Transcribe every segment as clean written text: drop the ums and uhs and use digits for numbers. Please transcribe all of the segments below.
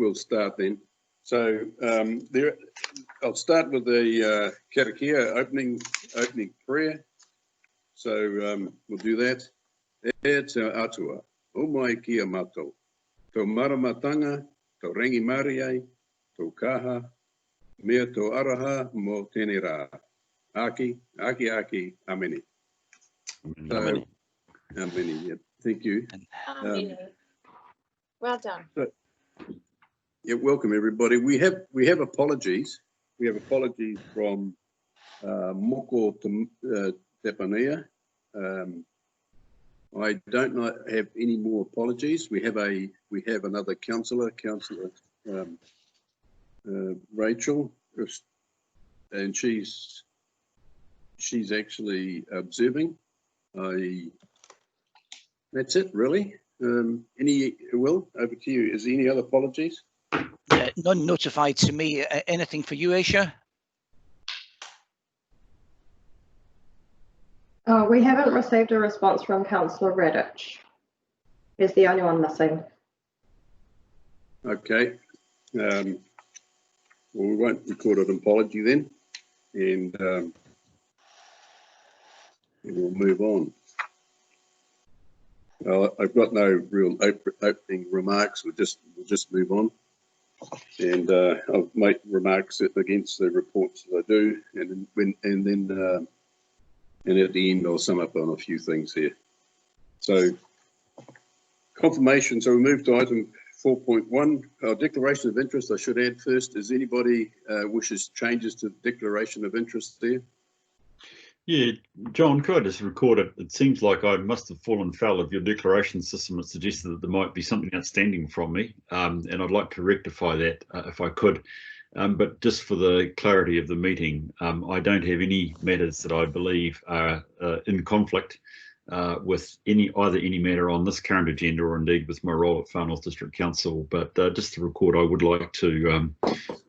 we'll start then. So I'll start with the karakia opening prayer. So we'll do that. E te atua, o mai kia mātou, tō maramatanga, tō rengi mariai, tō kaha, mea tō araha mō tēnei rā. Aki, ameni. Ameni. Ameni, yeah. Thank you. Well done. Yeah, welcome everybody. We have apologies. We have apologies from Moko Tepanea. I don't have any more apologies. We have another councillor, Rachel, and she's actually observing. That's it, really. Will, over to you. Is there any other apologies? None notified to me. Anything for you, Aisha? We haven't received a response from Councillor Radich. He's the only one missing. Okay. Well, we won't record an apology then, and we'll move on. I've got no real opening remarks. We'll just move on, and I'll make remarks against the reports that I do, and then at the end I'll sum up on a few things here. So confirmation. So we move to item 4.1, our declaration of interest. I should add first, is anybody wishes changes to the declaration of interest there? Yeah, John, could I just record it? It seems like I must have fallen foul of your declaration system. It suggested that there might be something outstanding from me, and I'd like to rectify that if I could. But just for the clarity of the meeting, I don't have any matters that I believe are in conflict with either any matter on this current agenda or indeed with my role at Far North District Council. But just to record, I would like to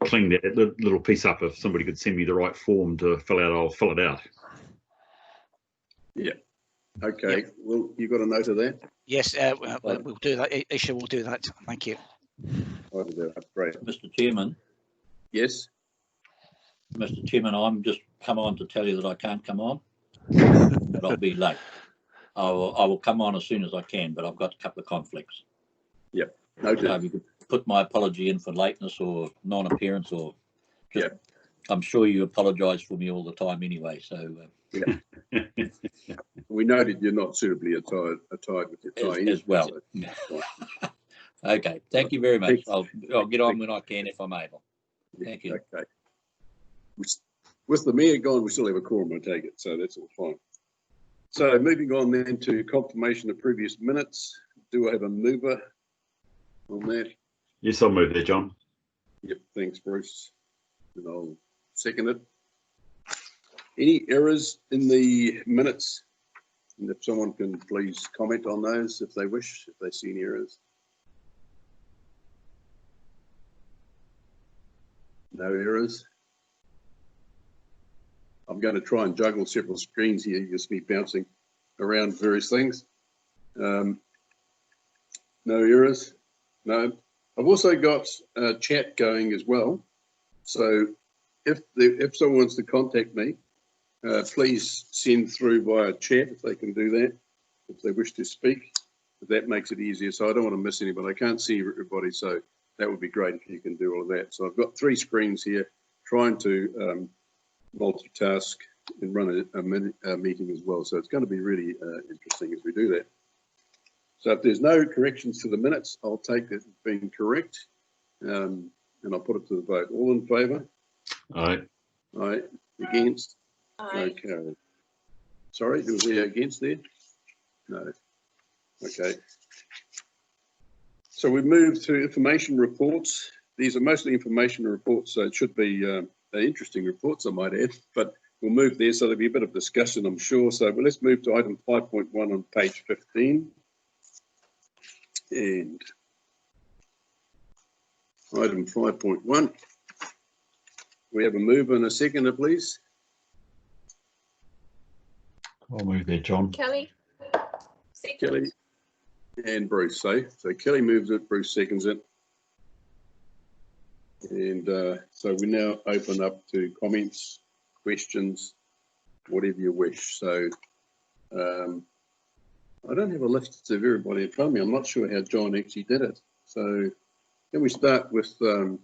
clean that little piece up. If somebody could send me the right form to fill out, I'll fill it out. Yeah. Okay. Yep. Well, you got a note of that? Yes, we'll do that. Aisha will do that. Thank you. Great. Mr. Chairman. Yes. Mr. Chairman, I'm just come on to tell you that I can't come on, but I'll be late. I will come on as soon as I can, but I've got a couple of conflicts. Yep. Noted. So if you could put my apology in for lateness or non-appearance, or just, yep. I'm sure you apologise for me all the time anyway. So yeah. We noted you're not suitably attired with your tie as well. So. Okay. Thank you very much. I'll get on when I can if I'm able. Thank you. Okay. With the mayor gone, we still have a quorum, I take it, so that's all fine. So moving on then to confirmation of previous minutes. Do I have a mover on that? Yes, I'll move there, John. Yep, thanks, Bruce. And I'll second it. Any errors in the minutes? And if someone can please comment on those if they wish, if they see any errors. No errors. I'm going to try and juggle several screens here. You'll see me bouncing around various things. No errors. No. I've also got a chat going as well. So if someone wants to contact me, please send through via chat if they can do that, if they wish to speak. That makes it easier. So I don't want to miss anybody. I can't see everybody, so that would be great if you can do all of that. So I've got 3 screens here, trying to multitask and run a meeting as well. So it's going to be really interesting as we do that. So if there's no corrections to the minutes, I'll take it as being correct, and I'll put it to the vote. All in favour? Aye. Aye. Against? Aye. Okay. Sorry, was there against there? No. Okay. So we move to information reports. These are mostly information reports, so it should be interesting reports, I might add, but we'll move there, so there'll be a bit of discussion, I'm sure. So but let's move to item 5.1 on page 15. And item 5.1. We have a mover and a seconder, please. I'll move there, John. Kelly. Second. Kelly and Bruce. So Kelly moves it, Bruce seconds it. And so we now open up to comments, questions, whatever you wish. So I don't have a list of everybody in front of me. I'm not sure how John actually did it. So can we start with, we'll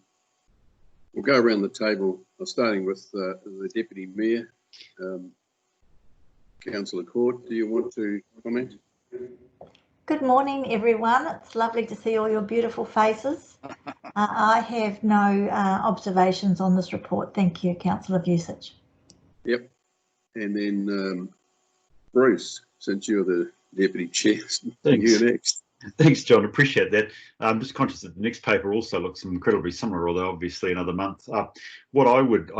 go around the table, starting with the Deputy Mayor. Councillor Court, do you want to comment? Good morning, everyone. It's lovely to see all your beautiful faces. I have no observations on this report. Thank you, Councillor Vucic. Yep. And then Bruce, since you're the Deputy Chair, Thanks. you next. Thanks, John. Appreciate that. I'm just conscious that the next paper also looks incredibly similar, although obviously another month. I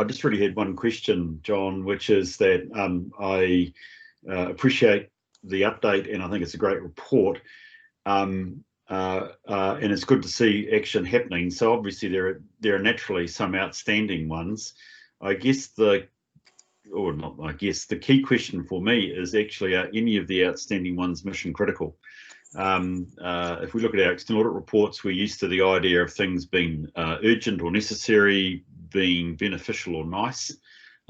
just really had one question, John, which is that I appreciate the update, and I think it's a great report. And it's good to see action happening. So obviously there are naturally some outstanding ones. I guess the key question for me is actually, are any of the outstanding ones mission critical? If we look at our external audit reports, we're used to the idea of things being urgent or necessary, being beneficial or nice.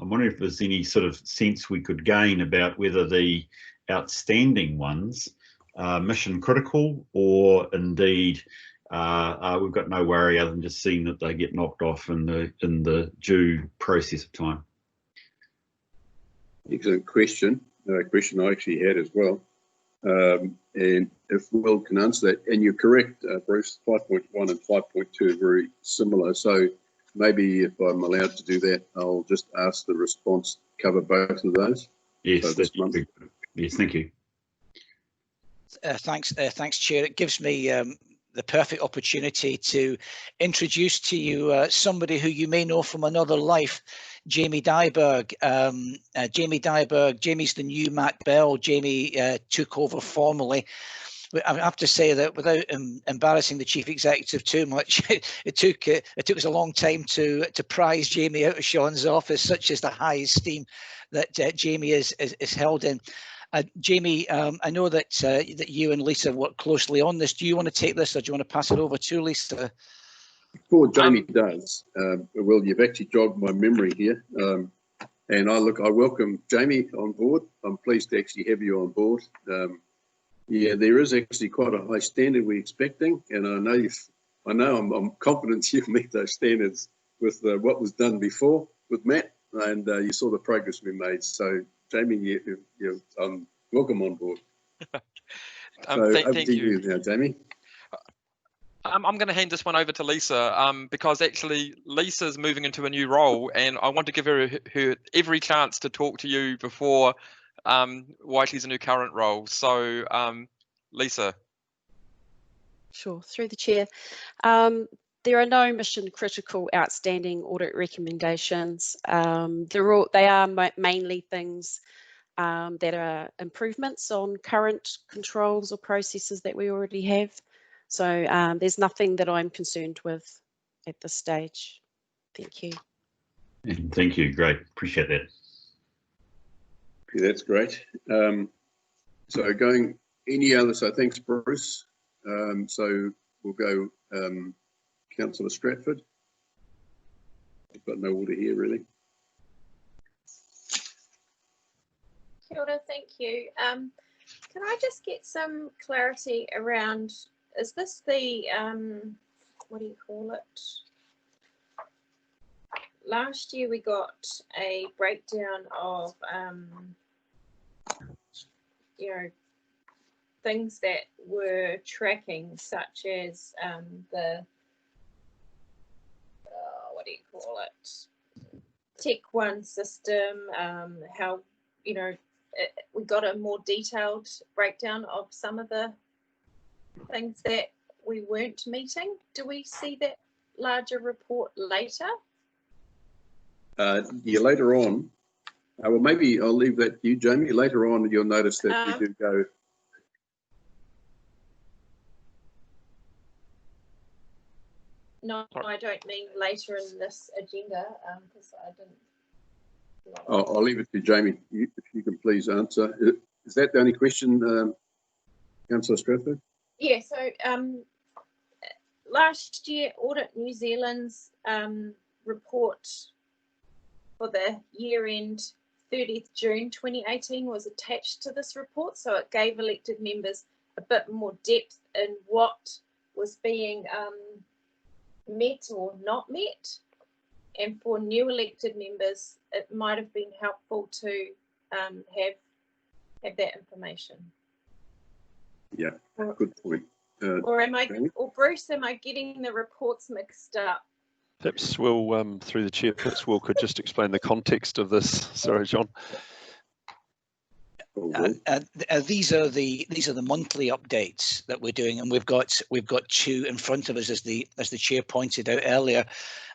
I'm wondering if there's any sort of sense we could gain about whether the outstanding ones are mission critical, or indeed we've got no worry other than just seeing that they get knocked off in the due process of time. Excellent question. A question I actually had as well. And if Will can answer that, and you're correct, Bruce, 5.1 and 5.2 are very similar. So maybe if I'm allowed to do that, I'll just ask the response to cover both of those. Yes, so yes, thank you. Thanks, Chair. It gives me the perfect opportunity to introduce to you somebody who you may know from another life, Jamie Dyberg. Jamie's the new Matt Bell. Jamie took over formally. I have to say that without embarrassing the Chief Executive too much, it took us a long time to prize Jamie out of Sean's office, such as the high esteem that Jamie is held in. Jamie, I know that you and Lisa work closely on this. Do you want to take this, or do you want to pass it over to Lisa? Before Jamie does, Will, you've actually jogged my memory here. And I welcome Jamie on board. I'm pleased to actually have you on board. Yeah, there is actually quite a high standard we're expecting, and I'm confident you'll meet those standards with what was done before with Matt, and you saw the progress we made. So, Jamie, you welcome on board. Thank you now, Jamie. I'm going to hand this one over to Lisa because actually Lisa's moving into a new role, and I want to give her every chance to talk to you before Whiteley's a new current role. So, Lisa. Sure, through the chair. There are no mission critical outstanding audit recommendations. They are mainly things that are improvements on current controls or processes that we already have. So there's nothing that I'm concerned with at this stage. Thank you. Thank you. Great. Appreciate that. Okay, that's great. So going any other, so thanks, Bruce. So we'll go Councillor Stratford. I've got no order here, really. Kia ora, thank you. Can I just get some clarity around, is this the, what do you call it? Last year we got a breakdown of, you know, things that were tracking, such as the, what do you call it? Tech One system, how, you know, we got a more detailed breakdown of some of the things that we weren't meeting. Do we see that larger report later? Yeah, later on. Well, maybe I'll leave that to you, Jamie. Later on, you'll notice that we do go. No, I don't mean later in this agenda, because I didn't. I'll leave it to Jamie, if you can please answer. Is that the only question, Councillor Stratford? Yeah, so last year, Audit New Zealand's report for the year end 30th June 2018 was attached to this report, so it gave elected members a bit more depth in what was being met or not met. And for new elected members, it might have been helpful to have that information. Yeah, good point. Or Jamie? or Bruce, am I getting the reports mixed up? Perhaps Will, through the chair, perhaps Will could just explain the context of this. Sorry, John. These are the monthly updates that we're doing, and we've got two in front of us, as the chair pointed out earlier,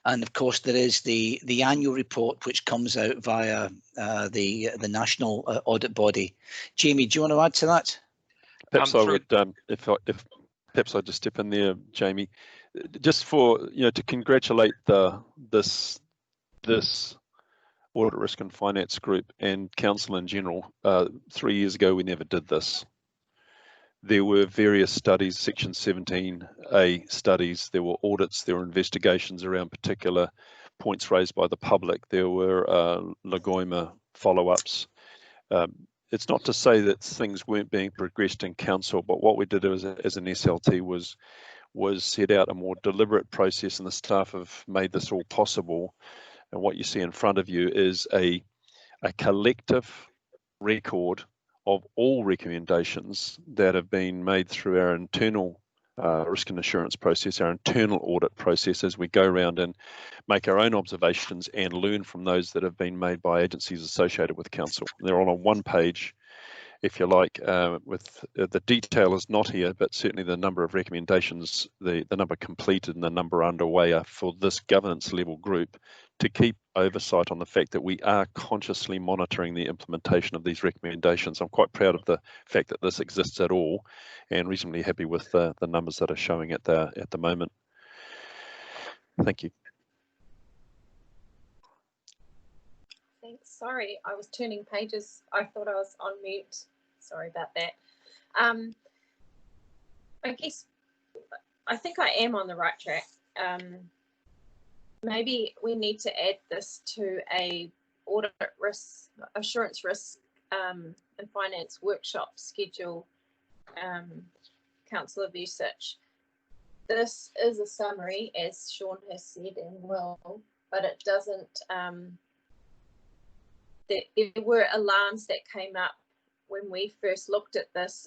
and of course there is the annual report which comes out via the national audit body. Jamie, do you want to add to that? Perhaps I would, if perhaps I just step in there, Jamie, just for to congratulate this Audit Risk and Finance Group and Council in general. 3 years ago, we never did this. There were various studies, Section 17A studies, there were audits, there were investigations around particular points raised by the public, there were Lagoima follow-ups. It's not to say that things weren't being progressed in Council, but what we did as an SLT was set out a more deliberate process, and the staff have made this all possible. And what you see in front of you is a collective record of all recommendations that have been made through our internal risk and assurance process, our internal audit process, as we go around and make our own observations and learn from those that have been made by agencies associated with Council. They're on a one page, if you like, with the detail is not here, but certainly the number of recommendations, the number completed and the number underway are for this governance level group to keep oversight on the fact that we are consciously monitoring the implementation of these recommendations. I'm quite proud of the fact that this exists at all, and reasonably happy with the numbers that are showing at the moment. Thank you. Thanks. Sorry, I was turning pages. I thought I was on mute. Sorry about that. I guess I think I am on the right track. Maybe we need to add this to a audit risk, assurance risk and finance workshop schedule, Council of Usage. This is a summary, as Sean has said and Will, but it doesn't, there were alarms that came up when we first looked at this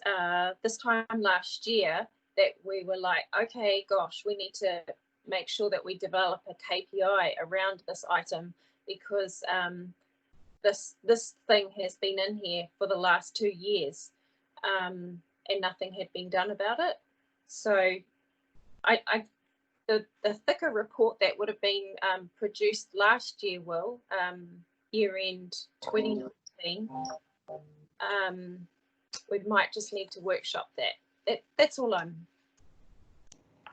this time last year, that we were like, okay, gosh, we need to make sure that we develop a KPI around this item, because this thing has been in here for the last 2 years and nothing had been done about it. So the thicker report that would have been produced last year, Will, year end 2019, we might just need to workshop that. That's all I'm.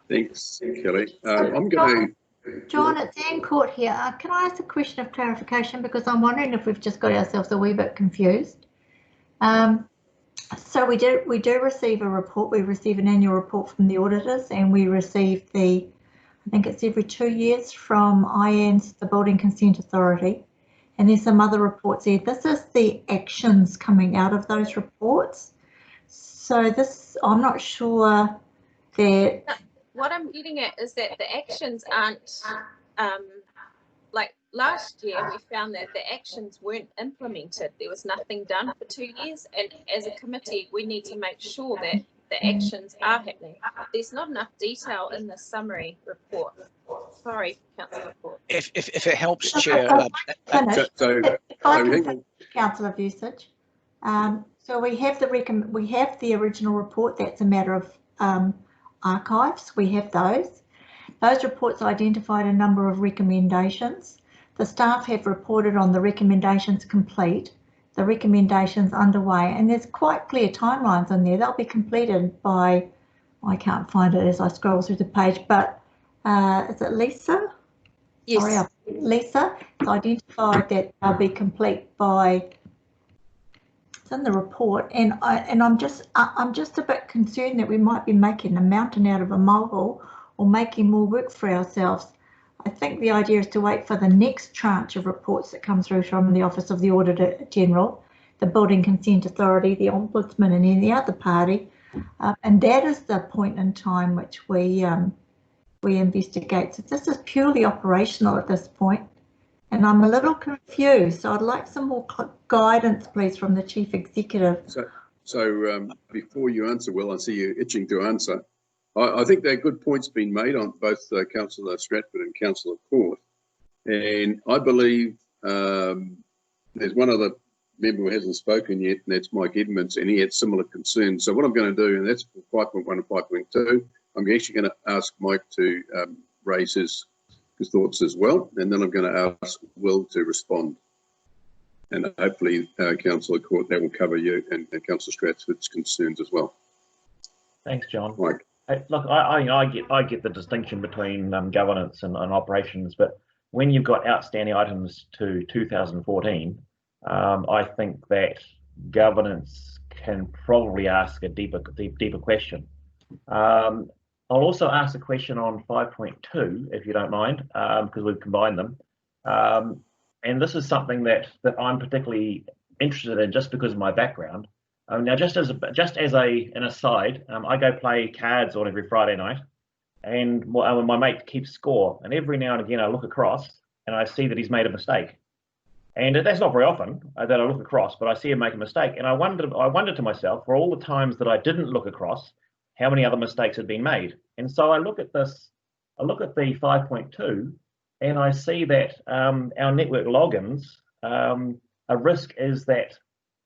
Thanks, Kelly. I'm going to... John, it's Anne Court here. Can I ask a question of clarification, because I'm wondering if we've just got ourselves a wee bit confused. So we do receive a report. We receive an annual report from the auditors, and we receive I think it's every 2 years from IANZ, the Building Consent Authority, and there's some other reports there. This is the actions coming out of those reports. So this, I'm not sure that... What I'm getting at is that the actions aren't, like last year we found that the actions weren't implemented. There was nothing done for 2 years, and as a committee we need to make sure that the actions are happening. There's not enough detail in the summary report. Sorry, Councillor report. If it helps, Chair. Council of Usage. So we have the original report. That's a matter of archives. We have those. Those reports identified a number of recommendations. The staff have reported on the recommendations complete, the recommendations underway, and there's quite clear timelines on there. They'll be completed by, I can't find it as I scroll through the page, but is it Lisa? Yes. Sorry, Lisa. It's identified that they'll be complete by, it's in the report, and I'm just a bit concerned that we might be making a mountain out of a molehill, or making more work for ourselves. I think the idea is to wait for the next tranche of reports that come through from the Office of the Auditor General, the Building Consent Authority, the Ombudsman and any other party. And that is the point in time which we investigate. So this is purely operational at this point, and I'm a little confused. So I'd like some more guidance, please, from the Chief Executive. So before you answer, Will, I see you itching to answer. I think there are good points being made on both Councillor Stratford and Councillor Court, and I believe there's one other member who hasn't spoken yet, and that's Mike Edmonds, and he had similar concerns. So what I'm going to do, and that's for 5.1 and 5.2, I'm actually going to ask Mike to raise his thoughts as well, and then I'm going to ask Will to respond. And hopefully, Councillor Court, that will cover you and Councillor Stratford's concerns as well. Thanks, John. Mike. Look, I get the distinction between governance and operations, but when you've got outstanding items to 2014, I think that governance can probably ask a deeper question. I'll also ask a question on 5.2, if you don't mind, because we've combined them. And this is something that I'm particularly interested in just because of my background. Now, just as an aside, I go play cards on every Friday night, and my mate keeps score. And every now and again, I look across and I see that he's made a mistake. And that's not very often that I look across, but I see him make a mistake. And I wondered to myself, for all the times that I didn't look across, how many other mistakes had been made. And so I look at the 5.2, and I see that our network logins, a risk is that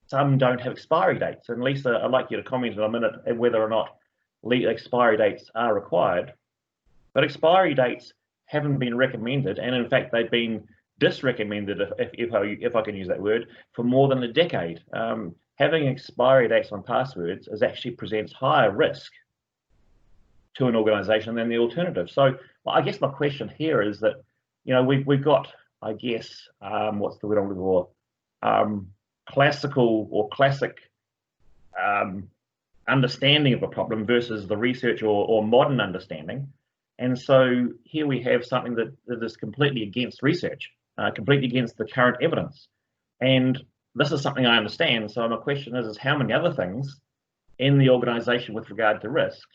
some don't have expiry dates. And Lisa, I'd like you to comment in a minute whether or not expiry dates are required. But expiry dates haven't been recommended, and in fact, they've been disrecommended, if I can use that word, for more than a decade. Having expiry dates on passwords actually presents higher risk to an organisation than the alternative. So I guess my question here is that, you know, we've got, I guess, what's the word I'm looking for? Classical or classic understanding of a problem versus the research or modern understanding. And so here we have something that is completely against research, completely against the current evidence. And this is something I understand. So my question is how many other things in the organisation with regard to risk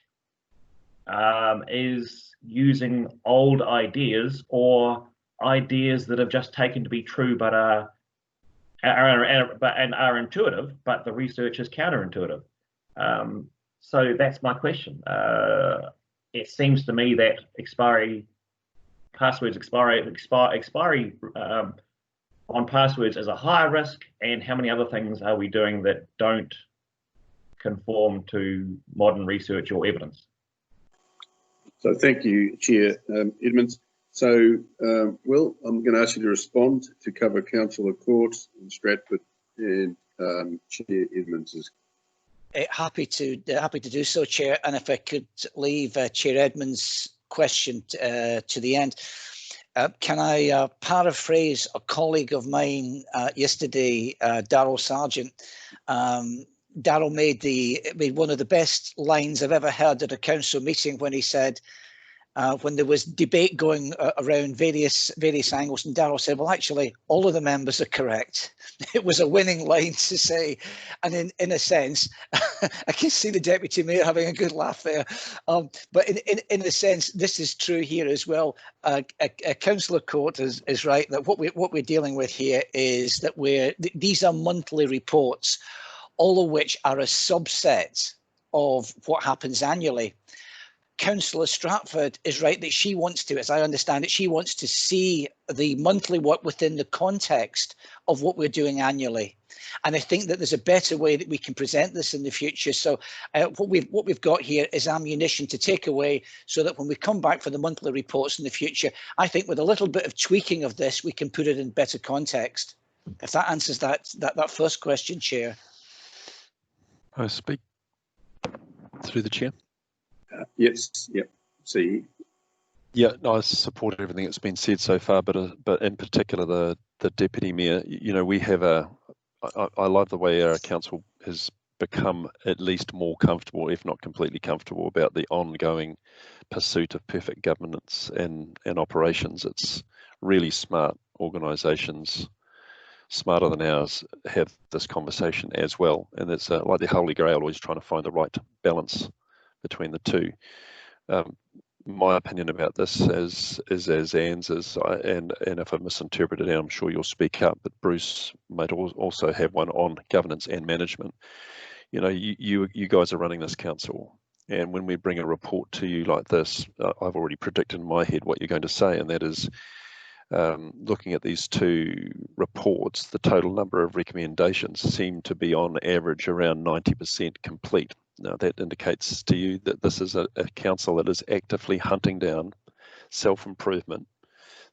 is using old ideas or ideas that have just taken to be true but are intuitive, but the research is counterintuitive. So that's my question. It seems to me that expiry on passwords is a higher risk, and how many other things are we doing that don't conform to modern research or evidence? So thank you, Chair Edmonds. So, Will, I'm going to ask you to respond to cover Councillor Court and Stratford and Chair Edmonds. Happy to do so, Chair. And if I could leave Chair Edmonds' question to the end. Can I paraphrase a colleague of mine yesterday, Daryl Sargent? Daryl made one of the best lines I've ever heard at a council meeting when he said, when there was debate going around various angles, and Daryl said, well, actually, all of the members are correct. It was a winning line to say. And in a sense, I can see the Deputy Mayor having a good laugh there. But in a sense, this is true here as well. Councillor Court is right that what we're dealing with here is that these are monthly reports, all of which are a subset of what happens annually. Councillor Stratford is right that she wants to, as I understand it, she wants to see the monthly work within the context of what we're doing annually. And I think that there's a better way that we can present this in the future. So what we've got here is ammunition to take away so that when we come back for the monthly reports in the future, I think with a little bit of tweaking of this, we can put it in better context. If that answers that first question, Chair. I speak through the chair. Yes, yep. See. Yeah, no, I support everything that's been said so far, but in particular the Deputy Mayor. You know, we have I love the way our council has become at least more comfortable, if not completely comfortable, about the ongoing pursuit of perfect governance and operations. It's really smart organisations, smarter than ours, have this conversation as well. And it's like the Holy Grail, always trying to find the right balance between the two. My opinion about this is as Anne's is, and if I misinterpreted it, I'm sure you'll speak up, but Bruce might also have one on governance and management. You know, you guys are running this council, and when we bring a report to you like this, I've already predicted in my head what you're going to say, and that is, looking at these two reports, the total number of recommendations seem to be on average around 90% complete. Now that indicates to you that this is a council that is actively hunting down self-improvement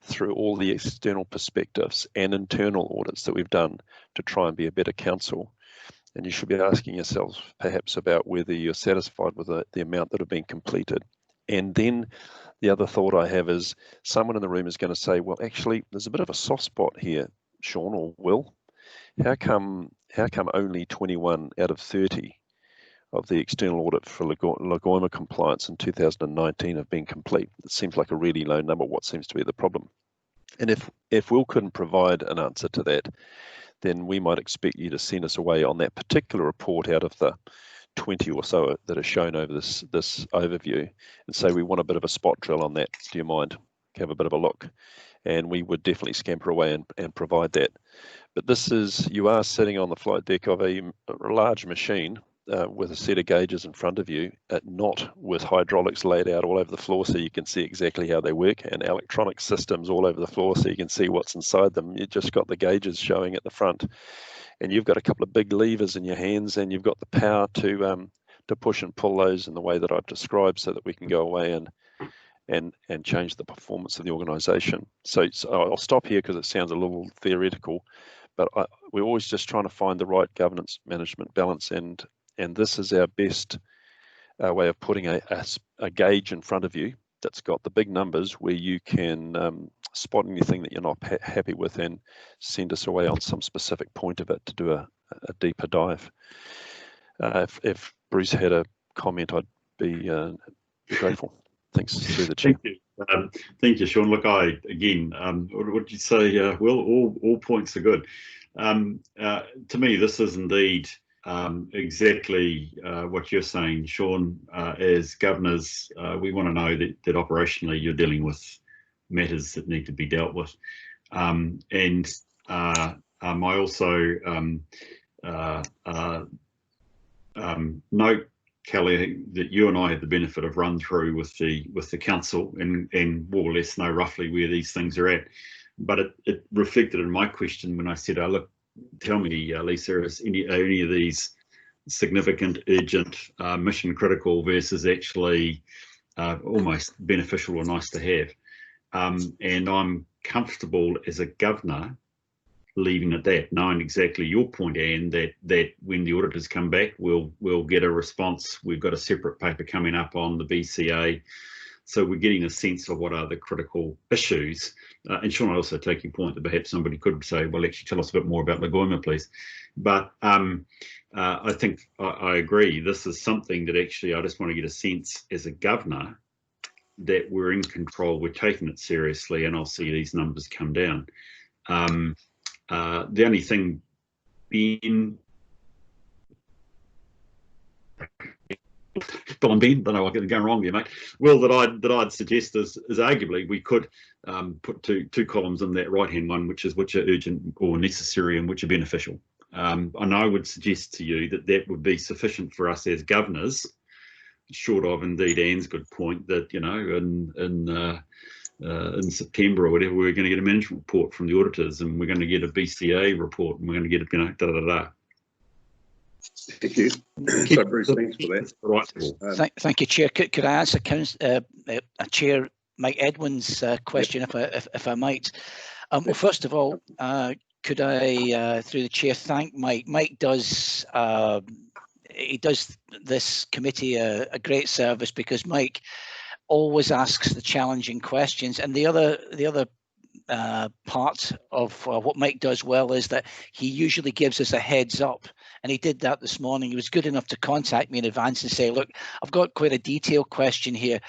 through all the external perspectives and internal audits that we've done to try and be a better council. And you should be asking yourselves perhaps about whether you're satisfied with the amount that have been completed. And then the other thought I have is someone in the room is going to say, well, actually, there's a bit of a soft spot here, Sean or Will. How come only 21 out of 30 of the external audit for Lagoima compliance in 2019 have been complete? It seems like a really low number. What seems to be the problem? And if Will couldn't provide an answer to that, then we might expect you to send us away on that particular report out of the 20 or so that are shown over this overview and say we want a bit of a spot drill on that. Do you mind? Have a bit of a look. And we would definitely scamper away and provide that. But this is, you are sitting on the flight deck of a large machine with a set of gauges in front of you, not with hydraulics laid out all over the floor so you can see exactly how they work, and electronic systems all over the floor so you can see what's inside them. You've just got the gauges showing at the front, and you've got a couple of big levers in your hands, and you've got the power to push and pull those in the way that I've described so that we can go away and change the performance of the organisation. So I'll stop here because it sounds a little theoretical, but we're always just trying to find the right governance management balance, and this is our best way of putting a gauge in front of you that's got the big numbers where you can spot anything that you're not happy with and send us away on some specific point of it to do a deeper dive. If Bruce had a comment, I'd be grateful. Thanks through the chair. Thank you. Thank you, Sean. Look, what did you say? Well, all points are good. To me, this is indeed exactly what you're saying, Sean. As governors, we want to know that operationally you're dealing with matters that need to be dealt with. I also note, Kelly, that you and I had the benefit of run through with the council and more or less know roughly where these things are at. But it reflected in my question when I said, "Oh, look, tell me, Lisa, is any of these significant, urgent, mission critical versus actually almost beneficial or nice to have?" And I'm comfortable as a governor leaving it at that, knowing exactly your point, Anne, that when the auditors come back, we'll get a response. We've got a separate paper coming up on the BCA. So we're getting a sense of what are the critical issues. And Sean, I also take your point that perhaps somebody could say, well, actually tell us a bit more about Lagoima, please. But I think I agree. This is something that actually I just want to get a sense as a governor that we're in control, we're taking it seriously, and I'll see these numbers come down. The only thing being, Don Ben, don't know what I'm going wrong here, mate. Well, that I'd suggest is arguably we could put two columns in that right-hand one, which are urgent or necessary and which are beneficial. And I would suggest to you that would be sufficient for us as governors, short of indeed Anne's good point that, you know, in September or whatever, we're going to get a management report from the auditors, and we're going to get a BCA report, and we're going to get, you know, da-da-da-da. Thank you. So, Bruce, thanks for that. Right. Thank you, Chair. Could I answer Chair Mike Edwin's question, if I might? Well, first of all, could I, through the Chair, thank Mike. Mike does he does this committee a great service, because Mike always asks the challenging questions, and the other part of what Mike does well is that he usually gives us a heads up and he did that this morning. He was good enough to contact me in advance and say, look, I've got quite a detailed question here.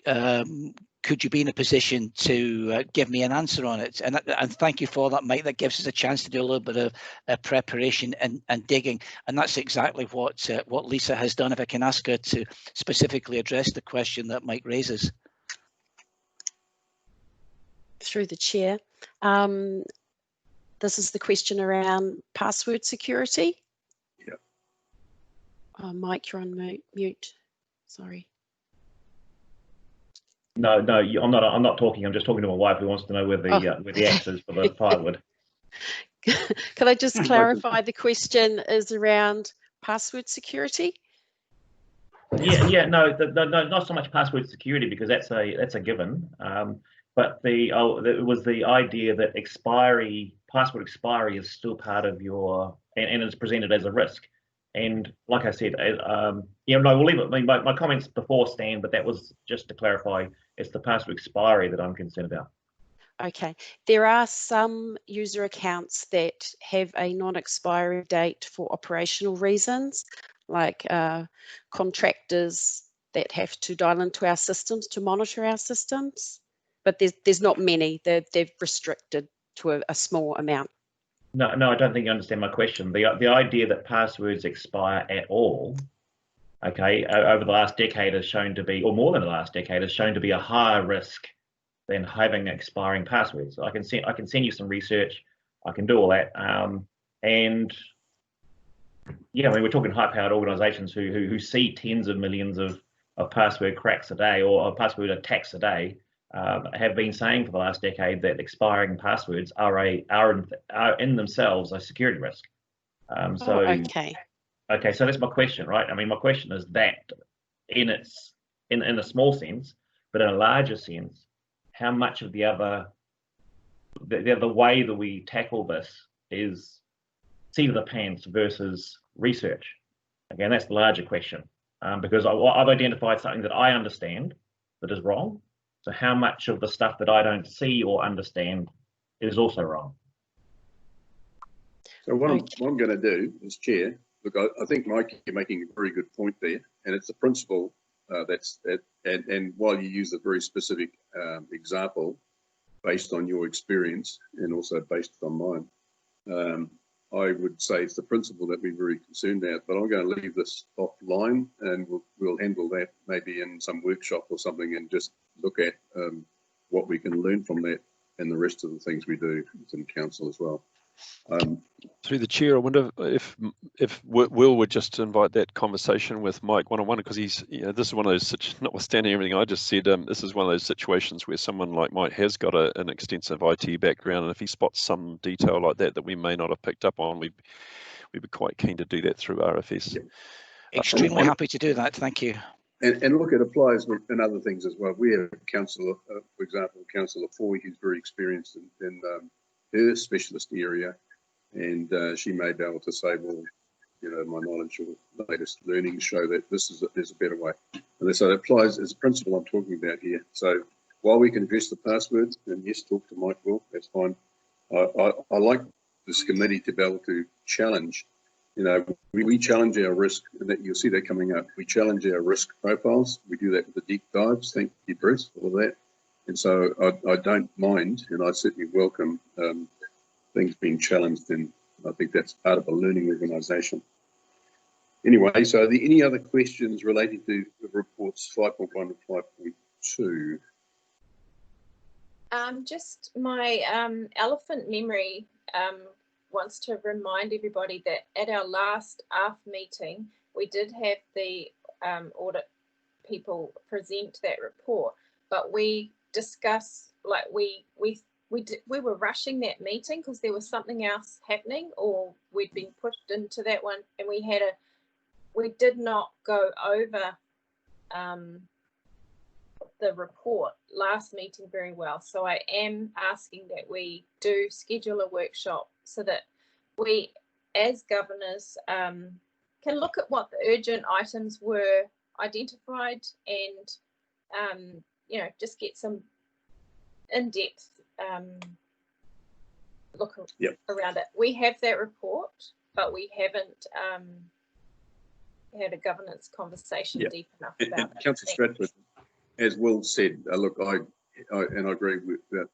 Could you be in a position to give me an answer on it? And thank you for that, Mike. That gives us a chance to do a little bit of preparation and digging. And that's exactly what Lisa has done. If I can ask her to specifically address the question that Mike raises. Through the chair. This is the question around password security. Yeah. Oh, Mike, you're on mute. Sorry. No, I'm not talking. I'm just talking to my wife who wants to know where the axe is for the firewood. Can I just clarify? The question is around password security. Yeah, no, not so much password security, because that's a given. But it was the idea that password expiry is still part of your, and it's presented as a risk. And like I said, we'll leave it. I mean, my comments before stand, but that was just to clarify. It's the password expiry that I'm concerned about. Okay, there are some user accounts that have a non-expiry date for operational reasons, like contractors that have to dial into our systems to monitor our systems. But there's not many. They've restricted to a small amount. No, I don't think you understand my question. The idea that passwords expire at all, okay, over the last decade has shown to be, or more than the last decade, has shown to be a higher risk than having expiring passwords. I can send you some research. I can do all that. And yeah, I mean, we're talking high-powered organisations who see tens of millions of password cracks a day or password attacks a day. Have been saying for the last decade that expiring passwords are in themselves a security risk. Okay, so that's my question, right? I mean, my question is that in a small sense, but in a larger sense, how much of the way that we tackle this is seat of the pants versus research? Again, that's the larger question, because I've identified something that I understand that is wrong. So how much of the stuff that I don't see or understand is also wrong? So what I'm going to do as chair, look, I think, Mike, you're making a very good point there, and it's a principle and while you use a very specific example based on your experience and also based on mine, I would say it's the principle that we're very concerned about, but I'm going to leave this offline and we'll handle that maybe in some workshop or something and just look at what we can learn from that and the rest of the things we do within council as well. Through the chair, I wonder if Will would just invite that conversation with Mike one-on-one, because he's, this is one of those, notwithstanding everything I just said, this is one of those situations where someone like Mike has got an extensive IT background, and if he spots some detail like that we may not have picked up on, we'd be quite keen to do that through RFS. Yep. Extremely happy to do that, thank you. And look, it applies in other things as well. We have Councillor, for example, Councillor Foy, who's very experienced in her specialist area, and she may be able to say, well, my knowledge or latest learnings show that there's a better way. And so it applies as a principle I'm talking about here. So while we can address the passwords, and yes, talk to Mike Will, that's fine. I like this committee to be able to challenge. We challenge our risk, and that you'll see that coming up. We challenge our risk profiles. We do that with the deep dives. Thank you, Bruce, for all that. And so I don't mind, and I certainly welcome things being challenged, and I think that's part of a learning organisation. Anyway, so are there any other questions relating to the reports 5.1 and 5.2? Just my elephant memory wants to remind everybody that at our last ARF meeting, we did have the audit people present that report, but we discussed, like we were rushing that meeting because there was something else happening, or we'd been pushed into that one, and we did not go over the report last meeting very well. So I am asking that we do schedule a workshop so that we, as governors, can look at what the urgent items were identified and just get some in-depth look around it. We have that report. but we haven't had a governance conversation Yeah. deep enough And about it. Councillor Stratford, as Will said, look, I agree with that.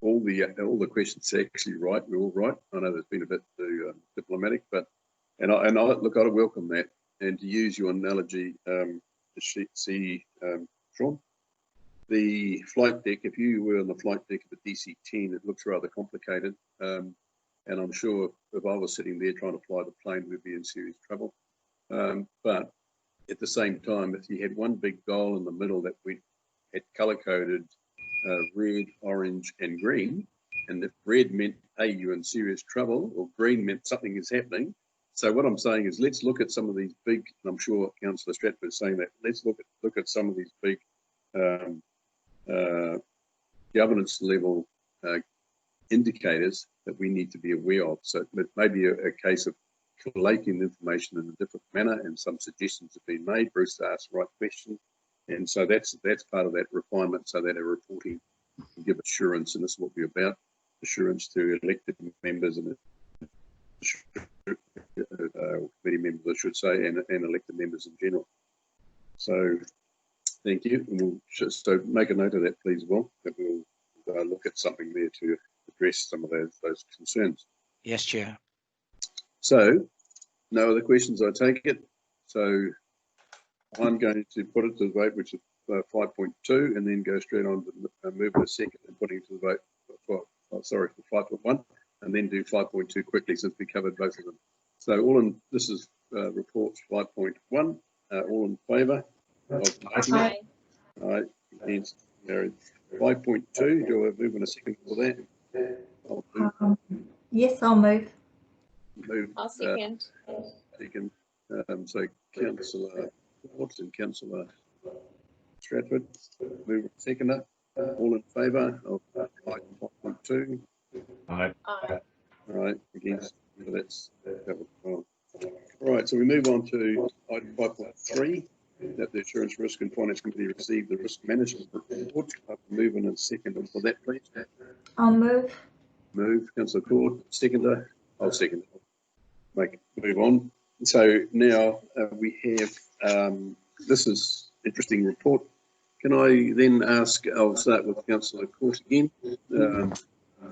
All the questions are actually right. We're all right. I know there's been a bit too diplomatic, but and I look, I'd welcome that. And to use your analogy, Sean, the flight deck. If you were on the flight deck of a DC-10, it looks rather complicated. And I'm sure if I was sitting there trying to fly the plane, we'd be in serious trouble. But at the same time, if you had one big goal in the middle that we had color-coded red, orange, and green, and if red meant, hey, you're in serious trouble, or green meant something is happening. So what I'm saying is, let's look at some of these big, and I'm sure Councillor Stratford is saying that, let's look at some of these big governance level indicators that we need to be aware of. So it may be a case of collating the information in a different manner, and some suggestions have been made. Bruce asked the right question, and so that's part of that refinement, so that our reporting can give assurance, and this is what we're about, assurance to elected members and committee members, I should say, and elected members in general. So thank you, and we'll just make a note of that, please, Will, that we'll look at something there to address some of those concerns. Yes, Chair. So, no other questions, I take it. So I'm going to put it to the vote, which is 5.2, and then go straight on to move to a second and putting it to the vote for 5.1, and then do 5.2 quickly since we covered both of them. So this is report 5.1. All in favour? Aye. Aye. Against? Carried. 5.2. Do I move in a second for that? I'll move. Yes, I'll move. I'll second. Second. So Councillor Watts and Councillor Stratford, move seconder. All in favour of item 5.2? Aye. Aye. All right, against, so that's covered. Well. All right, so we move on to item 5.3, that the Assurance Risk and Finance Committee received the risk management report. I'll move in a second for that, please. I'll move. Move, Councillor Court, seconder. I'll second. Move on. So now we have, this is interesting report. Can I then ask, I'll start with Councillor Court again.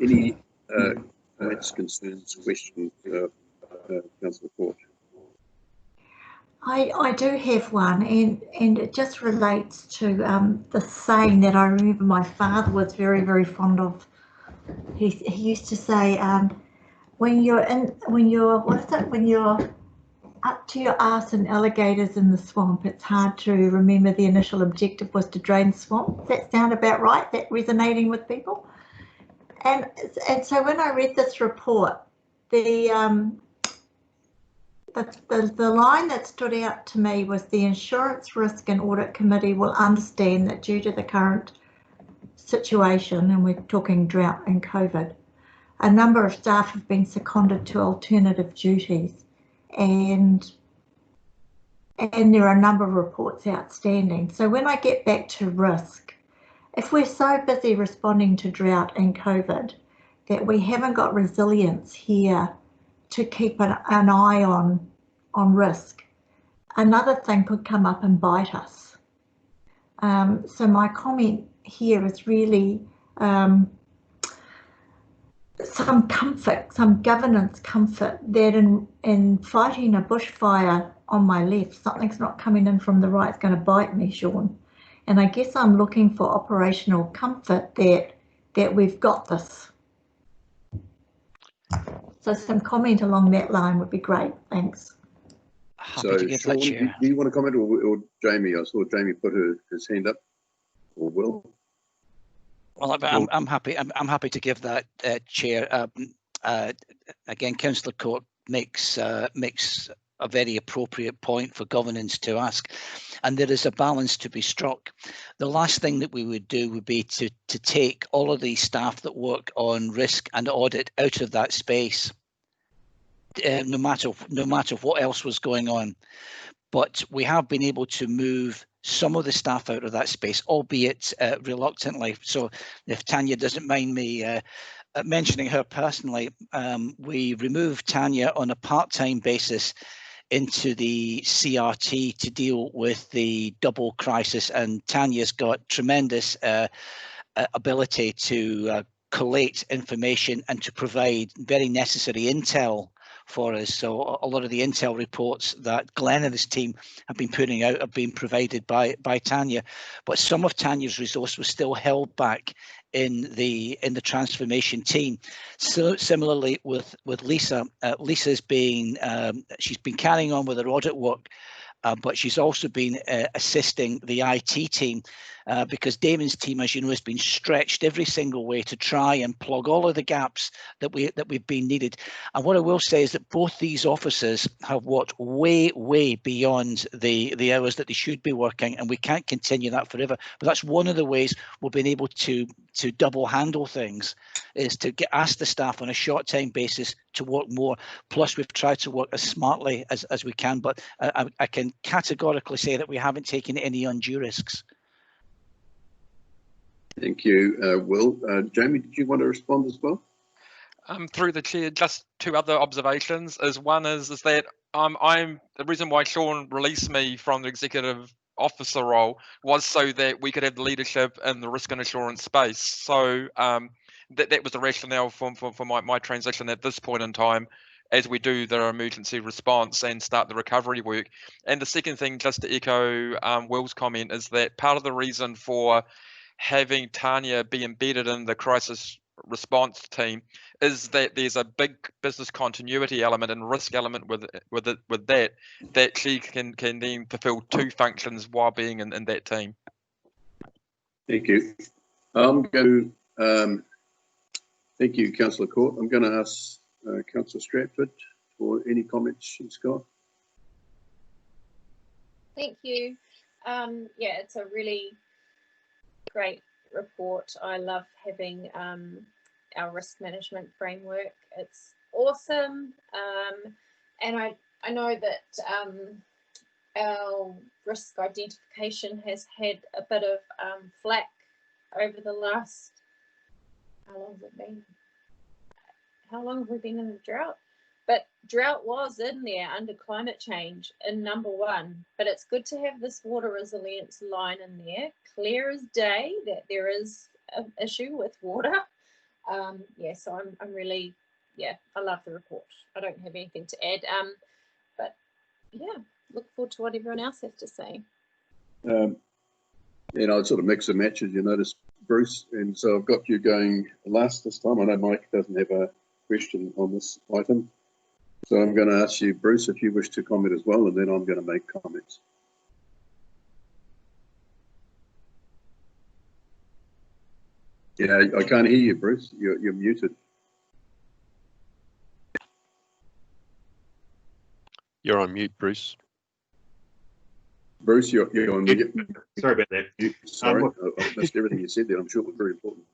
Any comments, concerns, questions, Councillor Court? I do have one, and it just relates to the saying that I remember my father was very, very fond of. He used to say, when you're up to your arse in alligators in the swamp, it's hard to remember the initial objective was to drain the swamp. Does that sound about right? That resonating with people? And so when I read this report, the line that stood out to me was the Insurance Risk and Audit Committee will understand that due to the current situation, and we're talking drought and COVID, a number of staff have been seconded to alternative duties, and there are a number of reports outstanding. So when I get back to risk, if we're so busy responding to drought and COVID that we haven't got resilience here to keep an eye on risk, another thing could come up and bite us. So my comment here is really some comfort, some governance comfort that in fighting a bushfire on my left, something's not coming in from the right, it's going to bite me, Sean. And I guess I'm looking for operational comfort that we've got this. So some comment along that line would be great. Thanks. Happy So to give Sean, that, Chair. do you want to comment, or Jamie? I saw Jamie put his hand up, or Will? Well, I'm happy. I'm happy to give that, Chair. Again, Councillor Court makes a very appropriate point for governance to ask, and there is a balance to be struck. The last thing that we would do would be to take all of these staff that work on risk and audit out of that space, no matter what else was going on. But we have been able to move some of the staff out of that space, albeit reluctantly. So if Tanya doesn't mind me mentioning her personally, we removed Tanya on a part-time basis into the CRT to deal with the double crisis, and Tanya's got tremendous ability to collate information and to provide very necessary intel for us. So a lot of the intel reports that Glenn and his team have been putting out have been provided by Tanya, but some of Tanya's resource was still held back in the transformation team. So similarly with Lisa, Lisa's been she's been carrying on with her audit work, but she's also been assisting the IT team because Damon's team, as you know, has been stretched every single way to try and plug all of the gaps that we've been needed. And what I will say is that both these officers have worked way beyond the hours that they should be working, and we can't continue that forever. But that's one of the ways we've been able to double handle things, is to ask the staff on a short time basis to work more. Plus, we've tried to work as smartly as we can, but I can categorically say that we haven't taken any undue risks. Thank you, Will. Jamie, did you want to respond as well? Through the chair, just two other observations. One is that I'm the reason why Sean released me from the executive officer role was so that we could have the leadership in the risk and assurance space. So that was the rationale for my transition at this point in time, as we do the emergency response and start the recovery work. And the second thing, just to echo Will's comment, is that part of the reason for having Tanya be embedded in the crisis response team is that there's a big business continuity element and risk element with that she can then fulfill two functions while being in that team. Thank you. I'm going to thank you, Councillor Court. I'm going to ask Councillor Stratford for any comments she's got. Thank you. Yeah, it's a really great report. I love having our risk management framework. It's awesome, and I know that our risk identification has had a bit of flack over the last, how long has it been? How long have we been in the drought? But drought was in there under climate change in number 1. But it's good to have this water resilience line in there, clear as day that there is an issue with water. Yeah, so I'm really, yeah, I love the report. I don't have anything to add. But yeah, look forward to what everyone else has to say. You know, it's sort of mix and match, as you notice, Bruce. And so I've got you going last this time. I know Mike doesn't have a question on this item. So I'm going to ask you, Bruce, if you wish to comment as well, and then I'm going to make comments. Yeah, I can't hear you, Bruce. You're muted. You're on mute, Bruce. Bruce, you're on mute. Sorry about that. Sorry, I missed everything you said there. I'm sure it was very important.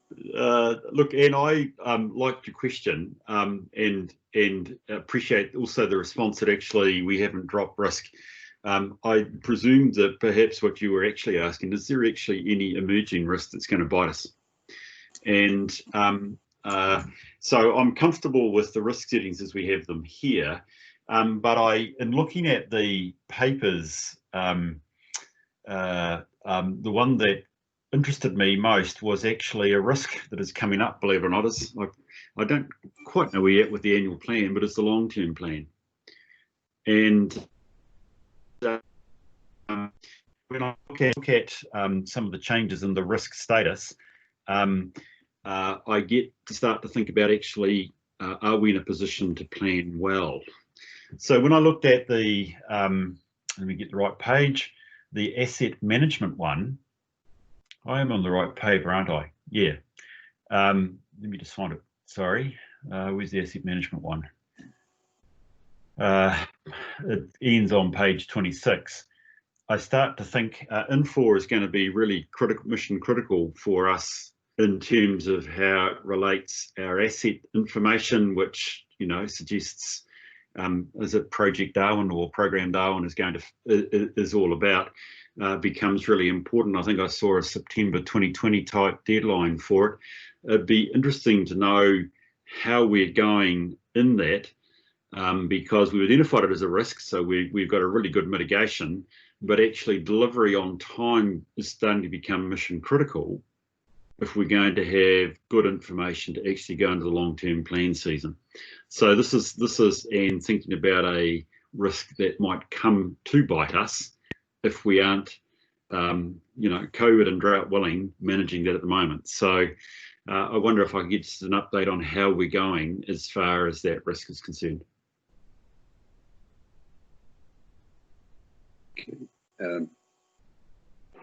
Look, and I liked your question and appreciate also the response that actually we haven't dropped risk. I presume that perhaps what you were actually asking, is there actually any emerging risk that's going to bite us? And so I'm comfortable with the risk settings as we have them here. But in looking at the papers, the one that interested me most was actually a risk that is coming up, believe it or not. I don't quite know where you're at with the annual plan, but it's the long-term plan. And when I look at some of the changes in the risk status, I get to start to think about actually, are we in a position to plan well? So when I looked at the, let me get the right page, the asset management one, I am on the right paper, aren't I? Yeah. Let me just find it. Sorry. Where's the asset management one? It ends on page 26. I start to think Infor is going to be really critical, mission critical for us in terms of how it relates our asset information, which, you know, suggests, is it Project Darwin or Program Darwin is all about, becomes really important. I think I saw a September 2020 type deadline for it. It'd be interesting to know how we're going in that, because we've identified it as a risk, so we've got a really good mitigation, but actually delivery on time is starting to become mission critical if we're going to have good information to actually go into the long-term plan season. So this is and thinking about a risk that might come to bite us if we aren't, COVID and drought willing, managing that at the moment. So I wonder if I can get just an update on how we're going as far as that risk is concerned. Okay.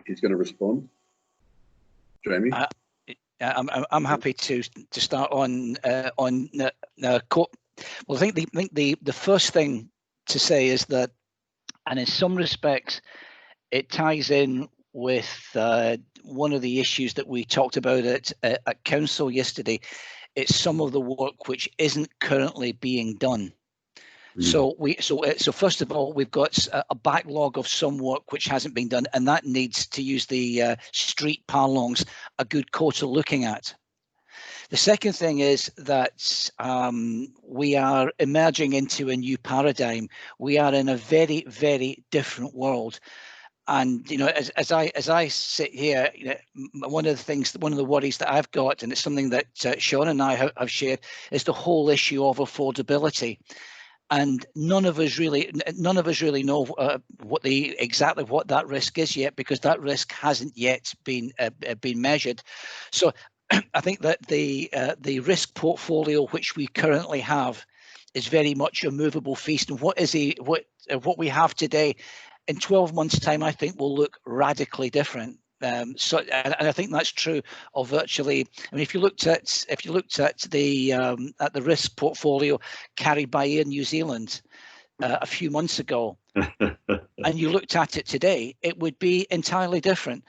He's going to respond. Jamie? I'm happy to start on well, I think the first thing to say is that, and in some respects, it ties in with one of the issues that we talked about at council yesterday. It's some of the work which isn't currently being done. So first of all, we've got a backlog of some work which hasn't been done, and that needs, to use the street parlance, a good quarter looking at. The second thing is that we are emerging into a new paradigm. We are in a very, very different world. And as I sit here, one of the worries that I've got, and it's something that Sean and I have shared, is the whole issue of affordability. And none of us really know exactly what that risk is yet, because that risk hasn't yet been measured. So I think that the risk portfolio which we currently have is very much a movable feast. And what we have today, in 12 months' time, I think will look radically different. And I think that's true of virtually. I mean, if you looked at the risk portfolio carried by Air New Zealand a few months ago, and you looked at it today, it would be entirely different.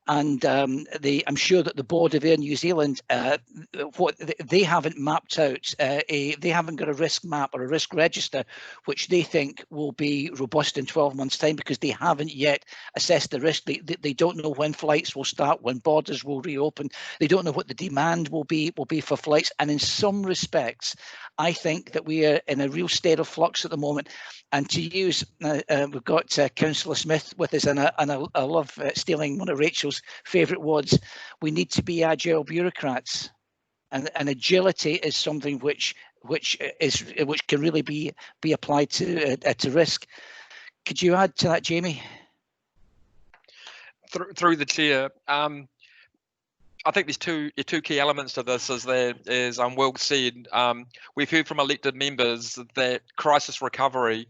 And I'm sure that the board of Air New Zealand, they haven't mapped out, they haven't got a risk map or a risk register which they think will be robust in 12 months' time, because they haven't yet assessed the risk. They don't know when flights will start, when borders will reopen. They don't know what the demand will be for flights. And in some respects, I think that we are in a real state of flux at the moment. And to use, we've got Councillor Smith with us, and I love stealing one of Rachel's favourite words. We need to be agile bureaucrats, and agility is something which can really be applied to risk. Could you add to that, Jamie? Through the chair, I think there's two key elements to this. As Will said, we've heard from elected members that crisis recovery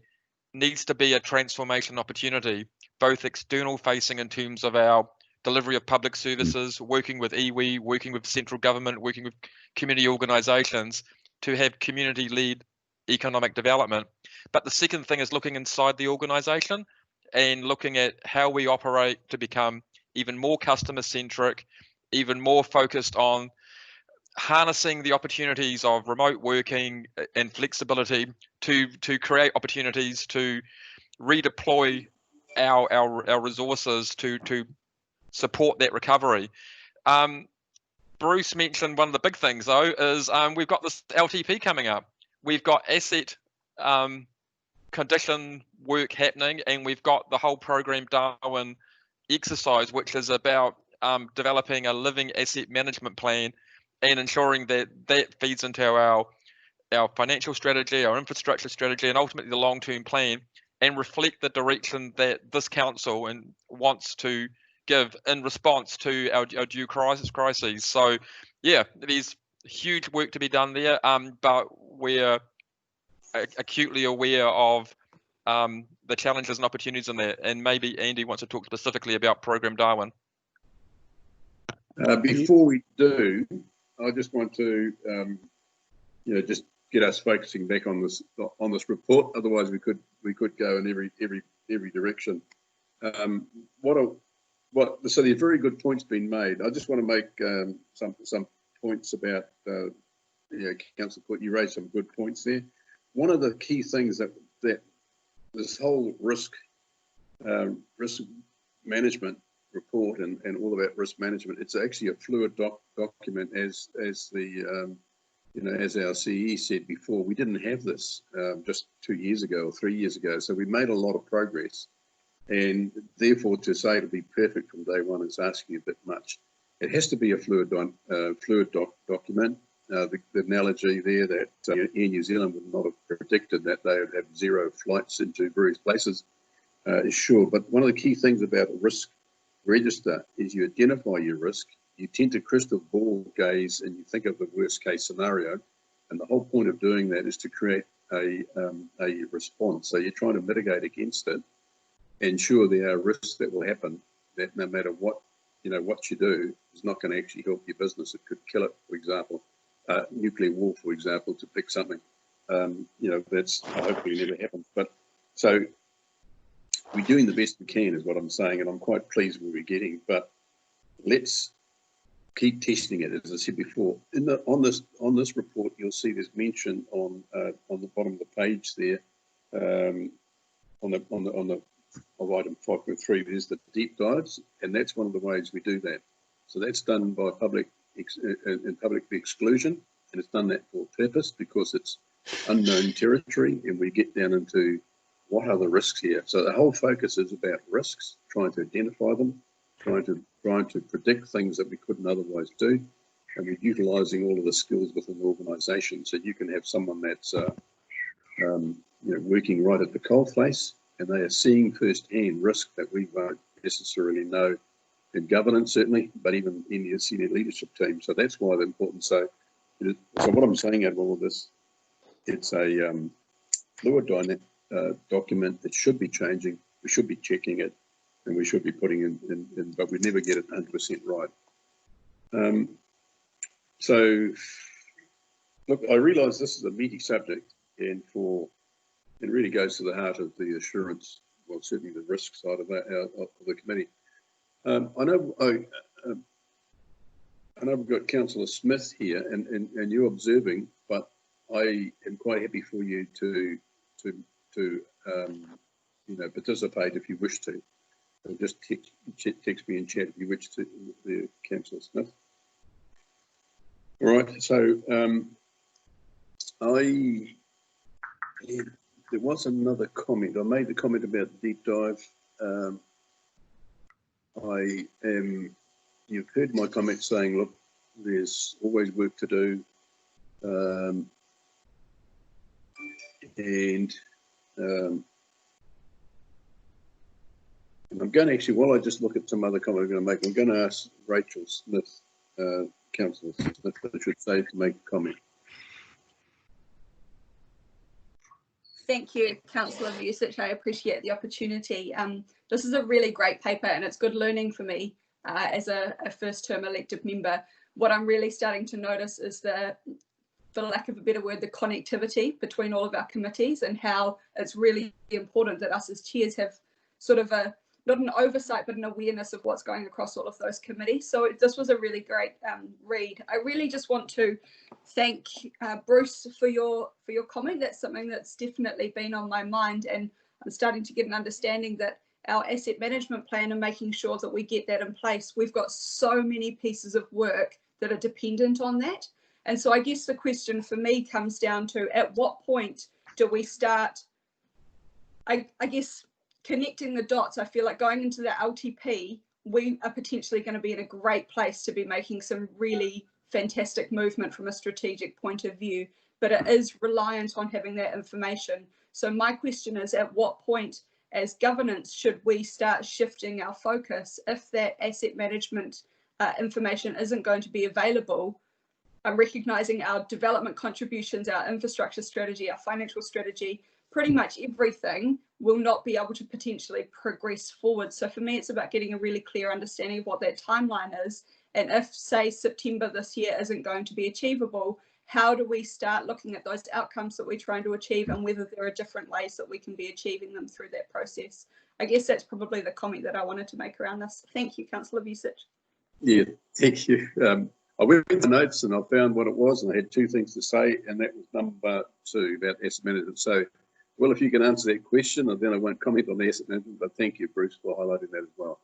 needs to be a transformation opportunity, both external facing in terms of our delivery of public services, working with iwi, working with central government, working with community organisations to have community-led economic development. But the second thing is looking inside the organisation and looking at how we operate to become even more customer-centric, even more focused on harnessing the opportunities of remote working and flexibility to create opportunities to redeploy our resources to support that recovery. Bruce mentioned one of the big things though is we've got this LTP coming up. We've got asset condition work happening, and we've got the whole Program Darwin exercise, which is about developing a living asset management plan and ensuring that feeds into our financial strategy, our infrastructure strategy, and ultimately the long-term plan, and reflect the direction that this council wants to give in response to our due crises. So yeah, there's huge work to be done there, but we're acutely aware of the challenges and opportunities in there. And maybe Andy wants to talk specifically about Program Darwin. Before we do, I just want to, just get us focusing back on this report. Otherwise, we could go in every direction. So there's very good points being made. I just want to make some points about, Councillor Put, you raised some good points there. one of the key things that this whole risk management report and all about risk management, it's actually a fluid document, as the as our CE said before. We didn't have this just 2 years ago or 3 years ago, so we made a lot of progress, and therefore to say it'll be perfect from day one is asking a bit much. It has to be a fluid document. The analogy there that Air New Zealand would not have predicted that they would have 0 flights into various places is sure. But one of the key things about a risk register is you identify your risk, you tend to crystal ball gaze, and you think of the worst case scenario. And the whole point of doing that is to create a response. So you're trying to mitigate against it. And sure, there are risks that will happen that no matter what you do is not going to actually help your business. It could kill it, for example. Nuclear war, for example, to pick something. That's hopefully never happens. But so we're doing the best we can, is what I'm saying, and I'm quite pleased with what we're getting. But let's keep testing it, as I said before. On this report, you'll see there's mention on the bottom of the page there, of item 5.3. There's the deep dives, and that's one of the ways we do that. So that's done by public exclusion, and it's done that for a purpose, because it's unknown territory, and we get down into what are the risks here. So the whole focus is about risks, trying to identify them, trying to predict things that we couldn't otherwise do, and we're utilising all of the skills within the organisation. So you can have someone that's working right at the coalface, and they are seeing firsthand risk that we won't necessarily know in governance, certainly, but even in the senior leadership team. So that's why they're important. So what I'm saying out of all of this, it's a fluid document that should be changing. We should be checking it, and we should be putting in, but we never get it 100% right. So, look, I realise this is a meaty subject, and it really goes to the heart of the assurance, well, certainly the risk side of the committee. I know we've got Councillor Smith here, and you're observing, but I am quite happy for you to participate if you wish to. So just text me in chat if you wish to, Councillor Smith. All right. So there was another comment. I made the comment about the deep dive. You've heard my comment saying, look, there's always work to do. And I'm going to actually, while I just look at some other comment I'm going to make, I'm going to ask Rachel Smith, Councillor Smith, I should say, to make a comment. Thank you, Councillor Vusic. I appreciate the opportunity. This is a really great paper, and it's good learning for me as a first-term elected member. What I'm really starting to notice is for lack of a better word, the connectivity between all of our committees, and how it's really important that us as chairs have sort of not an oversight, but an awareness of what's going across all of those committees. So this was a really great read. I really just want to thank Bruce for your comment. That's something that's definitely been on my mind, and I'm starting to get an understanding that our asset management plan and making sure that we get that in place. We've got so many pieces of work that are dependent on that. And so I guess the question for me comes down to, at what point do we start, I guess, connecting the dots? I feel like going into the LTP, we are potentially going to be in a great place to be making some really fantastic movement from a strategic point of view, but it is reliant on having that information. So my question is, at what point as governance should we start shifting our focus if that asset management information isn't going to be available? I'm recognising our development contributions, our infrastructure strategy, our financial strategy, pretty much everything will not be able to potentially progress forward. So for me, it's about getting a really clear understanding of what that timeline is. And if, say, September this year isn't going to be achievable, how do we start looking at those outcomes that we're trying to achieve, and whether there are different ways that we can be achieving them through that process? I guess that's probably the comment that I wanted to make around this. Thank you, Councillor Vusic. Yeah, thank you. I went through the notes and I found what it was, and I had two things to say, and that was number 2 about asset management. So, well, if you can answer that question, and then I won't comment on the asset management, but thank you, Bruce, for highlighting that as well.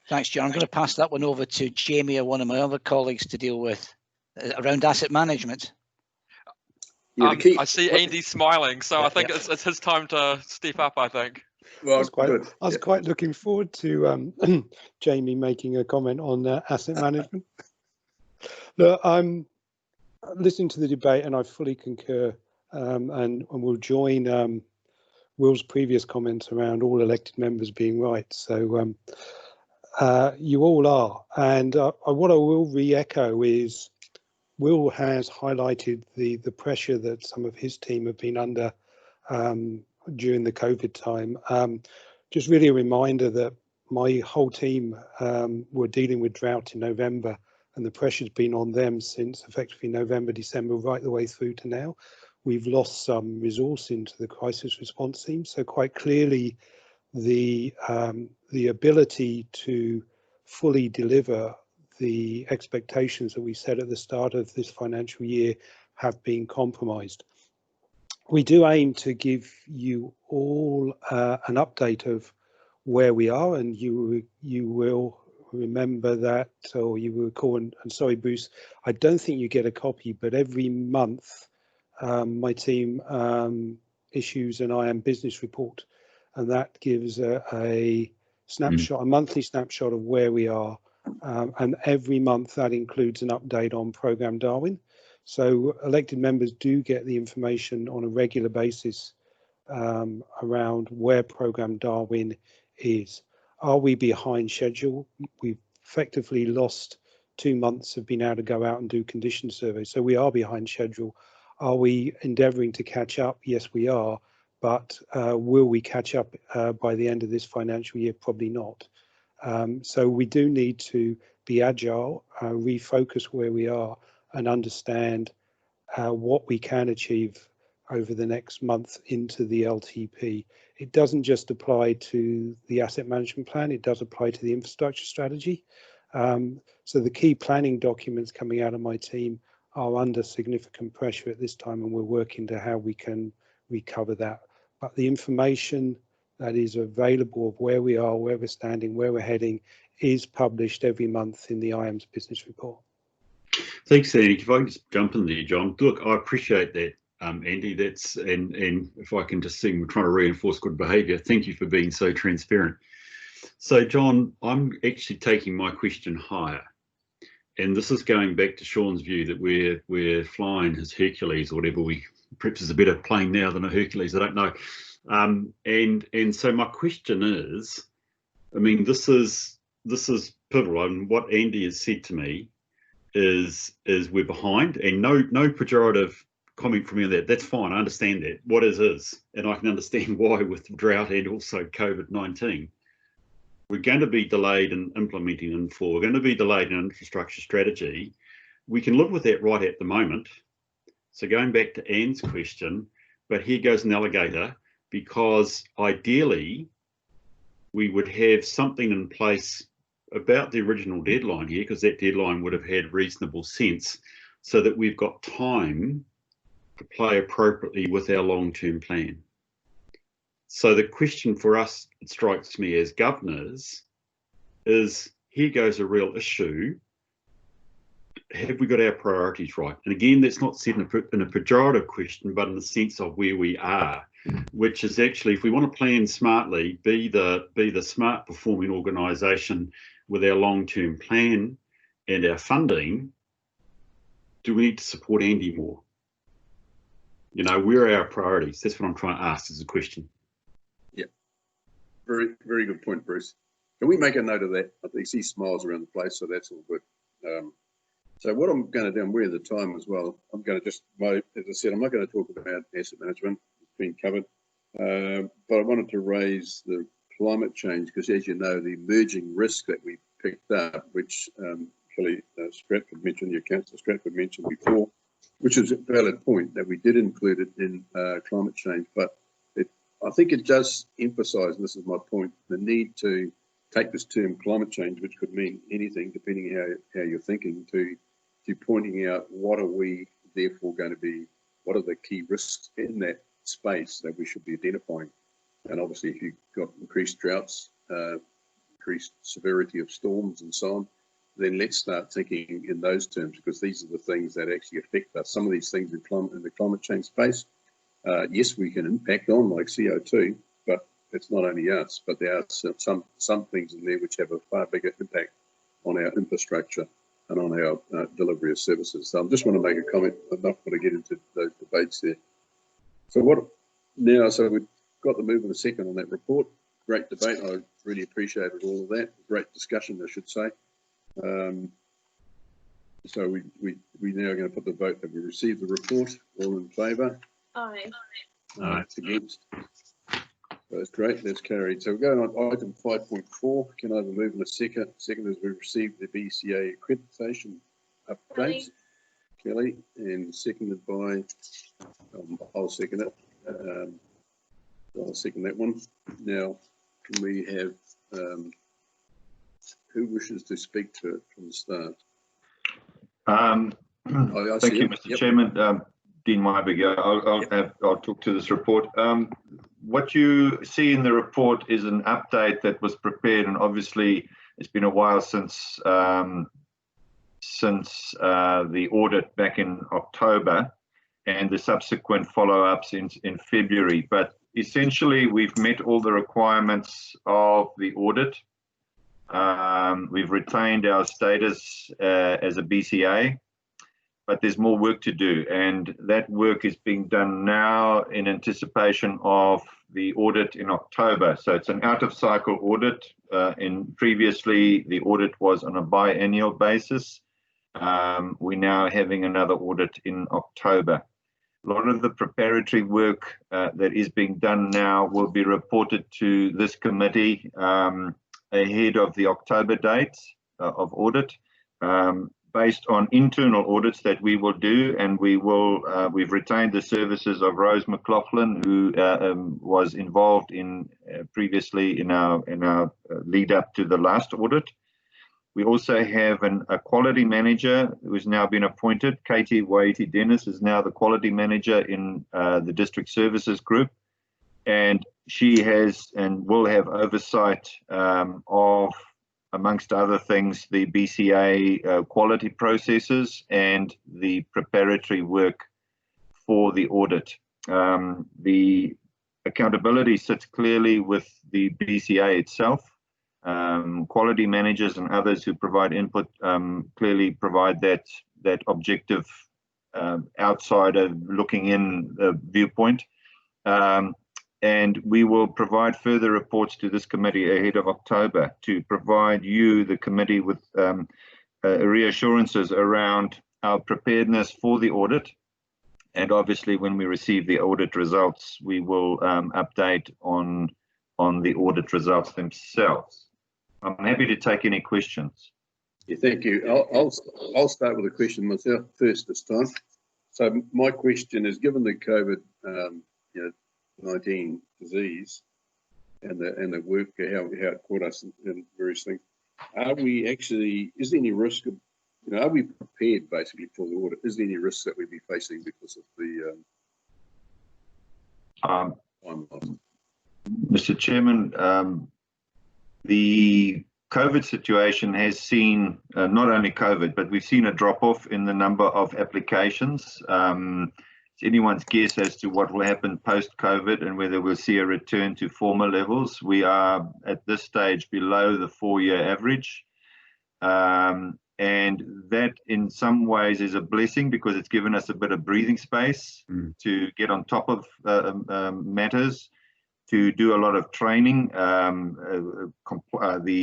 Thanks, John. I'm going to pass that one over to Jamie or one of my other colleagues to deal with around asset management. Yeah, I see Andy smiling, so I think it's his time to step up, I think. Well, I was quite looking forward to Jamie making a comment on asset management. Look, I'm listening to the debate and I fully concur, and we'll join Will's previous comments around all elected members being right. So you all are. And what I will re-echo is Will has highlighted the pressure that some of his team have been under during the COVID time. Just really a reminder that my whole team were dealing with drought in November, and the pressure's been on them since effectively November, December, right the way through to now. We've lost some resource into the crisis response team, so quite clearly the ability to fully deliver the expectations that we set at the start of this financial year have been compromised. We do aim to give you all an update of where we are, and you will remember that, or you will recall, and sorry Bruce, I don't think you get a copy, but every month my team issues an IM business report, and that gives a snapshot, a monthly snapshot of where we are, and every month that includes an update on Programme Darwin. So elected members do get the information on a regular basis around where Programme Darwin is. Are we behind schedule? We've effectively lost 2 months of being able to go out and do condition surveys, so we are behind schedule. Are we endeavouring to catch up? Yes, we are, but will we catch up by the end of this financial year? Probably not. So we do need to be agile, refocus where we are, and understand what we can achieve over the next month into the LTP. It doesn't just apply to the asset management plan, it does apply to the infrastructure strategy. So the key planning documents coming out of my team are under significant pressure at this time, and we're working to how we can recover that. But the information that is available of where we are, where we're standing, where we're heading, is published every month in the IAMS business report. Thanks, Andy. If I can just jump in there, John. Look, I appreciate that, Andy. That's and if I can just see, we're trying to reinforce good behaviour. Thank you for being so transparent. So, John, I'm actually taking my question higher, and this is going back to Sean's view that we're flying his Hercules, or whatever. Perhaps is a better plane now than a Hercules. I don't know. And so my question is, I mean, this is pivotal, and what Andy has said to me is we're behind, and no pejorative comment from me on that. That's fine. I understand that. What is, and I can understand why with drought and also COVID-19. We're going to be delayed in implementing N4. We're going to be delayed in infrastructure strategy. We can live with that right at the moment. So going back to Anne's question, but here goes an alligator, because ideally we would have something in place about the original deadline here, because that deadline would have had reasonable sense, so that we've got time to play appropriately with our long-term plan. So the question for us, it strikes me as governors, is here goes a real issue. Have we got our priorities right? And again, that's not said in a pejorative question, but in the sense of where we are, which is actually, if we want to plan smartly, be the smart performing organisation with our long-term plan and our funding, do we need to support Andy more? You know, where are our priorities? That's what I'm trying to ask as a question. Yeah, very, very good point, Bruce. Can we make a note of that? I think he smiles around the place, so that's all good. So what I'm going to do, I'm aware of the time as well. I'm going to just, as I said, I'm not going to talk about asset management. It's been covered. But I wanted to raise the climate change, because as you know, the emerging risk that we picked up, which Kelly Stratford mentioned, your councillor Stratford mentioned before, which is a valid point, that we did include it in climate change. But I think it does emphasise, and this is my point, the need to take this term climate change, which could mean anything depending how you're thinking, to pointing out what are we therefore going to be, what are the key risks in that space that we should be identifying. And obviously if you've got increased droughts, increased severity of storms and so on, then let's start thinking in those terms, because these are the things that actually affect us. Some of these things in the climate change space, yes, we can impact on, like CO2, but it's not only us, but there are some things in there which have a far bigger impact on our infrastructure and on our delivery of services. So I just want to make a comment. I'm not going to get into those debates there. So so we've got the move in a second on that report. Great debate. I really appreciated all of that. Great discussion, I should say. So we now are going to put the vote that we received the report. All in favour? Aye. It's against. So that's great. That's carried. So we're going on item 5.4. Can I have a move in a second? Second is we received the BCA accreditation updates. Kelly, and seconded by, I'll second it. I'll second that one. Now, can we have, who wishes to speak to it from the start? Thank you, Mr. Chairman. Dean Myberg, I'll talk to this report. What you see in the report is an update that was prepared, and obviously it's been a while since the audit back in October and the subsequent follow-ups in February. But essentially, we've met all the requirements of the audit. We've retained our status as a BCA, but there's more work to do, and that work is being done now in anticipation of the audit in October. So it's an out-of-cycle audit. Previously, the audit was on a biannual basis. We're now having another audit in October. A lot of the preparatory work that is being done now will be reported to this committee ahead of the October date of audit, based on internal audits that we will do, and we've retained the services of Rose McLaughlin, who was involved in previously in our lead up to the last audit. We also have a quality manager who has now been appointed. Katie Waiti Dennis is now the quality manager in the District Services Group, and she has and will have oversight of, amongst other things, the BCA quality processes and the preparatory work for the audit. The accountability sits clearly with the BCA itself. Quality managers and others who provide input clearly provide that objective outside of looking in viewpoint. And we will provide further reports to this committee ahead of October to provide you, the committee, with reassurances around our preparedness for the audit. And obviously, when we receive the audit results, we will update on the audit results themselves. I'm happy to take any questions. Yeah, thank you. I'll start with a question myself first this time. So my question is, given the COVID-19 disease and the work, how it caught us in various things, are we actually, is there any risk of, are we prepared basically for the audit? Is there any risks that we'd be facing because of the time loss? Mr. Chairman, the COVID situation has seen, not only COVID, but we've seen a drop-off in the number of applications. It's anyone's guess as to what will happen post-COVID and whether we'll see a return to former levels. We are, at this stage, below the 4-year average. And that, in some ways, is a blessing because it's given us a bit of breathing space to get on top of matters, to do a lot of training, the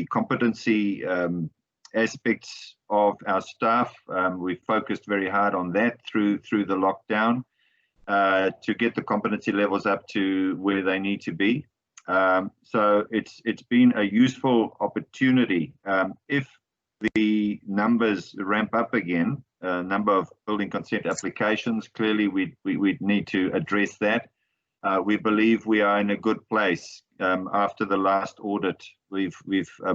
competency aspects of our staff. We've focused very hard on that through the lockdown to get the competency levels up to where they need to be. So it's been a useful opportunity. If the numbers ramp up again, number of building consent applications, clearly we'd need to address that. We believe we are in a good place. After the last audit, we've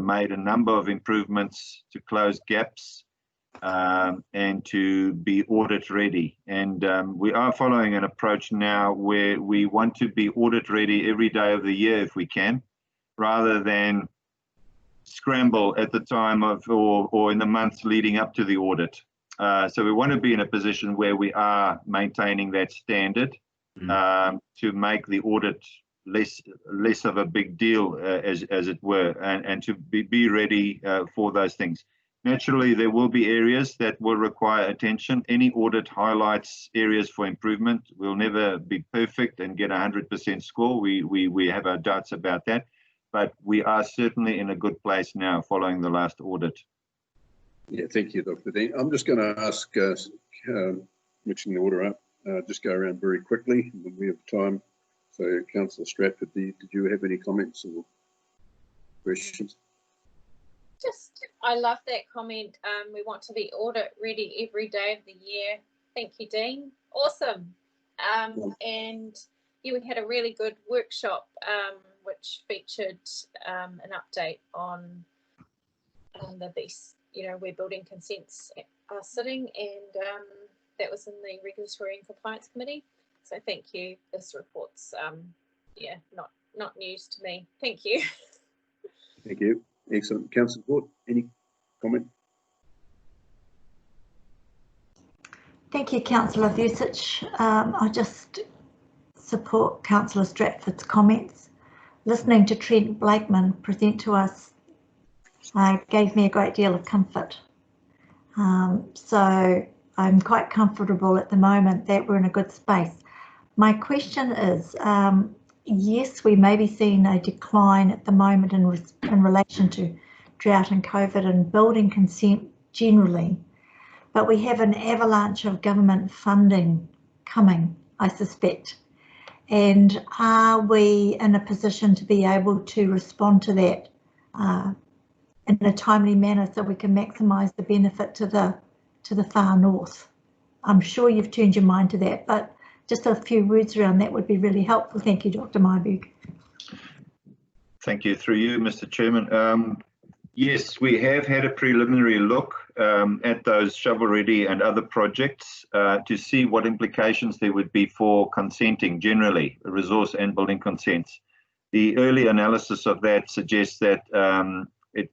made a number of improvements to close gaps and to be audit ready. And we are following an approach now where we want to be audit ready every day of the year if we can, rather than scramble at the time of or in the months leading up to the audit. So we want to be in a position where we are maintaining that standard to make the audit less of a big deal, as it were, and to be ready for those things. Naturally, there will be areas that will require attention. Any audit highlights areas for improvement. We'll never be perfect and get 100% score. We have our doubts about that, but we are certainly in a good place now following the last audit. Yeah, thank you, Dr. Dean. I'm just going to ask, mixing the order up, just go around very quickly when we have time. So, Councillor Stratford, did you have any comments or questions? I love that comment. We want to be audit ready every day of the year. Thank you, Dean. Awesome. And yeah, we had a really good workshop which featured an update on the best, where building consents are sitting, and that was in the Regulatory and Compliance Committee. So thank you. This report's yeah, not news to me. Thank you. Thank you. Excellent. Councillor Ford, any comment? Thank you, Councillor Vucic. I just support Councillor Stratford's comments. Listening to Trent Blakeman present to us gave me a great deal of comfort. So I'm quite comfortable at the moment that we're in a good space. My question is, yes, we may be seeing a decline at the moment in relation to drought and COVID and building consent generally, but we have an avalanche of government funding coming, I suspect. And are we in a position to be able to respond to that in a timely manner so we can maximise the benefit to the far north? I'm sure you've turned your mind to that, but just a few words around that would be really helpful. Thank you, Dr. Myburgh. Thank you. Through you, Mr. Chairman. Yes, we have had a preliminary look at those shovel-ready and other projects to see what implications there would be for consenting generally, resource and building consents. The early analysis of that suggests that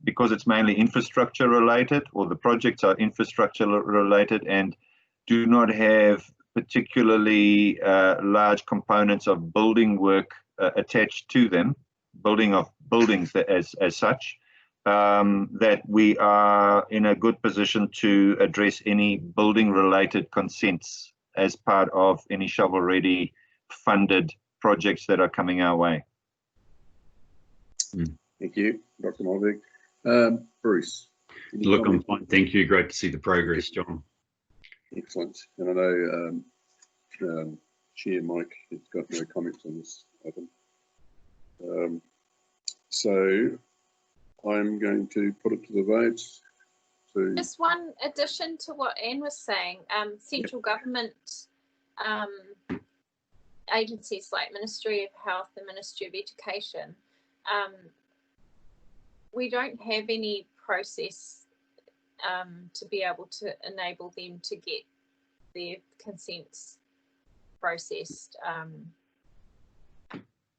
because it's mainly infrastructure related, or the projects are infrastructure related and do not have particularly large components of building work attached to them, building of buildings as such, that we are in a good position to address any building related consents as part of any shovel-ready funded projects that are coming our way. Thank you, Dr. Myburgh. Bruce. Look, I'm fine. Thank you. Great to see the progress, John. Excellent. And I know Chair Mike has got no comments on this item. So I'm going to put it to the votes. So just one addition to what Anne was saying, central government agencies like Ministry of Health and Ministry of Education, we don't have any process to be able to enable them to get their consents processed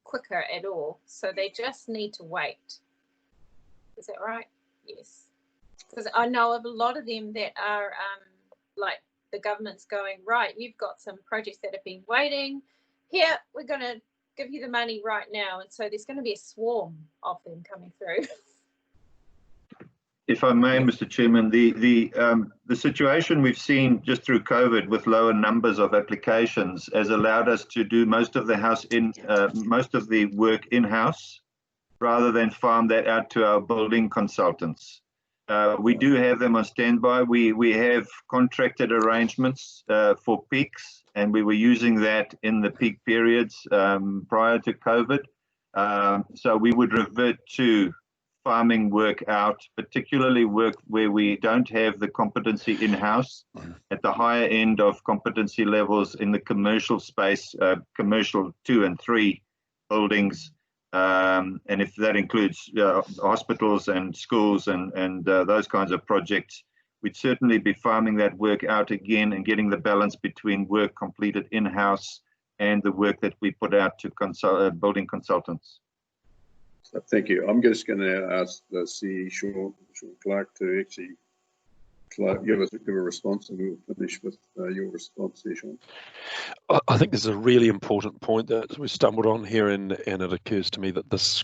quicker at all. So they just need to wait. Is that right? Yes. Because I know of a lot of them that are like the government's going, right, you've got some projects that have been waiting. Here, we're going to give you the money right now. And so there's going to be a swarm of them coming through. If I may, Mr. Chairman, the situation we've seen just through COVID with lower numbers of applications has allowed us to do most of the work in-house rather than farm that out to our building consultants. We do have them on standby. We have contracted arrangements for peaks, and we were using that in the peak periods prior to COVID. So we would revert to farming work out, particularly work where we don't have the competency in-house at the higher end of competency levels in the commercial space, commercial 2 and 3 buildings. And if that includes hospitals and schools and those kinds of projects, we'd certainly be farming that work out again and getting the balance between work completed in-house and the work that we put out to building consultants. So thank you. I'm just going to ask the CE Sean Clark to actually give a response, and we'll finish with your response there, Sean. I think there's a really important point that we stumbled on here, and it occurs to me that this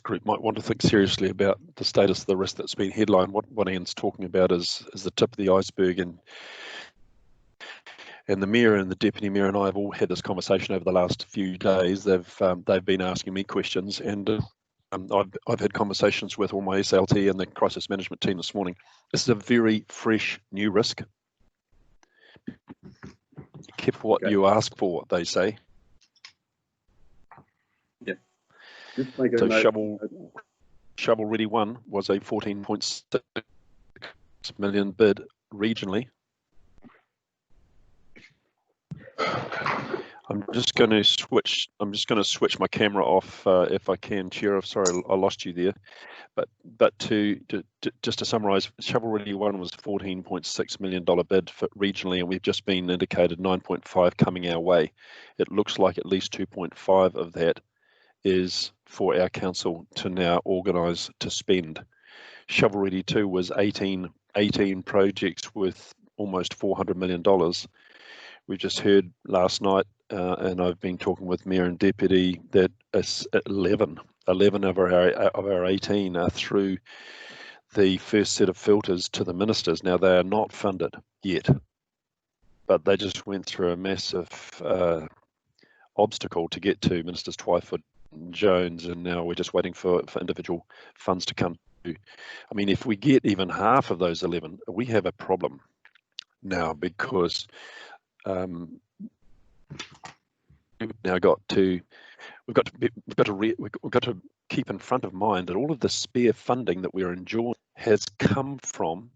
group might want to think seriously about the status of the risk that's been headlined. What Ian's talking about is the tip of the iceberg, and the Mayor and the Deputy Mayor and I have all had this conversation over the last few days. They've been asking me questions, and I've had conversations with all my SLT and the crisis management team this morning. This is a very fresh new risk. Be careful what you ask for, they say. Yeah. Just make a So note. Shovel Ready 1 was a 14.6 million bid regionally. I'm just going to switch my camera off if I can, Chair. Sorry, I lost you there. But just to summarise, Shovel Ready 1 was $14.6 million bid for regionally, and we've just been indicated 9.5 coming our way. It looks like at least 2.5 of that is for our council to now organise to spend. Shovel Ready 2 was 18 projects worth almost $400 million. We just heard last night, and I've been talking with Mayor and Deputy, that 11 of our 18 are through the first set of filters to the ministers. Now, they are not funded yet, but they just went through a massive obstacle to get to Ministers Twyford and Jones, and now we're just waiting for individual funds to come through. I mean, if we get even half of those 11, we have a problem now, because we've got to keep in front of mind that all of the spare funding that we're enjoying has come from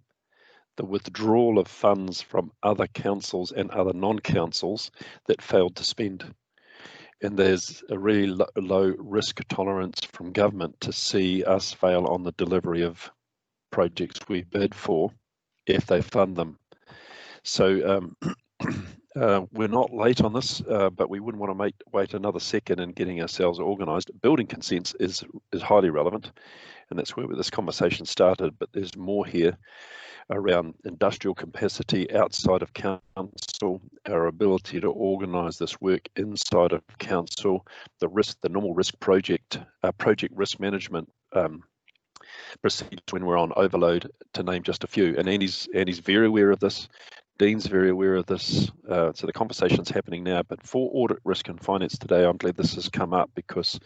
the withdrawal of funds from other councils and other non-councils that failed to spend. And there's a really low risk tolerance from government to see us fail on the delivery of projects we bid for if they fund them. So we're not late on this, but we wouldn't want to wait another second in getting ourselves organised. Building consents is highly relevant, and that's where this conversation started, but there's more here around industrial capacity outside of council, our ability to organise this work inside of council, the normal risk project risk management procedures when we're on overload, to name just a few. And Andy's very aware of this. Dean's very aware of this, so the conversation's happening now. But for audit, risk and finance today, I'm glad this has come up, because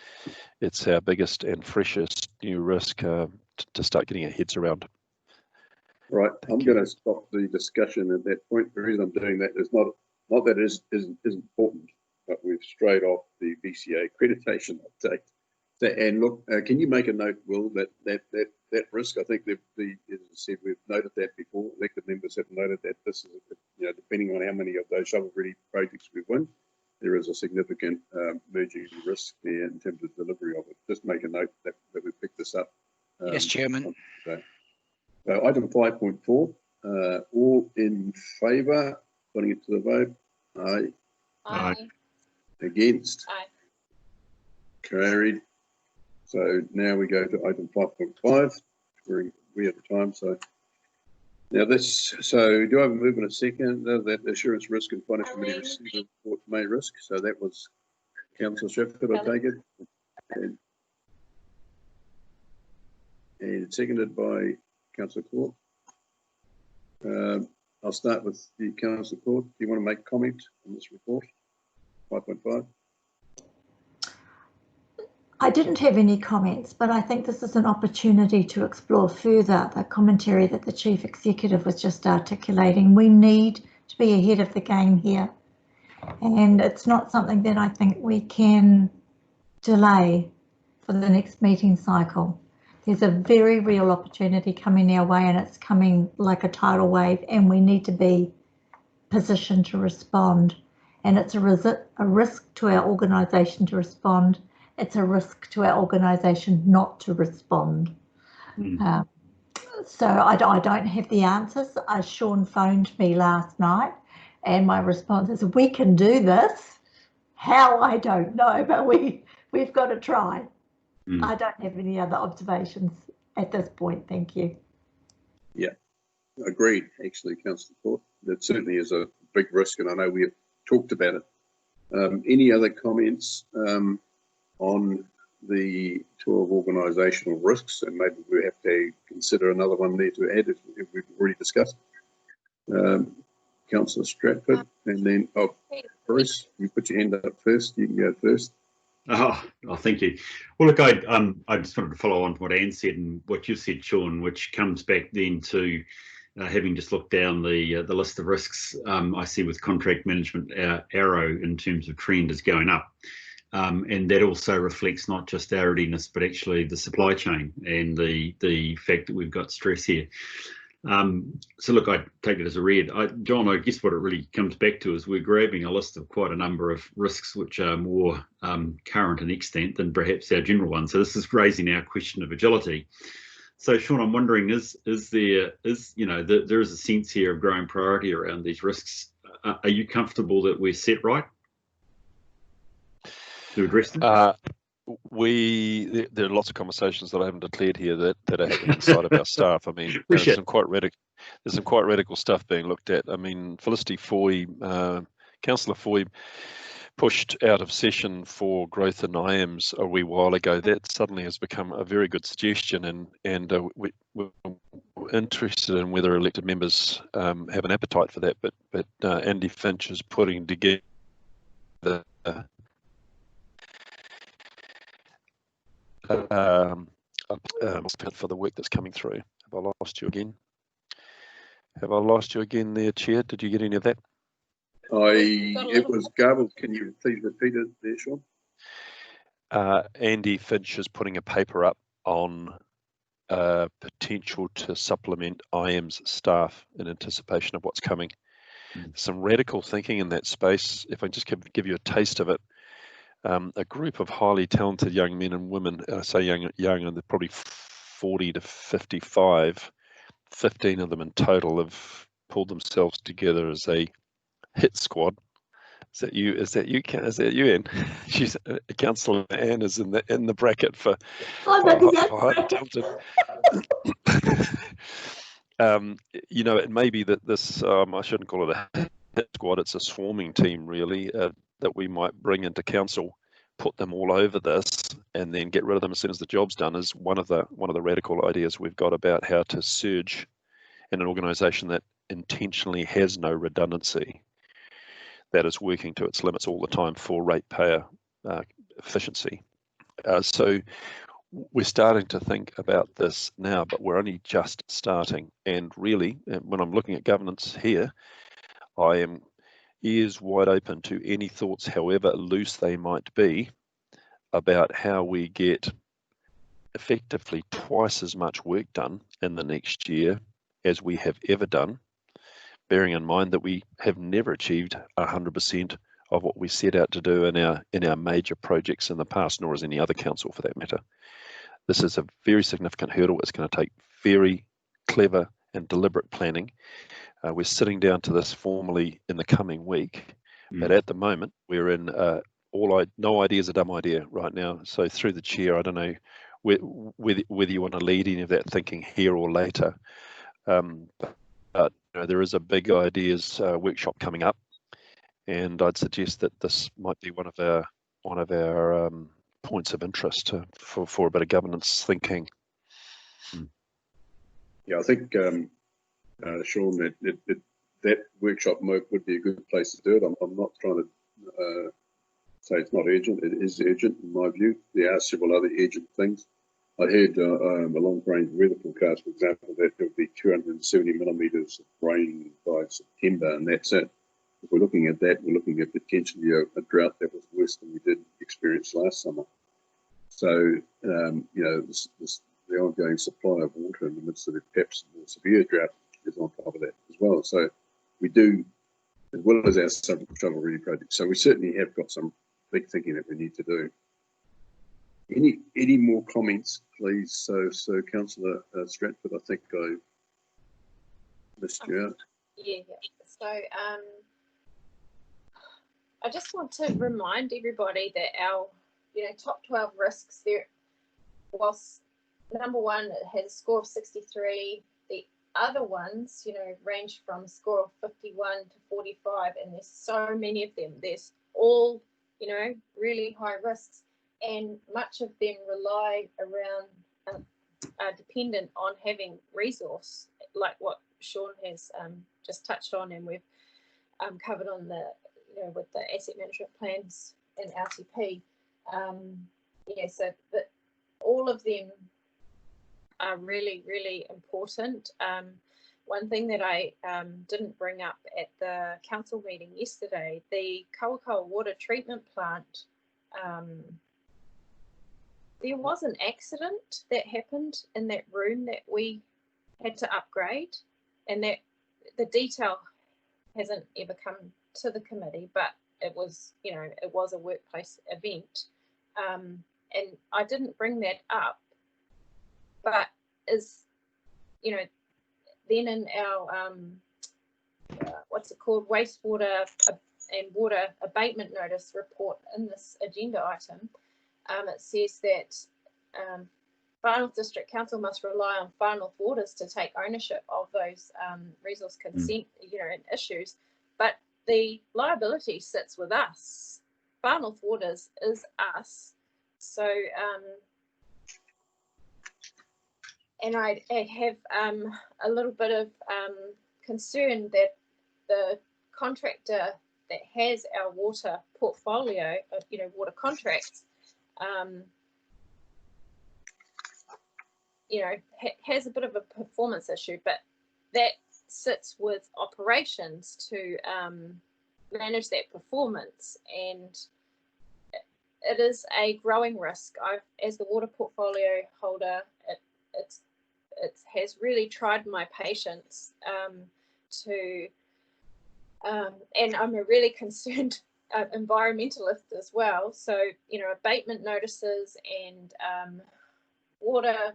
it's our biggest and freshest new risk to start getting our heads around. Right, I'm going to stop the discussion at that point. The reason I'm doing that is not that it isn't important, but we've strayed off the VCA accreditation update. So, and look, can you make a note, Will, that risk? I think as I said, we've noted that before. Elected members have noted that this is, depending on how many of those shovel-ready projects we win, there is a significant merging risk there in terms of delivery of it. Just make a note that we picked this up. Yes, Chairman. So item 5.4, all in favour, putting it to the vote. Aye. Aye. Against? Aye. Carried. So now we go to item 5.5. We have the time, so now so do I have a move in a second? That Assurance Risk and Finance Committee received a report May risk. So that was Councillor Shepherd, I take it. And seconded by Councillor Court. I'll start with the Councillor Court. Do you want to make comment on this report? 5.5. I didn't have any comments, but I think this is an opportunity to explore further the commentary that the Chief Executive was just articulating. We need to be ahead of the game here, and it's not something that I think we can delay for the next meeting cycle. There's a very real opportunity coming our way, and it's coming like a tidal wave, and we need to be positioned to respond. And it's a risk to our organisation to respond. It's a risk to our organisation not to respond. So I don't have the answers. Sean phoned me last night, and my response is, we can do this. How, I don't know, but we've got to try. I don't have any other observations at this point. Thank you. Yeah, agreed, actually, Councillor Ford. That certainly is a big risk, and I know we have talked about it. Any other comments on the tour of organisational risks? And maybe we have to consider another one there to add if we've already discussed. Councillor Stratford, and then, oh, Bruce, you put your hand up first. You can go first. Oh, thank you. Well, look, I just wanted to follow on to what Anne said and what you said, Sean, which comes back then to having just looked down the list of risks I see with contract management arrow in terms of trend is going up. And that also reflects not just our readiness, but actually the supply chain and the fact that we've got stress here. So look, I take it as a read. John, I guess what it really comes back to is we're grabbing a list of quite a number of risks which are more current and extant than perhaps our general ones. So this is raising our question of agility. So Sean, I'm wondering, there is a sense here of growing priority around these risks. Are you comfortable that we're set right to address them? There are lots of conversations that I haven't declared here that are happening inside of our staff. I mean, there's some quite radical stuff being looked at. I mean, Felicity Foy, Councillor Foy, pushed out of session for growth in IAMS a wee while ago. That suddenly has become a very good suggestion, and we're interested in whether elected members have an appetite for that. But Andy Finch is putting together for the work that's coming through. Have I lost you again? Have I lost you again there, Chair? Did you get any of that? It was garbled. Can you please repeat it there, Sean? Andy Finch is putting a paper up on potential to supplement IAMS staff in anticipation of what's coming. Some radical thinking in that space. If I just give you a taste of it, a group of highly talented young men and women, I say young, and they're probably 40 to 55, 15 of them in total have pulled themselves together as a hit squad. Is that you, Anne? She's Councillor Anne is in the bracket for highly talented. It may be that this, I shouldn't call it a hit squad, it's a swarming team really, that we might bring into council, put them all over this, and then get rid of them as soon as the job's done, is one of the radical ideas we've got about how to surge in an organisation that intentionally has no redundancy, that is working to its limits all the time for ratepayer efficiency. So we're starting to think about this now, but we're only just starting. And really, when I'm looking at governance here, I am ears wide open to any thoughts, however loose they might be, about how we get effectively twice as much work done in the next year as we have ever done, bearing in mind that we have never achieved 100% of what we set out to do in our major projects in the past, nor has any other council for that matter. This is a very significant hurdle. It's going to take very clever and deliberate planning. We're sitting down to this formally in the coming week, but at the moment we're in no idea is a dumb idea right now. So through the chair, I don't know whether you want to lead any of that thinking here or later. But there is a big ideas workshop coming up, and I'd suggest that this might be one of our points of interest for a bit of governance thinking. Yeah, I think Sean, that workshop would be a good place to do it. I'm not trying to say it's not urgent. It is urgent in my view. There are several other urgent things. I heard a long-range weather forecast, for example, that there will be 270 millimetres of rain by September, and that's it. If we're looking at that, we're looking at potentially a drought that was worse than we did experience last summer. So, the ongoing supply of water in the midst of the perhaps more severe drought is on top of that as well. So we do, as well as our shovel ready project. So we certainly have got some big thinking that we need to do. Any more comments, please? So Councillor Stratford, I think I missed you out. Yeah. So I just want to remind everybody that our, top 12 risks there, whilst number one, it has a score of 63, the other ones, range from a score of 51 to 45, and there's so many of them. There's all, really high risks, and much of them rely around, are dependent on having resource, like what Sean has just touched on, and we've covered on the, with the asset management plans and RTP. So that all of them are really, really important. One thing that I didn't bring up at the council meeting yesterday, the Kawakawa water treatment plant, there was an accident that happened in that room that we had to upgrade, and that the detail hasn't ever come to the committee, but it was, it was a workplace event. And I didn't bring that up, but then in our, what's it called, wastewater and water abatement notice report in this agenda item, it says that Far North District Council must rely on Far North Waters to take ownership of those resource consent, and issues, but the liability sits with us. Far North Waters is us. So, and I have a little bit of concern that the contractor that has our water portfolio, water contracts, has a bit of a performance issue, but that sits with operations to manage that performance, and it is a growing risk. As the water portfolio holder, it has really tried my patience and I'm a really concerned environmentalist as well. So, abatement notices and water,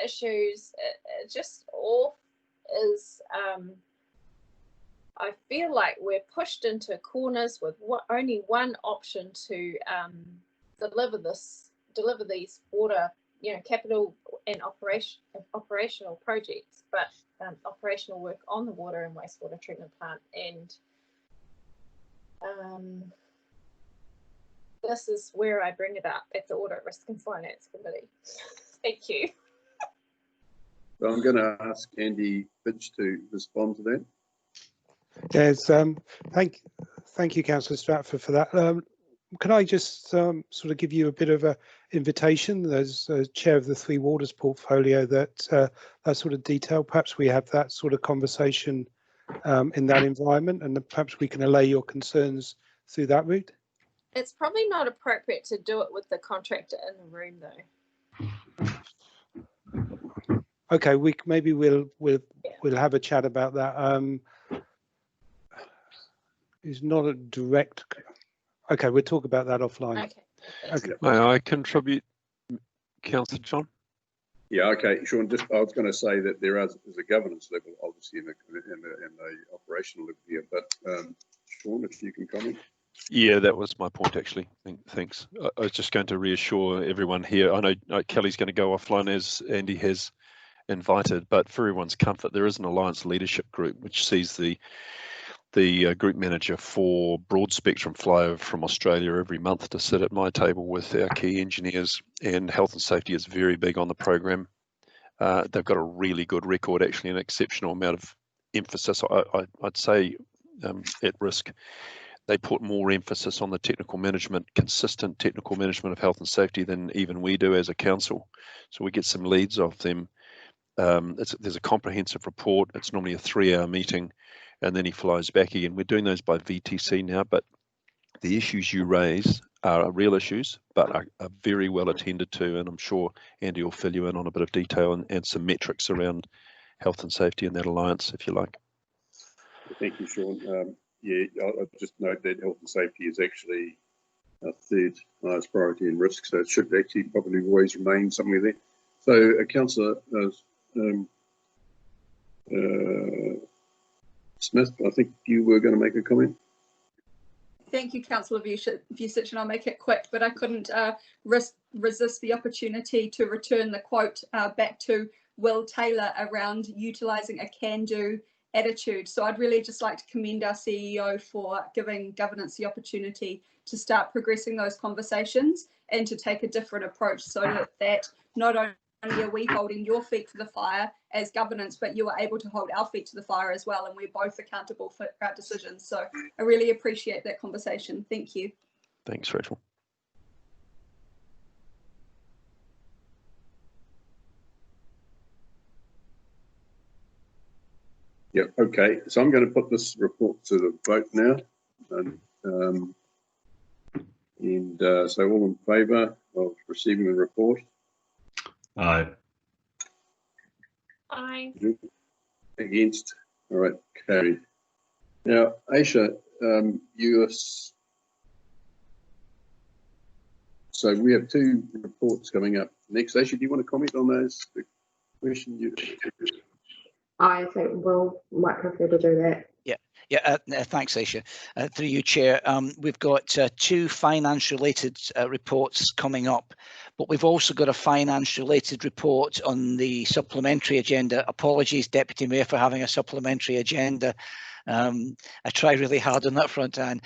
issues, it just all is, I feel like we're pushed into corners with only one option to deliver these water, capital and operational projects, but operational work on the water and wastewater treatment plant. And this is where I bring it up at the Audit, Risk and Finance Committee. Thank you. So I'm going to ask Andy Fitch to respond to that. Yes, thank you, Councillor Stratford, for that. Can I just sort of give you a bit of an invitation as chair of the Three Waters portfolio, that sort of detail, perhaps we have that sort of conversation in that environment, and perhaps we can allay your concerns through that route? It's probably not appropriate to do it with the contractor in the room, though. Okay, maybe we'll have a chat about that. It's not a direct. Okay, we'll talk about that offline. Okay. May I contribute, Councillor John? Yeah, okay, Sean. I was going to say that there is a governance level, obviously, in the operational level here. But Sean, if you can comment. Yeah, that was my point, actually. Thanks. I was just going to reassure everyone here. I know Kelly's going to go offline, as Andy has invited, but for everyone's comfort, there is an Alliance Leadership Group which sees the group manager for broad spectrum flyover from Australia every month to sit at my table with our key engineers, and health and safety is very big on the program. They've got a really good record, actually, an exceptional amount of emphasis. I'd say at risk, they put more emphasis on the technical management, consistent technical management of health and safety than even we do as a council. So we get some leads off them. There's a comprehensive report. It's normally a 3-hour meeting, and then he flies back again. We're doing those by VTC now, but the issues you raise are real issues, but are very well attended to, and I'm sure Andy will fill you in on a bit of detail and some metrics around health and safety in that alliance, if you like. Thank you, Sean. Yeah, I'll just note that health and safety is actually a third highest priority in risk, so it should actually probably always remain somewhere there. So, Councillor Smith, I think you were going to make a comment. Thank you, Councillor Vucic, and I'll make it quick, but I couldn't resist the opportunity to return the quote back to Will Taylor around utilising a can-do attitude. So I'd really just like to commend our CEO for giving governance the opportunity to start progressing those conversations and to take a different approach, so that not only are we holding your feet to the fire as governance, but you are able to hold our feet to the fire as well, and we're both accountable for our decisions. So I really appreciate that conversation. Thank you. Thanks, Rachel. Yeah, okay. So I'm going to put this report to the vote now. So all in favour of receiving the report? Aye. Aye. Against? All right, carried. Now, Aisha, so we have two reports coming up next. Aisha, do you want to comment on those? The question you... I think Will might prefer to do that. Yeah, thanks, Aisha. Through you, Chair. We've got two finance-related reports coming up, but we've also got a finance-related report on the supplementary agenda. Apologies, Deputy Mayor, for having a supplementary agenda. I try really hard on that front, Anne.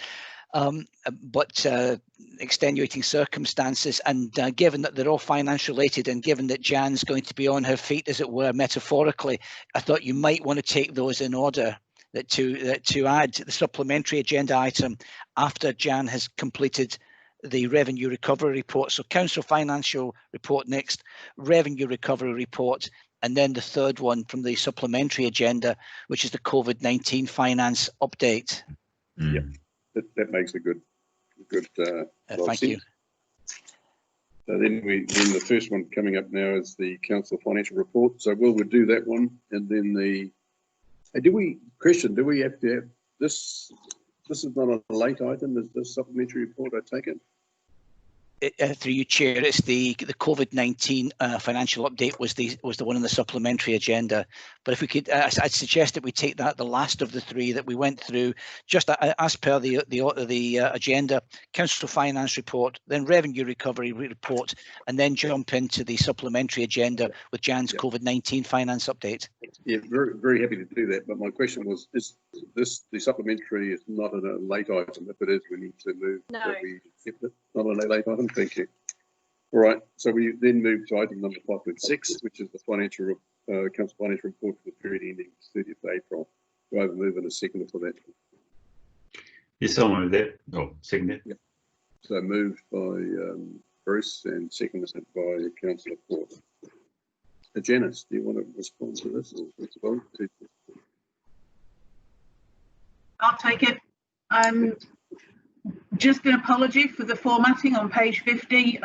But extenuating circumstances, and given that they're all finance related, and given that Jan's going to be on her feet, as it were, metaphorically, I thought you might want to take those in order. That to add the supplementary agenda item after Jan has completed the revenue recovery report. So council financial report next, revenue recovery report, and then the third one from the supplementary agenda, which is the COVID-19 finance update. Yeah, that makes a good thank you. So then the first one coming up now is the council financial report. So we'll do that one, and then do we have to have this? This is not a late item. Is this supplementary report? I take it. Through you, Chair, it's the COVID-19 financial update was the one on the supplementary agenda. But if we could, I'd suggest that we take that the last of the three that we went through, just as per the agenda: council finance report, then revenue recovery report, and then jump into the supplementary agenda with Jan's COVID-19 finance update. Yeah, very very happy to do that. But my question was: is the supplementary is not a late item? If it is, we need to move. No. That we accept it. Not a late item. Thank you. All right. So we then move to item number 5.6, which is the council financial report for the period ending 30th April. Do I have a move and a second for that? Yes, I'll move that. Oh, second that. Yep. So moved by Bruce and seconded by Councillor Ford. Janice, do you want to respond to this or respond to? I'll take it. Just an apology for the formatting on page 50.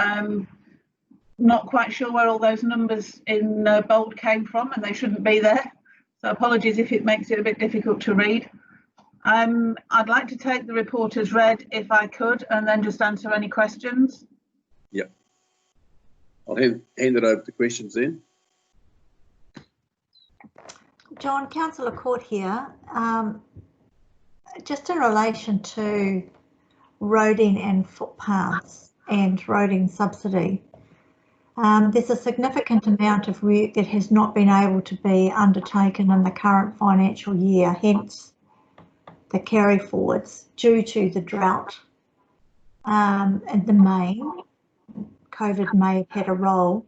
Not quite sure where all those numbers in bold came from, and they shouldn't be there. So apologies if it makes it a bit difficult to read. I'd like to take the report as read if I could, and then just answer any questions. Yep. I'll hand it over to questions then. John, Councillor Court here. Just in relation to roading and footpaths and roading subsidy, there's a significant amount of work that has not been able to be undertaken in the current financial year, hence the carry forwards due to the drought in the main. COVID may have had a role.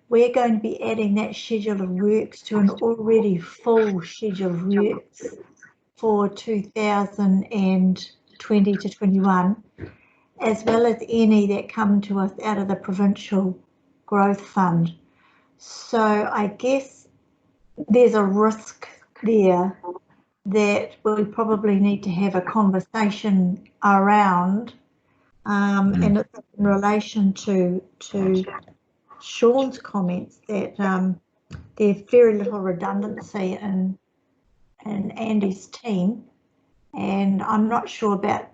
We're going to be adding that schedule of works to an already full schedule of works for 2020 to 21, as well as any that come to us out of the Provincial Growth Fund. So I guess there's a risk there that we probably need to have a conversation around, and it's in relation to Sean's comments that there's very little redundancy in Andy's team, and I'm not sure about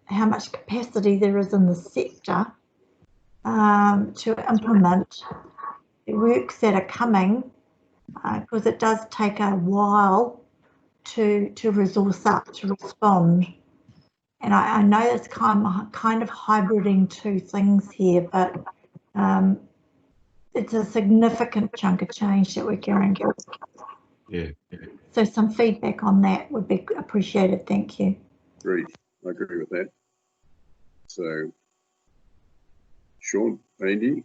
how much capacity there is in the sector to implement the works that are coming, because it does take a while to resource up, to respond. And I know it's kind of hybriding two things here, but it's a significant chunk of change that we're carrying out. Yeah. So some feedback on that would be appreciated. Thank you. Agreed. I agree with that. So, Sean, Andy,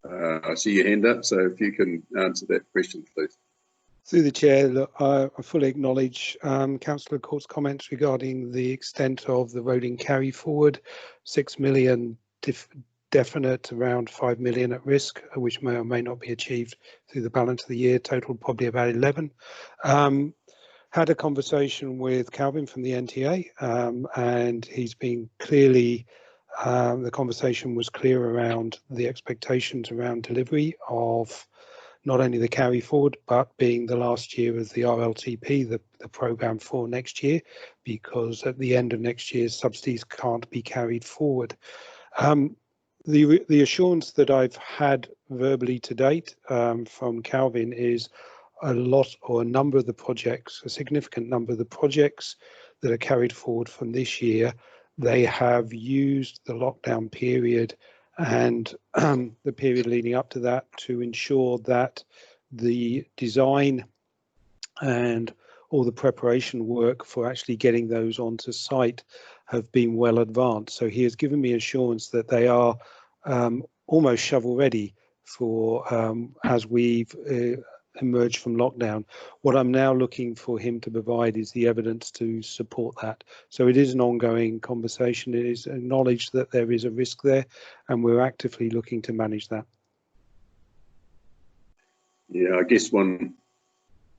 I see your hand up, so if you can answer that question, please. Through the chair, look, I fully acknowledge Councillor Court's comments regarding the extent of the rolling carry forward, 6 million definite, around 5 million at risk, which may or may not be achieved through the balance of the year, total probably about 11. Had a conversation with Calvin from the NTA, and he's been clearly, the conversation was clear around the expectations around delivery of not only the carry forward, but being the last year of the RLTP, the programme for next year, because at the end of next year, subsidies can't be carried forward. The assurance that I've had verbally to date from Calvin is a number of the projects, a significant number of the projects that are carried forward from this year, they have used the lockdown period and the period leading up to that to ensure that the design and all the preparation work for actually getting those onto site have been well advanced. So he has given me assurance that they are almost shovel ready for as we've emerged from lockdown. What I'm now looking for him to provide is the evidence to support that. So it is an ongoing conversation. It is acknowledged that there is a risk there, and we're actively looking to manage that. Yeah, I guess one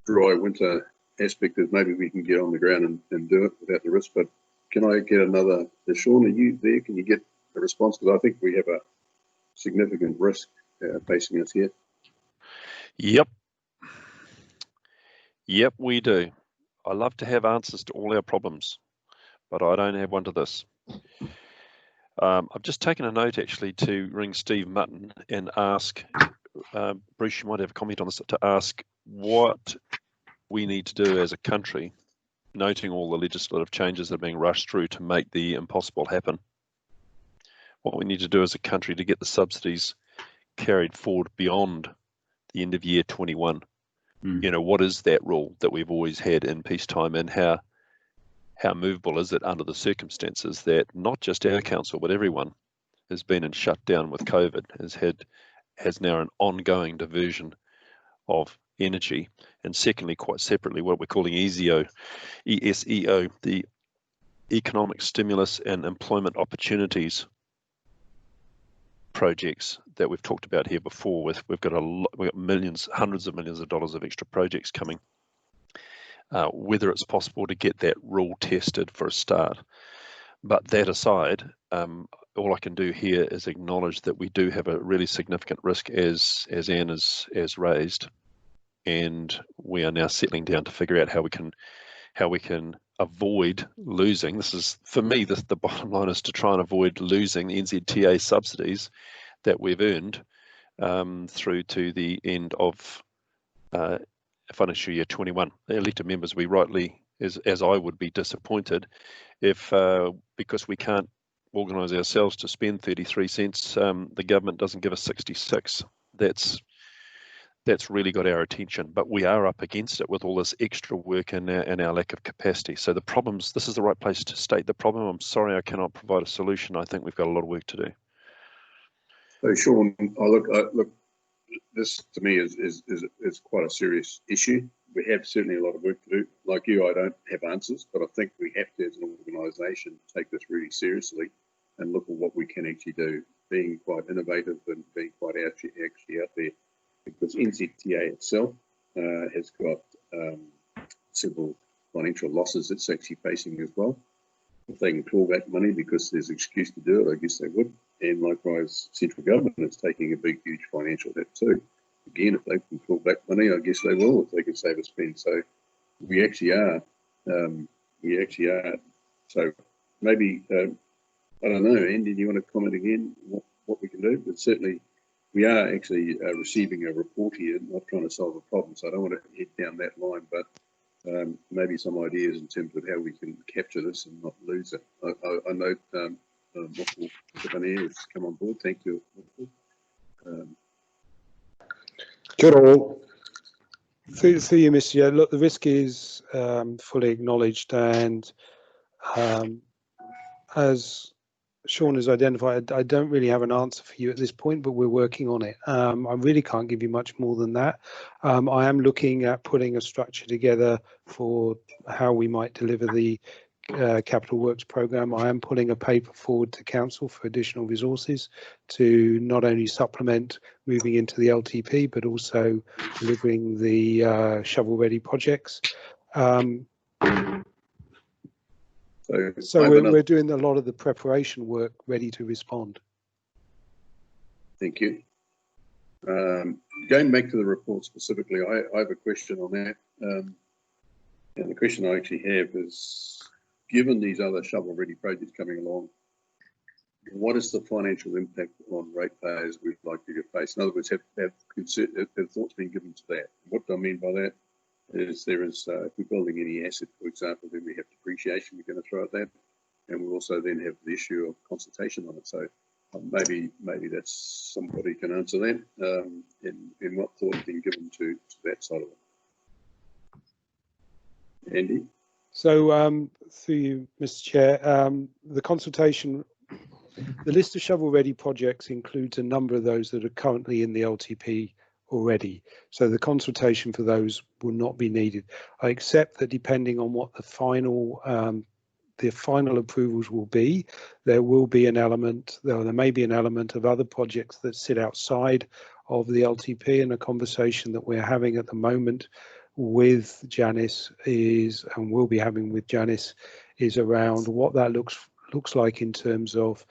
dry winter aspect is maybe we can get on the ground and do it without the risk. But can I get another? Sean, are you there? Can you get a response? Because I think we have a significant risk facing us here. Yep, we do. I love to have answers to all our problems, but I don't have one to this. I've just taken a note actually to ring Steve Mutton and ask, Bruce, you might have a comment on this, to ask what we need to do as a country, noting all the legislative changes that are being rushed through to make the impossible happen. What we need to do as a country to get the subsidies carried forward beyond the end of year 21. You know, what is that rule that we've always had in peacetime, and how movable is it under the circumstances that not just our council but everyone has been in shutdown with COVID, has now an ongoing diversion of energy, and secondly, quite separately, what we're calling ESEO, the Economic Stimulus and Employment Opportunities projects that we've talked about here before. We've got millions, hundreds of millions of dollars of extra projects coming. Whether it's possible to get that rule tested for a start. But that aside, all I can do here is acknowledge that we do have a really significant risk, as Anne has raised, and we are now settling down to figure out how we can avoid losing. This is, for me, the bottom line is to try and avoid losing the NZTA subsidies that we've earned through to the end of financial year 21. Elected members, we rightly, as I would be disappointed if because we can't organise ourselves to spend 33 cents, the government doesn't give us 66. That's really got our attention, but we are up against it with all this extra work and our lack of capacity. So the problems, this is the right place to state the problem. I'm sorry I cannot provide a solution. I think we've got a lot of work to do. So Sean, look, this to me is quite a serious issue. We have certainly a lot of work to do. Like you, I don't have answers, but I think we have to, as an organisation, take this really seriously and look at what we can actually do, being quite innovative and being quite actually out there. Because NZTA itself has got several financial losses it's actually facing as well. If they can claw back money because there's an excuse to do it, I guess they would. And likewise, central government is taking a big, huge financial hit too. Again, if they can claw back money, I guess they will if they can save a spend. So we actually are. So maybe, I don't know, Andy, do you want to comment again what we can do? But certainly we are actually receiving a report here, not trying to solve a problem. So I don't want to head down that line, but maybe some ideas in terms of how we can capture this and not lose it. I know Michael Tiffany has come on board. Thank you. Good all. Through you, Mr. Chair. Look, the risk is fully acknowledged, and as Sean has identified, I don't really have an answer for you at this point, but we're working on it. I really can't give you much more than that. I am looking at putting a structure together for how we might deliver the capital works programme. I am putting a paper forward to council for additional resources to not only supplement moving into the LTP, but also delivering the shovel-ready projects. So we're doing a lot of the preparation work ready to respond. Thank you. Going back to the report specifically, I have a question on that. And the question I actually have is, given these other shovel-ready projects coming along, what is the financial impact on ratepayers we'd like to face? In other words, have thoughts been given to that? What do I mean by that? Is there is, if we're building any asset, for example, then we have depreciation we're going to throw at that. And we also then have the issue of consultation on it. So maybe that's somebody can answer that. And what thought has been given to that side of it? Andy? So through you, Mr. Chair, the consultation, the list of shovel-ready projects includes a number of those that are currently in the LTP already. So the consultation for those will not be needed. I accept that depending on what the final approvals will be, there will be an element, there may be an element of other projects that sit outside of the LTP, and a conversation that we're having at the moment with Janice is, and we'll be having with Janice, is around what that looks like in terms of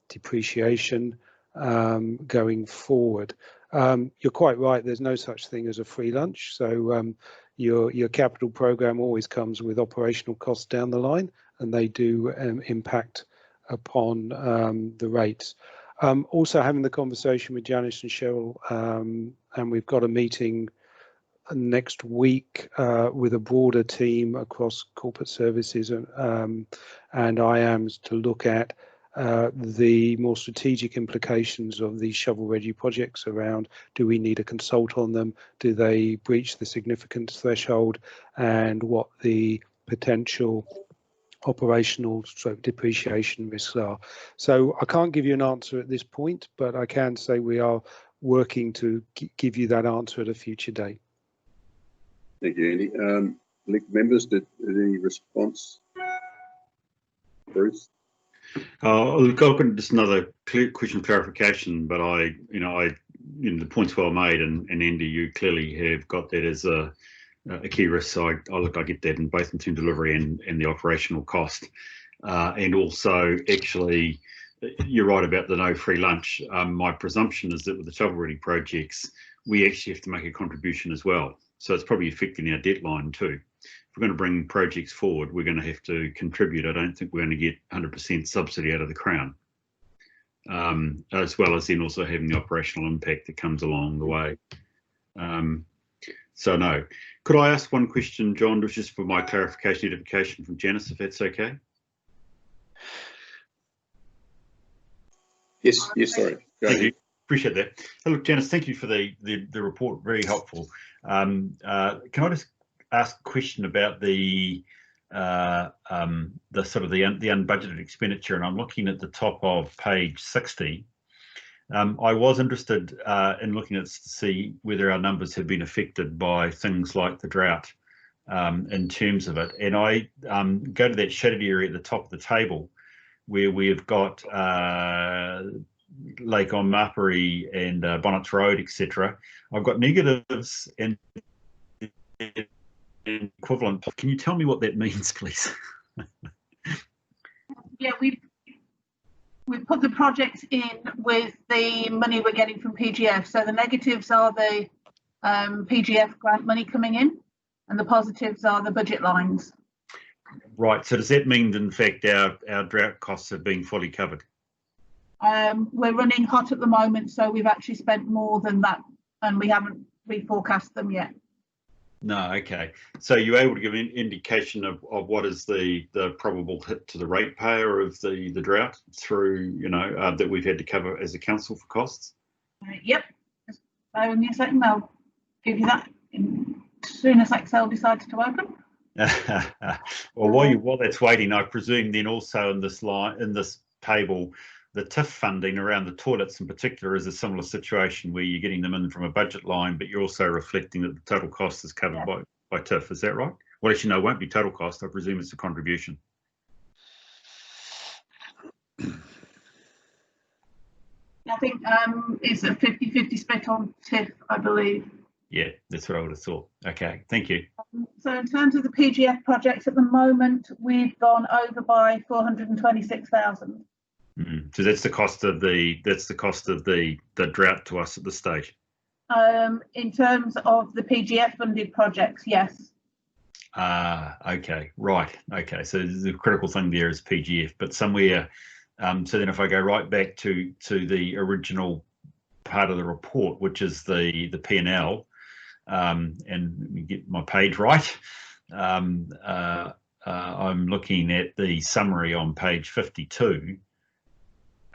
depreciation going forward. You're quite right, there's no such thing as a free lunch. So your capital program always comes with operational costs down the line, and they do impact upon the rates. Also having the conversation with Janice and Cheryl, and we've got a meeting next week with a broader team across corporate services and IAMS to look at the more strategic implications of these shovel-ready projects around, do we need a consult on them, do they breach the significance threshold, and what the potential operational stroke depreciation risks are. So I can't give you an answer at this point, but I can say we are working to give you that answer at a future date. Thank you, Andy. Members, did any response? Bruce? Look, I've got just another question clarification, but the point's well made, and Andy, you clearly have got that as a key risk. So I get that in both in terms of delivery and the operational cost, and also actually you're right about the no free lunch. My presumption is that with the shovel-ready projects, we actually have to make a contribution as well. So it's probably affecting our deadline too. If we're going to bring projects forward, we're going to have to contribute. I don't think we're going to get 100% subsidy out of the Crown, as well as then also having the operational impact that comes along the way. So no. Could I ask one question, John, just for my clarification, edification from Janice, if that's okay? Yes, sorry. Thank you. Appreciate that. Look, Janice, thank you for the report. Very helpful. Can I just ask a question about the sort of the unbudgeted expenditure? And I'm looking at the top of page 60. I was interested in looking at to see whether our numbers have been affected by things like the drought in terms of it. And I go to that shaded area at the top of the table where we've got Lake on Mapiri and Bonnets Road, etc. I've got negatives and equivalent. Can you tell me what that means, please? Yeah, we put the projects in with the money we're getting from PGF. So the negatives are the PGF grant money coming in, and the positives are the budget lines. Right. So does that mean, in fact, our drought costs have been fully covered? We're running hot at the moment, so we've actually spent more than that, and we haven't reforecast them yet. No, okay. So you're able to give an indication of what is the probable hit to the ratepayer of the drought through, you know, that we've had to cover as a council for costs? Yep. Just bear with me a second. I'll give you that as soon as Excel decides to open. Well, while that's waiting, I presume then also in this line, in this table, the TIF funding around the toilets in particular is a similar situation where you're getting them in from a budget line, but you're also reflecting that the total cost is covered by TIF. Is that right? Well, actually, no, it won't be total cost. I presume it's a contribution. I think it's a 50-50 split on TIF, I believe. Yeah, that's what I would have thought. Okay, thank you. So in terms of the PGF projects at the moment, we've gone over by 426,000. So that's the cost of the drought to us at this stage. In terms of the PGF funded projects, yes. Okay, right. Okay, so the critical thing there is PGF, but somewhere. So then, if I go right back to the original part of the report, which is the P&L, and let me get my page right. I'm looking at the summary on page 52.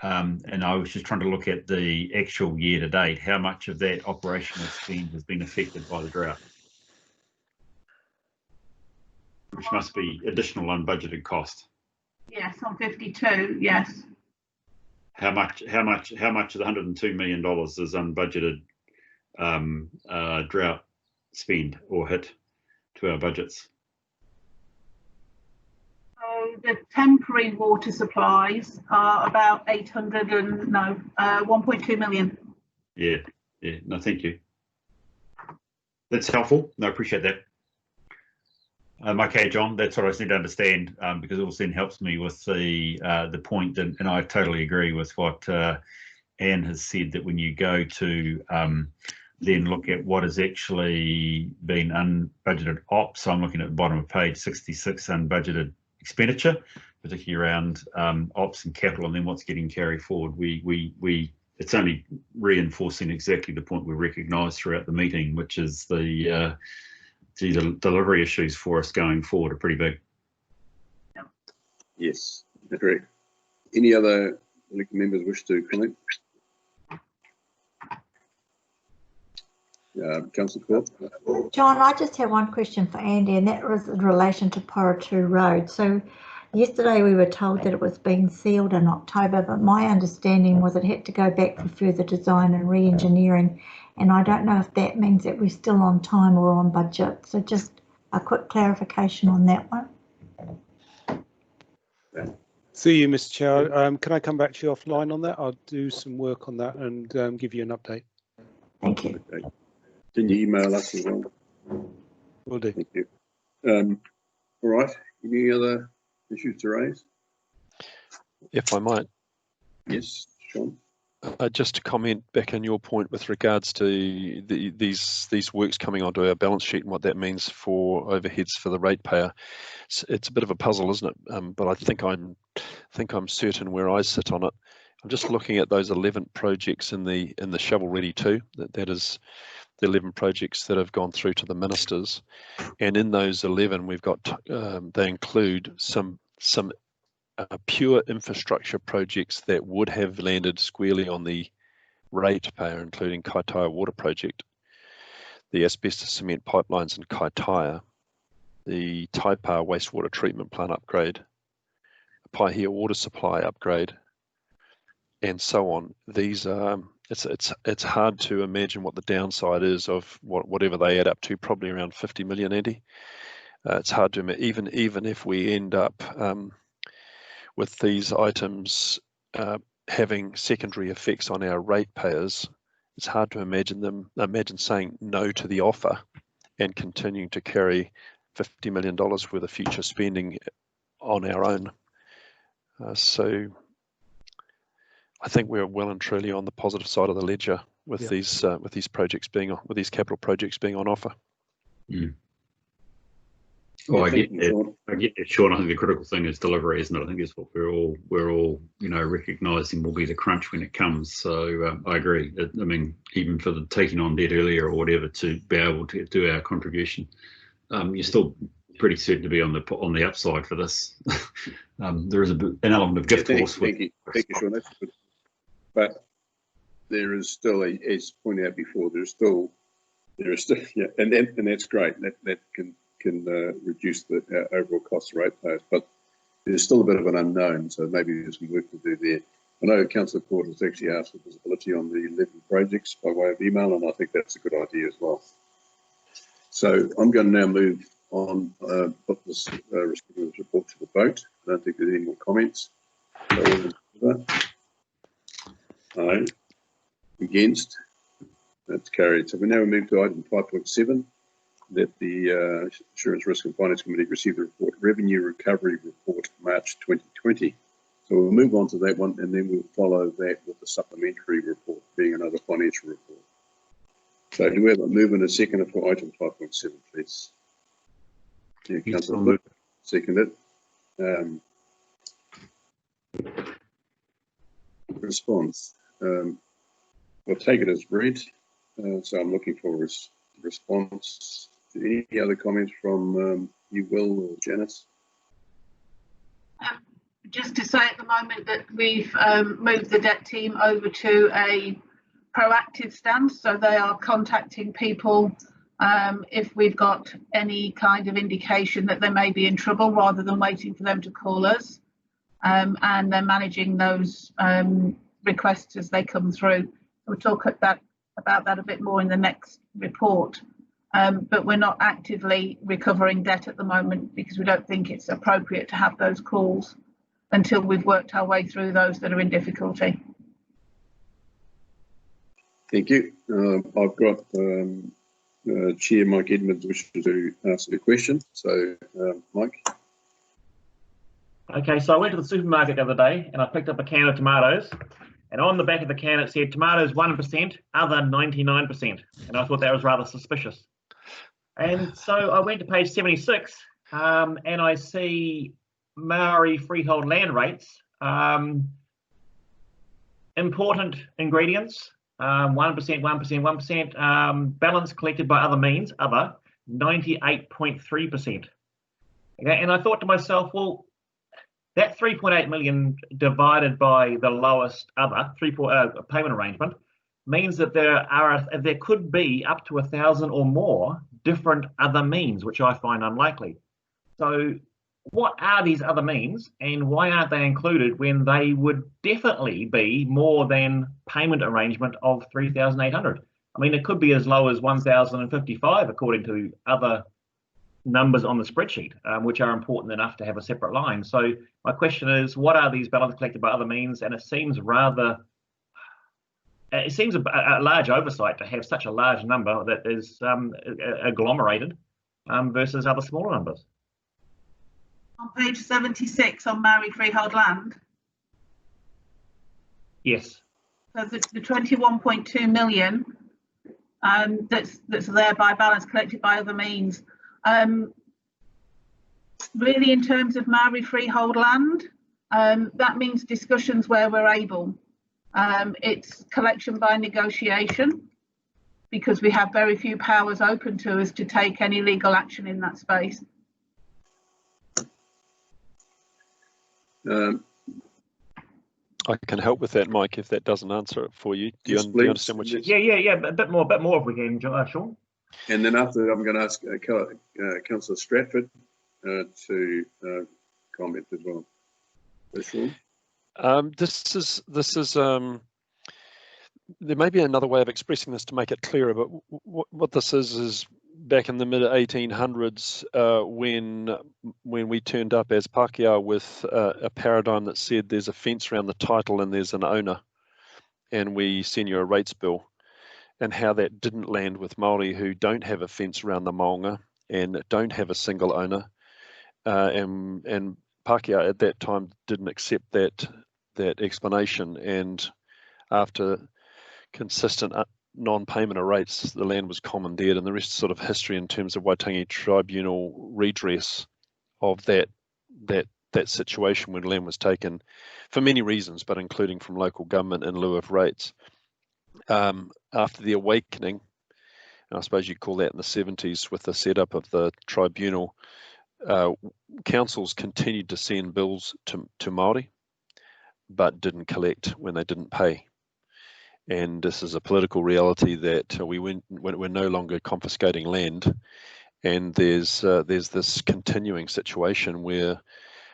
And I was just trying to look at the actual year to date, how much of that operational spend has been affected by the drought, which must be additional unbudgeted cost. Yes, on 52, yes. How much of the $102 million is unbudgeted drought spend or hit to our budgets? The temporary water supplies are about 1.2 million. Yeah, no, thank you. That's helpful. No, I appreciate that. Okay, John, that's what I just need to understand, because it also then helps me with the point that, and I totally agree with what Anne has said, that when you go to then look at what has actually been unbudgeted ops, so I'm looking at the bottom of page 66, unbudgeted expenditure, particularly around ops and capital, and then what's getting carried forward. It's only reinforcing exactly the point we recognised throughout the meeting, which is the delivery issues for us going forward are pretty big. Yes, agree. Any other members wish to comment? Councillor Court. John, I just have one question for Andy, and that was in relation to Porotoo Road. So yesterday we were told that it was being sealed in October, but my understanding was it had to go back for further design and re-engineering, and I don't know if that means that we're still on time or on budget. So just a quick clarification on that one. See you, Mr. Chair. Can I come back to you offline on that? I'll do some work on that and give you an update. Thank you. Okay. Can you email us as well? Will do. Thank you. All right. Any other issues to raise? If I might. Yes, Sean. Just to comment back on your point with regards to these works coming onto our balance sheet and what that means for overheads for the ratepayer. It's a bit of a puzzle, isn't it? But I think I'm certain where I sit on it. I'm just looking at those 11 projects in the shovel ready too. That is the 11 projects that have gone through to the ministers, and in those 11 we've got they include some pure infrastructure projects that would have landed squarely on the ratepayer, including Kaitaia Water Project, the asbestos cement pipelines in Kaitaia, the Taipa wastewater treatment plant upgrade, Paihia water supply upgrade, and so on. These are it's hard to imagine what the downside is of whatever they add up to, probably around 50 million, Andy. It's hard to imagine, even if we end up with these items having secondary effects on our ratepayers. It's hard to imagine saying no to the offer and continuing to carry $50 million worth of future spending on our own. So I think we're well and truly on the positive side of the ledger with these projects with these capital projects being on offer. Mm. Well, I get that, Sean. I think the critical thing is delivery, isn't it? I think that's what we're all recognising will be the crunch when it comes. So I agree. I mean, even for the taking on debt earlier or whatever to be able to do our contribution, you're still pretty certain to be on the upside for this. There is an element of gift horse. Thank you, Sean. That's good. But there is still, as pointed out before, there is still, yeah, and that's great. That can reduce the overall cost of ratepayers, but there's still a bit of an unknown, so maybe there's some work to do there. I know Councillor Porter has actually asked for visibility on the 11 projects by way of email, and I think that's a good idea as well. So I'm going to now move on, put this report to the vote. I don't think there's any more comments. Aye. Against? That's carried. So we now move to item 5.7. That the Insurance Risk and Finance Committee received the report, Revenue Recovery Report, March 2020. So we'll move on to that one, and then we'll follow that with the supplementary report, being another financial report. So do we have a move and a second for item 5.7, please? Yeah, Councillor Luke, seconded. Response. We'll take it as read. So I'm looking for a response. Any other comments from you, Will or Janice? Just to say at the moment that we've moved the debt team over to a proactive stance, so they are contacting people if we've got any kind of indication that they may be in trouble, rather than waiting for them to call us, and they're managing those requests as they come through. We'll talk about that a bit more in the next report. But we're not actively recovering debt at the moment because we don't think it's appropriate to have those calls until we've worked our way through those that are in difficulty. Thank you. I've got Chair Mike Edmonds wishing to answer the question. So, Mike. Okay, so I went to the supermarket the other day and I picked up a can of tomatoes, and on the back of the can it said tomatoes 1%, other 99%, and I thought that was rather suspicious. And so I went to page 76 and I see Maori freehold land rates, important ingredients, 1%, 1%, 1%, balance collected by other means, other, 98.3%. Okay, and I thought to myself, well, that 3.8 million divided by the lowest other payment arrangement means that there could be up to 1,000 or more different other means, which I find unlikely. So what are these other means, and why aren't they included when they would definitely be more than payment arrangement of 3,800? I mean, it could be as low as 1,055 according to other numbers on the spreadsheet, which are important enough to have a separate line. So my question is, what are these balances collected by other means? And it seems rather, it seems a large oversight to have such a large number that is agglomerated versus other smaller numbers. On page 76 on Maori freehold land. Yes. So the 21.2 million that's there by balance collected by other means. Really, in terms of Maori freehold land, that means discussions where we're able. It's collection by negotiation, because we have very few powers open to us to take any legal action in that space. I can help with that, Mike, if that doesn't answer it for you. Do you understand what you? Yeah. A bit more if we can, Sean. And then after that, I'm going to ask Councillor Stratford to comment as well. Sean? This is there may be another way of expressing this to make it clearer, but what this is back in the mid 1800s when we turned up as Pākehā with a paradigm that said there's a fence around the title and there's an owner, and we send you a rates bill, and how that didn't land with Māori who don't have a fence around the maunga, and don't have a single owner. And Pākehā at that time didn't accept that explanation, and after consistent non-payment of rates, the land was commandeered, and the rest is sort of history in terms of Waitangi Tribunal redress of that situation when land was taken for many reasons, but including from local government in lieu of rates. After the awakening, and I suppose you'd call that in the 70s with the setup of the tribunal, councils continued to send bills to Māori, but didn't collect when they didn't pay. And this is a political reality that we're no longer confiscating land, and there's this continuing situation where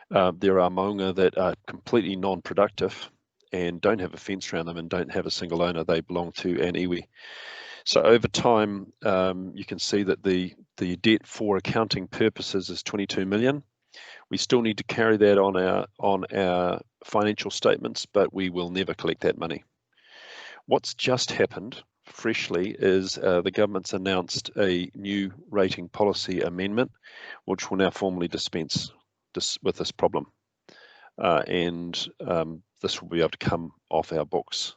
there are maunga that are completely non-productive and don't have a fence around them and don't have a single owner. They belong to an iwi. So over time, you can see that the debt for accounting purposes is 22 million. We still need to carry that on our financial statements, but we will never collect that money. What's just happened freshly is the government's announced a new rating policy amendment, which will now formally dispense with this problem. And this will be able to come off our books.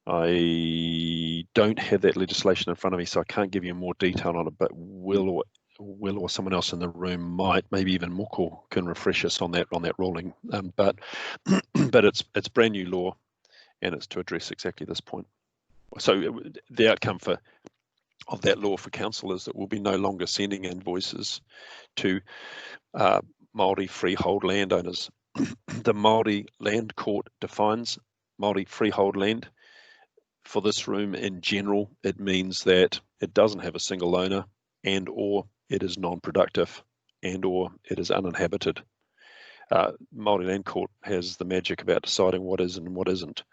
I don't have that legislation in front of me, so I can't give you more detail on it, but Will or someone else in the room might, maybe even Moko can refresh us on that ruling. But it's brand new law, and it's to address exactly this point. So the outcome of that law for council is that we'll be no longer sending invoices to Māori freehold landowners. The Māori Land Court defines Māori freehold land. For this room in general, it means that it doesn't have a single owner, and or it is non-productive, and or it is uninhabited. Māori Land Court has the magic about deciding what is and what isn't.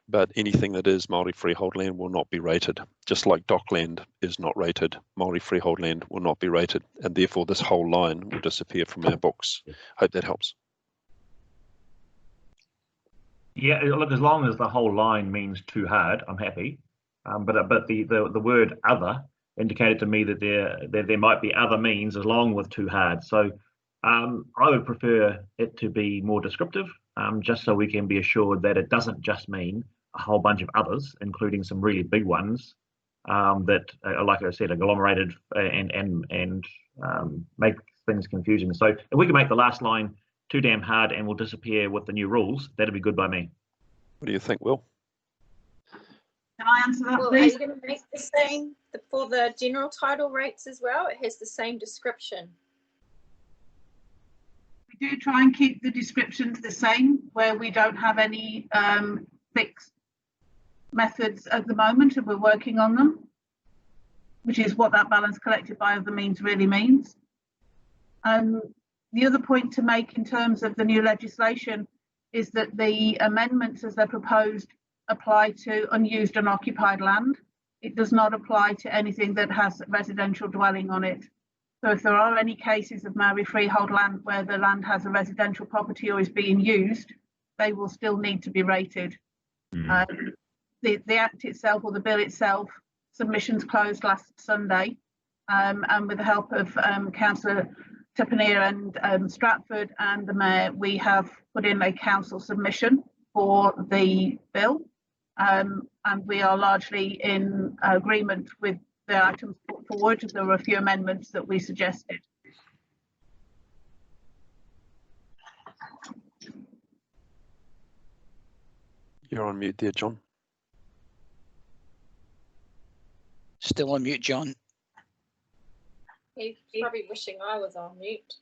But anything that is Māori freehold land will not be rated. Just like dockland is not rated, Māori freehold land will not be rated, and therefore this whole line will disappear from our books. Hope that helps. Yeah, look, as long as the whole line means too hard, I'm happy. But the word other indicated to me that there might be other means along with too hard. So I would prefer it to be more descriptive, just so we can be assured that it doesn't just mean a whole bunch of others, including some really big ones that, like I said, agglomerated and make things confusing. So if we can make the last line too damn hard and will disappear with the new rules, that'd be good by me. What do you think, Will? Can I answer that, Well, please? are you going to make the same for the general title rates as well? It has the same description. We do try and keep the descriptions the same, where we don't have any fixed methods at the moment, and we're working on them, which is what that balance collected by other means really means. The other point to make in terms of the new legislation is that the amendments as they're proposed apply to unused and occupied land. It does not apply to anything that has residential dwelling on it. So if there are any cases of Māori freehold land where the land has a residential property or is being used, they will still need to be rated. The Act itself, or the bill itself, submissions closed last Sunday, and with the help of Councillor Tupouniua and Stratford and the Mayor, we have put in a council submission for the bill, and we are largely in agreement with the items put forward. There were a few amendments that we suggested. You're on mute there, John. Still on mute, John. He's probably wishing I was on mute.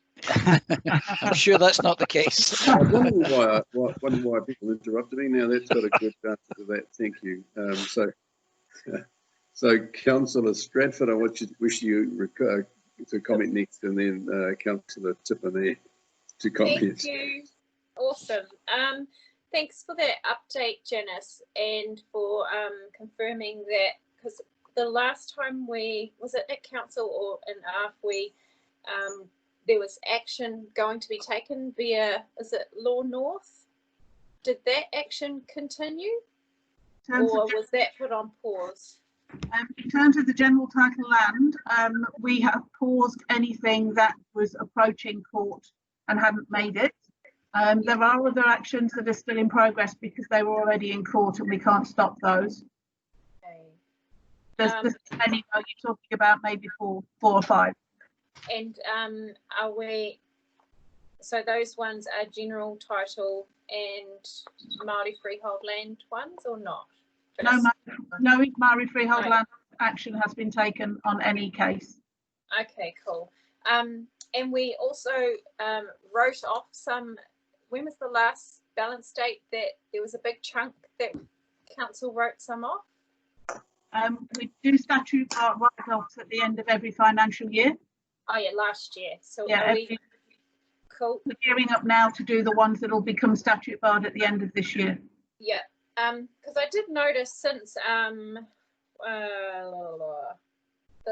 I'm sure that's not the case. I wonder why people interrupted me. Now that's got a good answer to that. Thank you. So Councillor Stratford, I wish you to comment next, and then Councillor Tupouniua to comment. Thank you. Awesome. Thanks for that update, Janice, and for confirming that, because the last time was it at council or in ARF, there was action going to be taken via, is it Law North? Did that action continue, or was that put on pause? In terms of the general title land, we have paused anything that was approaching court and hadn't made it. There are other actions that are still in progress because they were already in court and we can't stop those. There's many, you're talking about maybe four or five. And are we, so those ones are general title and Māori freehold land ones or not? No Māori freehold land action has been taken on any case. Okay, cool. And we also wrote off some, when was the last balance date that there was a big chunk that council wrote some off? We do statute write-offs at the end of every financial year. Oh yeah, last year. So yeah, cool. We're gearing up now to do the ones that will become statute barred at the end of this year. Yeah, because I did notice since the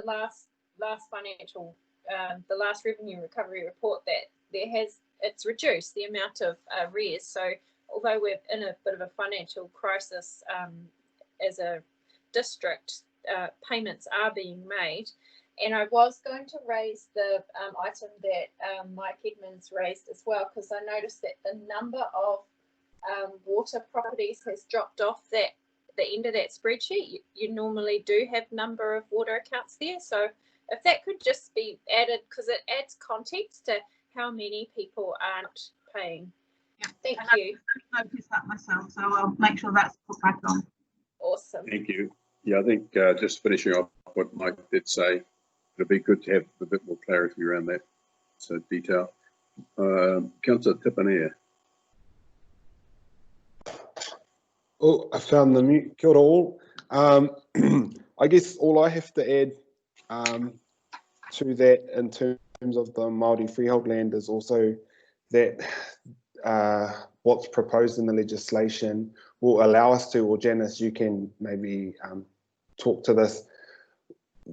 last financial, the last revenue recovery report that it's reduced the amount of arrears. So although we're in a bit of a financial crisis as a district, payments are being made. And I was going to raise the item that Mike Edmonds raised as well, because I noticed that the number of water properties has dropped off the end of that spreadsheet. You normally do have number of water accounts there. So if that could just be added, because it adds context to how many people aren't paying. Yeah. Thank you. I noticed that myself, so I'll make sure that's put back on. Awesome. Thank you. Yeah, I think just finishing off what Mike did say, it'll be good to have a bit more clarity around that detail. Councillor Tipaneer. Oh, I found the mute. Kia ora all. I guess all I have to add to that in terms of the Māori freehold land is also that what's proposed in the legislation will allow us to, or Janice, you can maybe talk to this.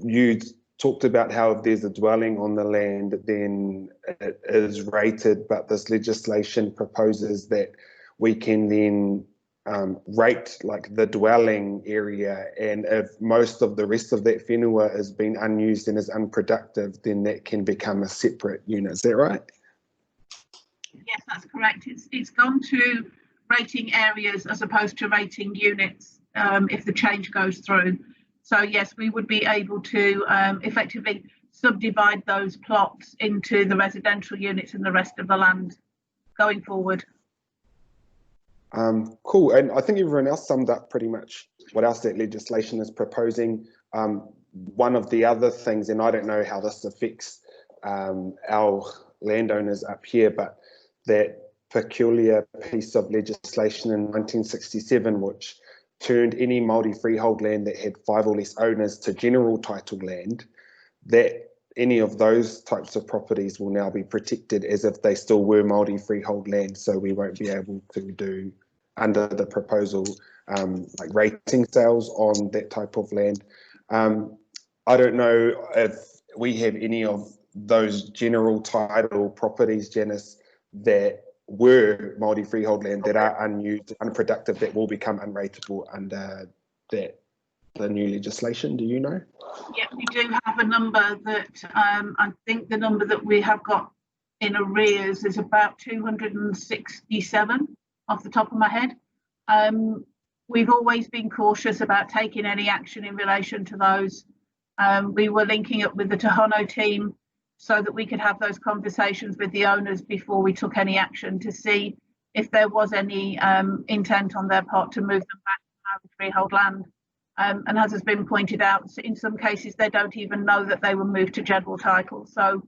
You talked about how if there's a dwelling on the land, then it is rated, but this legislation proposes that we can then rate like the dwelling area, and if most of the rest of that whenua is being unused and is unproductive, then that can become a separate unit. Is that right? Yes, that's correct. It's gone to rating areas as opposed to rating units if the change goes through. So yes, we would be able to effectively subdivide those plots into the residential units and the rest of the land going forward. Cool, and I think everyone else summed up pretty much what else that legislation is proposing. One of the other things, and I don't know how this affects our landowners up here, but that peculiar piece of legislation in 1967, which turned any Māori freehold land that had 5 or less owners to general title land, that any of those types of properties will now be protected as if they still were Māori freehold land. So we won't be able to do, under the proposal, like rating sales on that type of land. I don't know if we have any of those general title properties, Janice, that were Māori freehold land that are unused, unproductive, that will become unrateable under the new legislation. Do you know? Yeah, we do have a number that I think the number that we have got in arrears is about 267 off the top of my head. We've always been cautious about taking any action in relation to those. We were linking up with the Tohono team so that we could have those conversations with the owners before we took any action to see if there was any intent on their part to move them back to freehold land. And as has been pointed out, in some cases they don't even know that they were moved to general title. So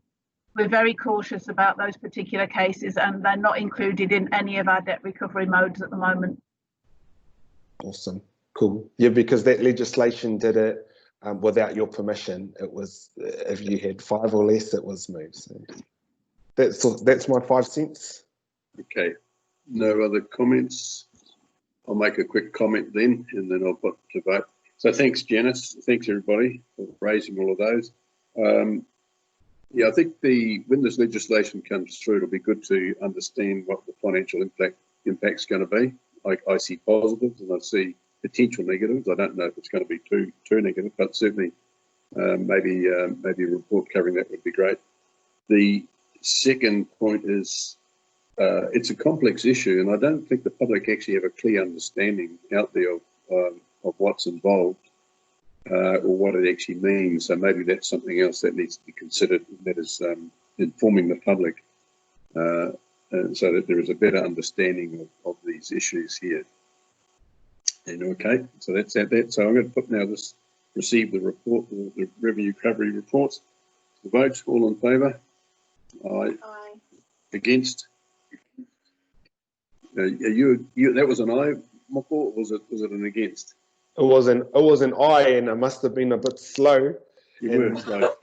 we're very cautious about those particular cases, and they're not included in any of our debt recovery modes at the moment. Awesome, cool. Yeah, because that legislation did it without your permission. It was, if you had 5 or less, it was moved. So that's my 5 cents. Okay, no other comments. I'll make a quick comment then, and then I'll put to vote. So thanks, Janice. Thanks everybody for raising all of those. Yeah, I think when this legislation comes through, it'll be good to understand what the financial impact's going to be. I see positives, and I see potential negatives. I don't know if it's going to be too negative, but certainly maybe a report covering that would be great. The second point is it's a complex issue, and I don't think the public actually have a clear understanding out there of what's involved or what it actually means. So maybe that's something else that needs to be considered, that is informing the public so that there is a better understanding of these issues here. And okay, so that's that. So I'm going to put now this, receive the report, the revenue recovery reports. The votes, all in favour? Aye. Aye. Against? You that was an aye, Moko, or was it an against? It was an aye, and I must have been a bit slow. You were slow.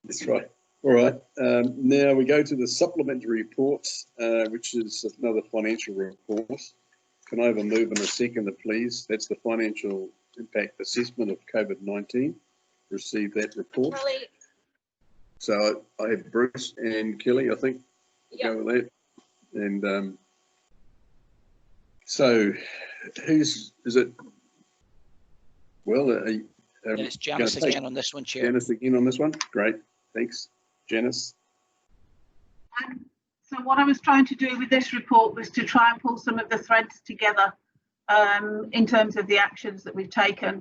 That's right. All right. Now we go to the supplementary reports, which is another financial report. Can I have a move in a second, please? That's the financial impact assessment of COVID-19. Receive that report. Kelly. So I have Bruce and Kelly, I think. Yep. Go with that. And so is it? Well, it's Janice again on this one, Chair. Janice again on this one. Great. Thanks, Janice. So what I was trying to do with this report was to try and pull some of the threads together in terms of the actions that we've taken.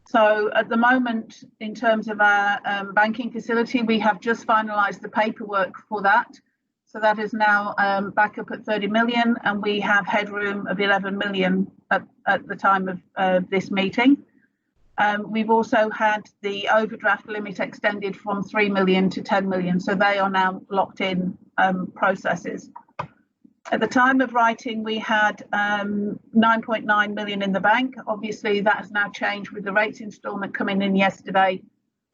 So at the moment, in terms of our banking facility, we have just finalised the paperwork for that. So that is now back up at 30 million, and we have headroom of 11 million at the time of this meeting. We've also had the overdraft limit extended from 3 million to 10 million, so they are now locked in processes. At the time of writing, we had 9.9 million in the bank. Obviously, that has now changed with the rates instalment coming in yesterday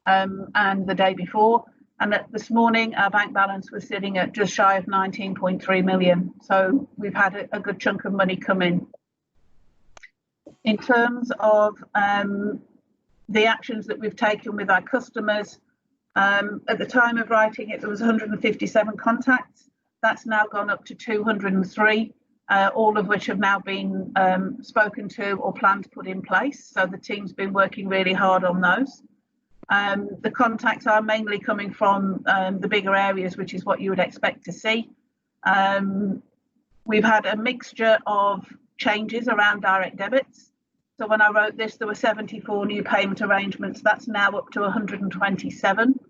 and the day before. And this morning, our bank balance was sitting at just shy of 19.3 million. So we've had a good chunk of money come in. In terms of the actions that we've taken with our customers, at the time of writing it, there was 157 contacts. That's now gone up to 203, all of which have now been spoken to or planned to put in place. So the team's been working really hard on those. The contacts are mainly coming from the bigger areas, which is what you would expect to see. We've had a mixture of changes around direct debits. So when I wrote this, there were 74 new payment arrangements. That's now up to 127.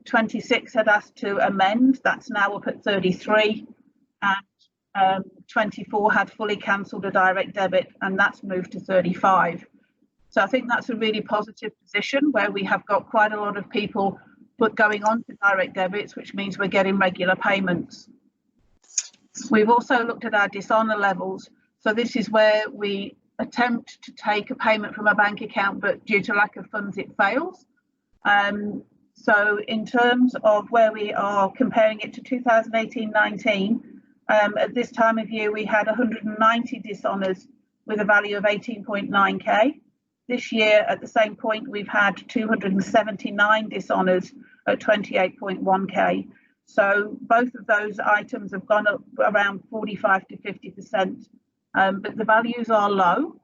26 had asked to amend. That's now up at 33. And 24 had fully cancelled a direct debit, and that's moved to 35. So I think that's a really positive position where we have got quite a lot of people going on to direct debits, which means we're getting regular payments. We've also looked at our dishonour levels. So this is where we attempt to take a payment from a bank account, but due to lack of funds, it fails. So in terms of where we are comparing it to 2018-19, at this time of year, we had 190 dishonours with a value of 18.9k. This year, at the same point, we've had 279 dishonours at 28.1k. So both of those items have gone up around 45 to 50%, but the values are low.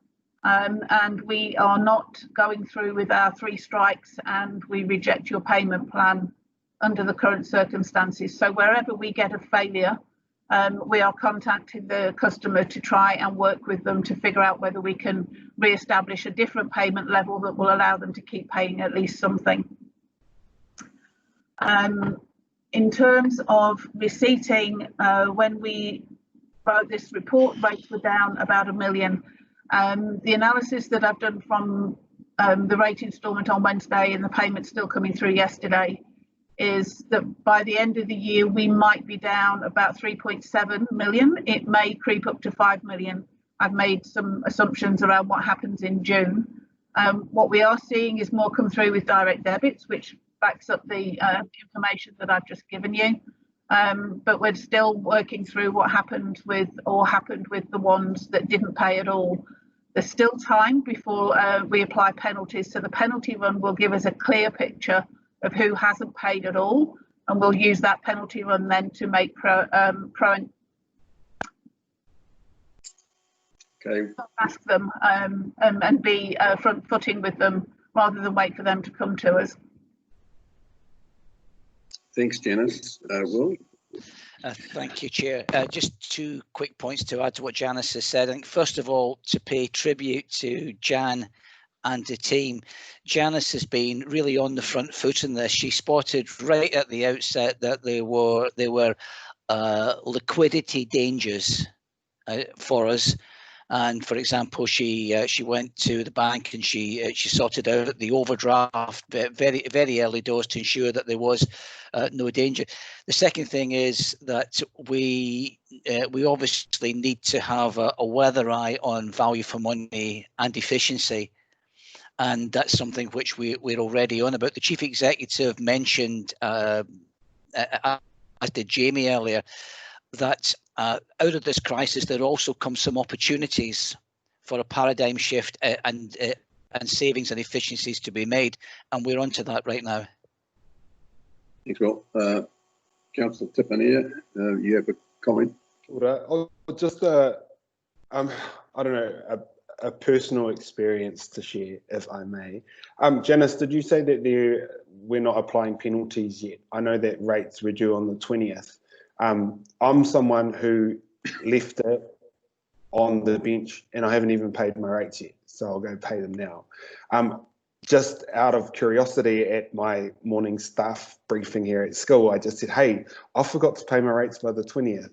And we are not going through with our 3 strikes and we reject your payment plan under the current circumstances. So wherever we get a failure, we are contacting the customer to try and work with them to figure out whether we can re-establish a different payment level that will allow them to keep paying at least something. In terms of receipting, when we wrote this report, rates were down about $1 million. The analysis that I've done from the rate instalment on Wednesday and the payment still coming through yesterday is that by the end of the year, we might be down about 3.7 million. It may creep up to 5 million. I've made some assumptions around what happens in June. What we are seeing is more come through with direct debits, which backs up the information that I've just given you. But we're still working through what happened with the ones that didn't pay at all. There's still time before we apply penalties. So the penalty run will give us a clear picture of who hasn't paid at all, and we'll use that penalty run then to make Okay, Ask them and be front-footing with them rather than wait for them to come to us. thanks, Janice. Will? Thank you, Chair. Just 2 quick points to add to what Janice has said. I think, first of all, to pay tribute to Jan and the team. Janice has been really on the front foot in this. She spotted right at the outset that there were liquidity dangers for us. And for example, she went to the bank and she sorted out the overdraft very early doors to ensure that there was no danger. The second thing is that we obviously need to have a weather eye on value for money and efficiency, and that's something which we're already on about. The Chief Executive mentioned, as did Jamie earlier, that out of this crisis there also come some opportunities for a paradigm shift and savings and efficiencies to be made, and we're onto that right now. Thanks, Will. Councillor Tippania, you have a comment? Just I don't know, a personal experience to share, if I may. Janice, did you say that we're not applying penalties yet? I know that rates were due on the 20th. I'm someone who left it on the bench and I haven't even paid my rates yet, so I'll go pay them now. Just out of curiosity, at my morning staff briefing here at school, I just said, hey, I forgot to pay my rates by the 20th.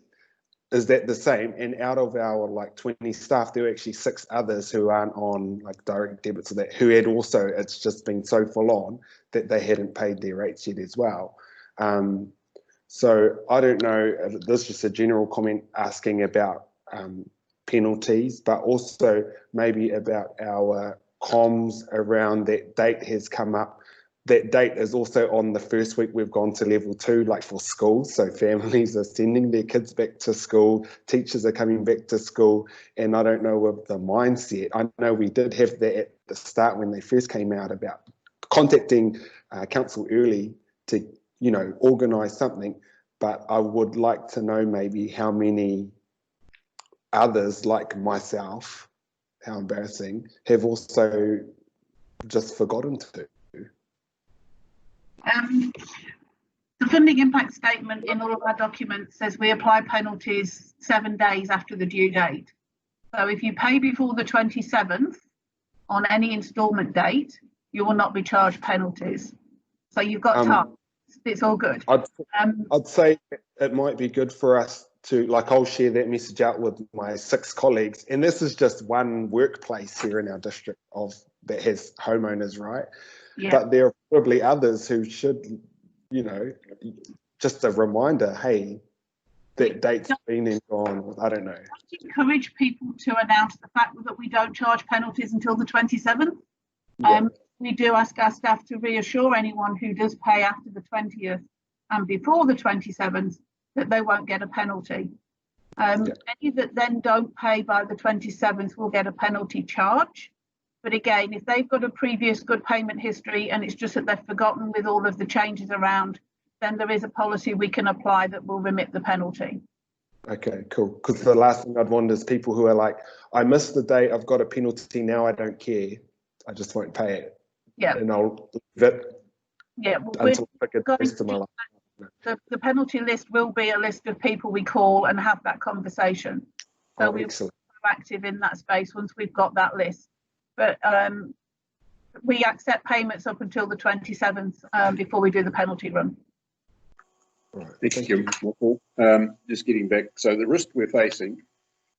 Is that the same? And out of our like 20 staff, there were actually 6 others who aren't on like direct debits or that, who had also, it's just been so full on that they hadn't paid their rates yet as well. So I don't know, this is just a general comment asking about penalties, but also maybe about our comms around that date has come up. That date is also on the first week we've gone to level 2, like for schools. So families are sending their kids back to school, teachers are coming back to school, and I don't know with the mindset. I know we did have that at the start when they first came out about contacting council early to, you know, organise something, but I would like to know maybe how many others like myself, how embarrassing, have also just forgotten to. The funding impact statement in all of our documents says we apply penalties 7 days after the due date. So if you pay before the 27th on any instalment date, you will not be charged penalties. So you've got time. It's all good. I'd say it might be good for us to, like, I'll share that message out with my 6 colleagues, and this is just one workplace here in our district that has homeowners, right? Yeah. But there are probably others who should, you know, just a reminder, hey, that date's been and gone. I don't know. I encourage people to announce the fact that we don't charge penalties until the 27th. Yeah. We do ask our staff to reassure anyone who does pay after the 20th and before the 27th that they won't get a penalty. Any that then don't pay by the 27th will get a penalty charge. But again, if they've got a previous good payment history and it's just that they've forgotten with all of the changes around, then there is a policy we can apply that will remit the penalty. Okay, cool. Because the last thing I'd want is people who are like, I missed the date, I've got a penalty, now I don't care. I just won't pay it. Yeah. And I'll leave it until I get the rest of my life. The penalty list will be a list of people we call and have that conversation. So we're proactive in that space once we've got that list. But we accept payments up until the 27th before we do the penalty run. Right. Thank you. Just getting back, so the risk we're facing,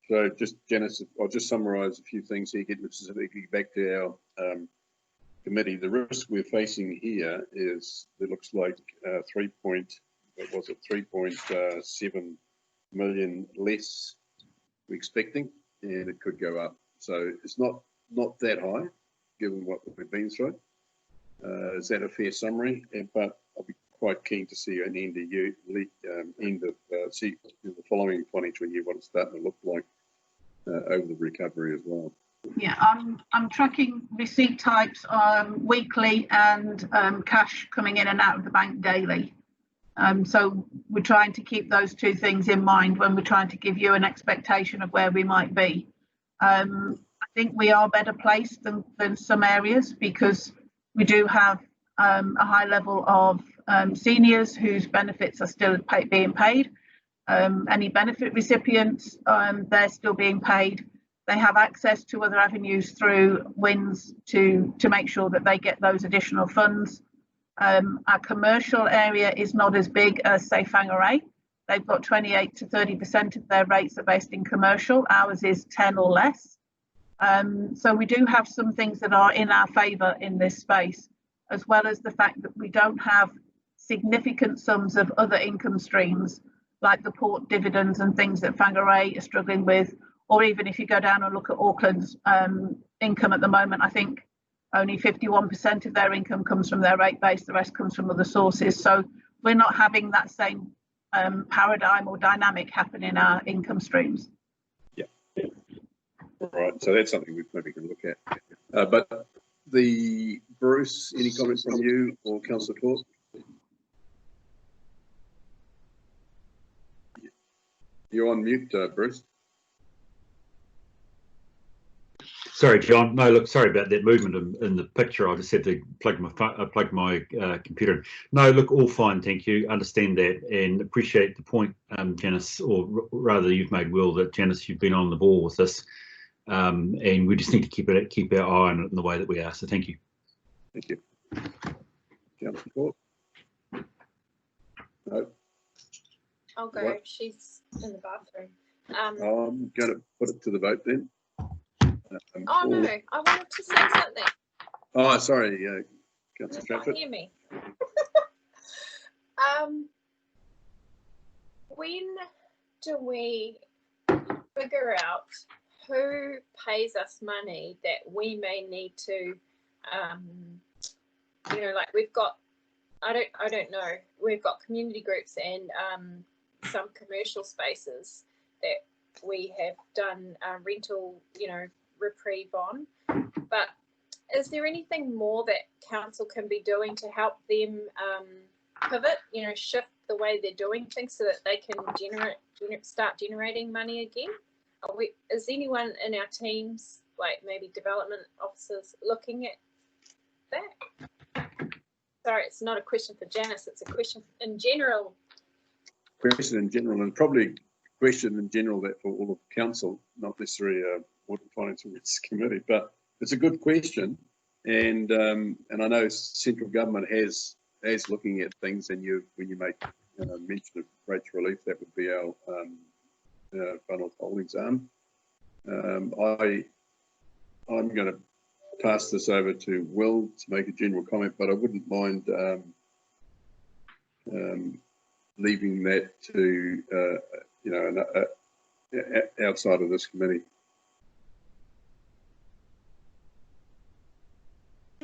so just Janice, I'll just summarise a few things here, getting specifically back to our committee. The risk we're facing here is, it looks like 3.7 million less we're expecting, and it could go up. So it's not that high, given what we've been through. Is that a fair summary? But I'll be quite keen to see an end of the following financial year, what it's starting to look like over the recovery as well. Yeah, I'm tracking receipt types weekly and cash coming in and out of the bank daily. So we're trying to keep those 2 things in mind when we're trying to give you an expectation of where we might be. I think we are better placed than some areas because we do have a high level of seniors whose benefits are still being paid. Any benefit recipients, they're still being paid. They have access to other avenues through WINS to make sure that they get those additional funds. Our commercial area is not as big as, say, Whangarei. They've got 28 to 30% of their rates are based in commercial. Ours is 10 or less. So we do have some things that are in our favour in this space, as well as the fact that we don't have significant sums of other income streams like the port dividends and things that Whangarei are struggling with, or even if you go down and look at Auckland's income at the moment, I think only 51% of their income comes from their rate base, the rest comes from other sources. So we're not having that same paradigm or dynamic happen in our income streams. Yeah. All right, so that's something we maybe can look at. But Bruce, any comments from you or Councillor Claus? You're on mute, Bruce. Sorry, John. No, look, sorry about that movement in the picture. I just had to plug my computer in. No, look, all fine, thank you. Understand that and appreciate the point, Janice, or rather you've made, Will, that Janice, you've been on the ball with this, and we just need to keep our eye on it in the way that we are. So thank you. Thank you. Councillor Claus? No. I'll go. What? She's in the bathroom. I'm going to put it to the vote then. Oh no, I wanted to say something. Oh, sorry, Councillor You can't Stratford. hear me. When do we figure out who pays us money that we may need to, you know, like we've got, I don't know, we've got community groups and some commercial spaces that we have done rental, you know, reprieve on, but is there anything more that council can be doing to help them pivot, you know, shift the way they're doing things so that they can start generating money again? Is anyone in our teams, like maybe development officers, looking at that? Sorry, it's not a question for Janice, it's a question in general. Question in general, and probably a question in general that for all of council, not necessarily Water Finance and Risk Committee, but it's a good question, and I know central government has looking at things, and when you make mention of rates relief, that would be our Whānau Holdings arm. I'm going to pass this over to Will to make a general comment, but I wouldn't mind leaving that to you know, outside of this committee.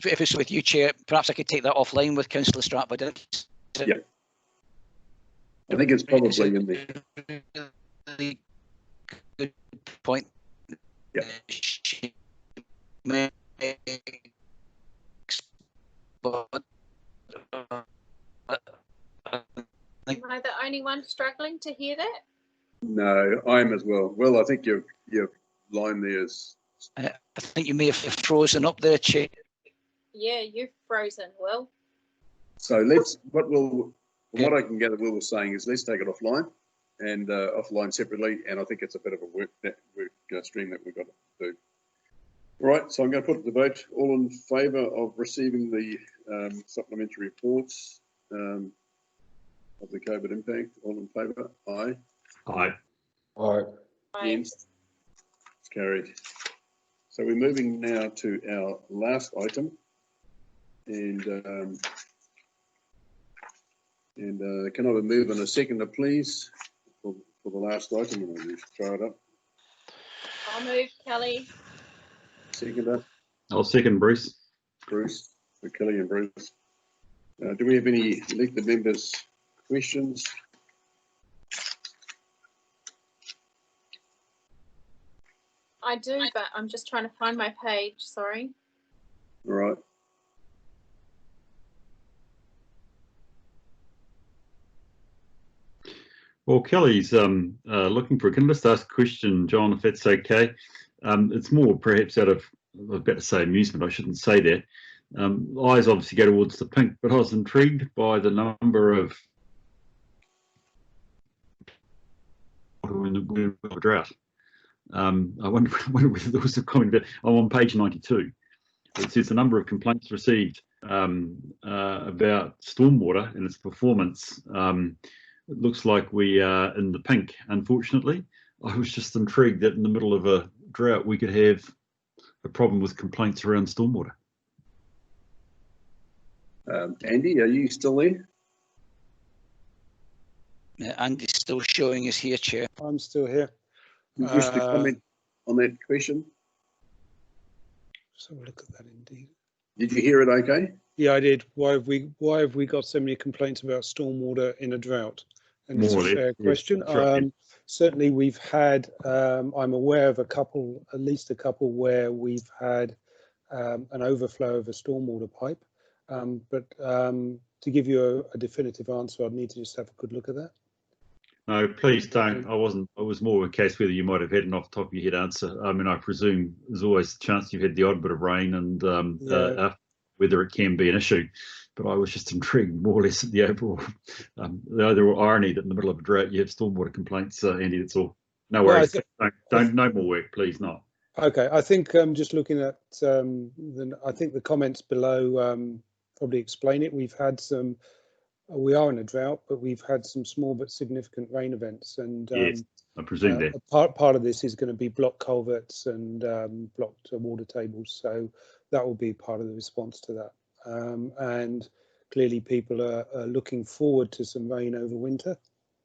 If it's with you, Chair, perhaps I could take that offline with Councillor Stratford. Yeah, I think it's probably in the really good point. Yeah. Am I the only one struggling to hear that? No, I am as well. Well, I think your line there is. I think you may have frozen up there, Chair. Yeah, you've frozen, Will. So what I can gather Will was saying is let's take it offline and offline separately, and I think it's a bit of a work stream that we've got to do. All right, so I'm going to put it to vote. All in favour of receiving the supplementary reports of the COVID impact? All in favour? Aye. Aye. Aye. Against? It's carried. So we're moving now to our last item, and can I have a move and a seconder, please, for the last item, and I'll just throw it up. I'll move, Kelly. Seconder. I'll second Bruce. Bruce, for Kelly and Bruce. Do we have any elected members' questions? I do, but I'm just trying to find my page, sorry. All right. Well, Kelly's looking for, can I just ask a question, John, if that's okay? It's more perhaps out of, I was about to say amusement, I shouldn't say that. Eyes obviously go towards the pink, but I was intrigued by the number of in the drought. I wonder whether there was a comment that I'm on page 92. It says the number of complaints received about stormwater and its performance. It looks like we are in the pink, unfortunately. I was just intrigued that in the middle of a drought we could have a problem with complaints around stormwater. Andy, are you still there? Yeah, Andy's still showing us here, Chair. I'm still here. You wish to comment on that question? So look at that indeed. Did you hear it okay? Yeah, I did. Why have we got so many complaints about stormwater in a drought? And it's a fair question. Right. Certainly we've had, I'm aware of at least a couple where we've had an overflow of a stormwater pipe. But to give you a definitive answer, I'd need to just have a good look at that. No, please don't. I was more of a case whether you might have had an off the top of your head answer. I mean, I presume there's always a chance you've had the odd bit of rain and whether it can be an issue. But I was just intrigued more or less at the overall irony that in the middle of a drought you have stormwater complaints, Andy. That's all. No worries. Don't no more work, please. Not. Okay, I think just looking at I think the comments below probably explain it. We've had some. We are in a drought, but we've had some small but significant rain events, and yes, I presume that part of this is going to be blocked culverts and blocked water tables. So that will be part of the response to that. And clearly, people are looking forward to some rain over winter,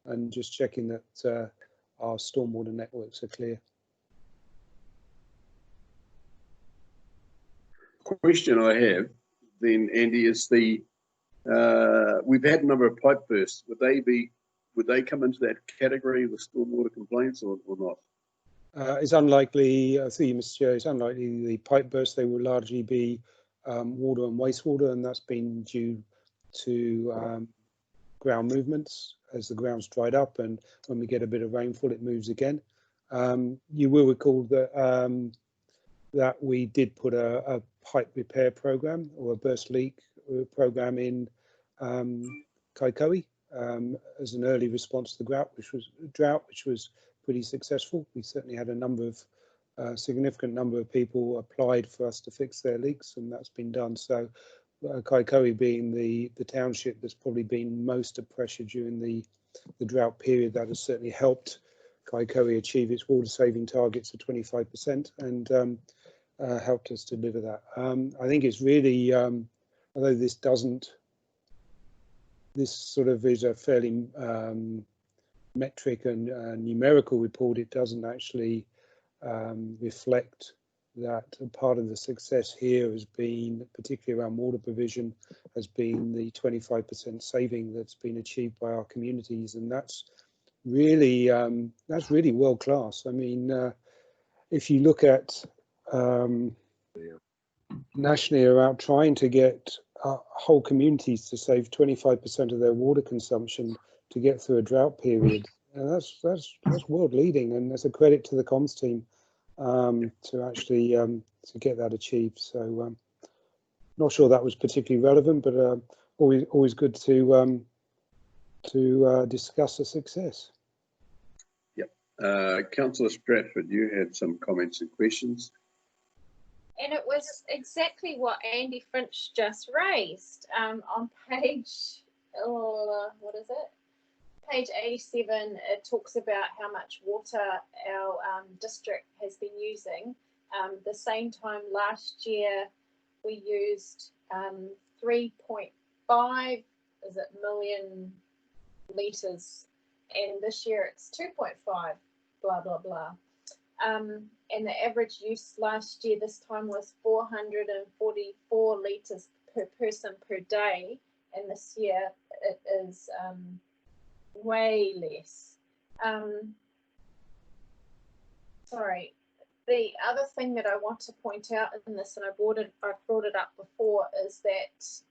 and just checking that our stormwater networks are clear. Question I have then, Andy, is we've had a number of pipe bursts. Would they come into that category of the stormwater complaints or not? It's unlikely, through you, Mr. Chair, it's unlikely the pipe bursts. They will largely be water and wastewater, and that's been due to ground movements as the ground's dried up, and when we get a bit of rainfall, it moves again. You will recall that that we did put a pipe repair program or a burst leak program in Kaikoui as an early response to the drought, which was pretty successful. We certainly had a significant number of people applied for us to fix their leaks, and that's been done. So Kaikoui being the township that's probably been most at pressure during the drought period, that has certainly helped Kaikoui achieve its water saving targets of 25% and helped us deliver that. I think it's really, although this sort of is a fairly metric and numerical report, it doesn't actually reflect that part of the success here has been, particularly around water provision, has been the 25% saving that's been achieved by our communities, and that's really world class. I mean, if you look at nationally around trying to get whole communities to save 25% of their water consumption to get through a drought period, and that's world leading, and that's a credit to the comms team to actually to get that achieved. So not sure that was particularly relevant, but always good to discuss a success. Yep. Councillor Stratford, you had some comments and questions. And it was exactly what Andy Finch just raised on page, what is it? Page 87, it talks about how much water our district has been using. The same time last year, we used 3.5 million litres, and this year it's 2.5, blah, blah, blah. And the average use last year this time was 444 litres per person per day, and this year it is way less. Sorry. The other thing that I want to point out in this, and I've brought it up before, is that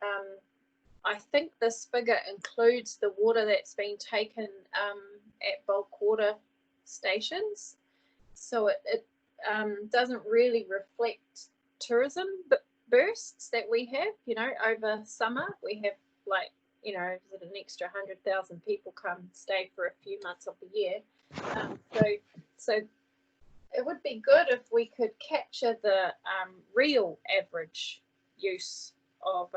I think this figure includes the water that's been taken at bulk water stations. So it doesn't really reflect tourism bursts that we have. You know, over summer we have like, you know, is it an extra 100,000 people come stay for a few months of the year. So it would be good if we could capture the real average use of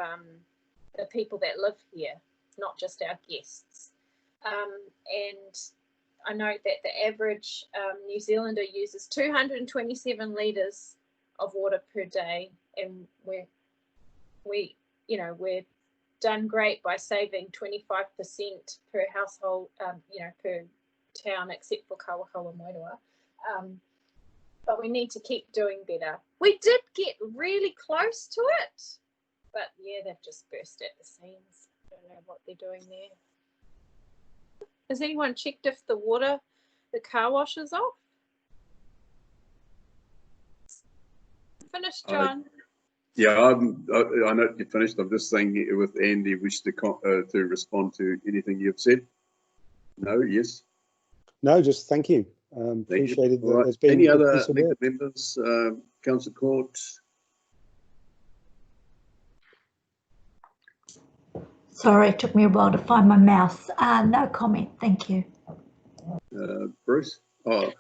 the people that live here, not just our guests. And I note that the average New Zealander uses 227 litres of water per day, and we're done great by saving 25% per household, per town, except for Kawahawa Moeroa. But we need to keep doing better. We did get really close to it, but yeah, they've just burst at the seams. I don't know what they're doing there. Has anyone checked if the car wash is off? Finished, John. I know you finished. I'm just saying with Andy, wish to respond to anything you've said. No, yes. No, just thank you. Appreciated that. There's been any other elected members, Councillor Court? Sorry, it took me a while to find my mouse. No comment, thank you. Bruce? Oh,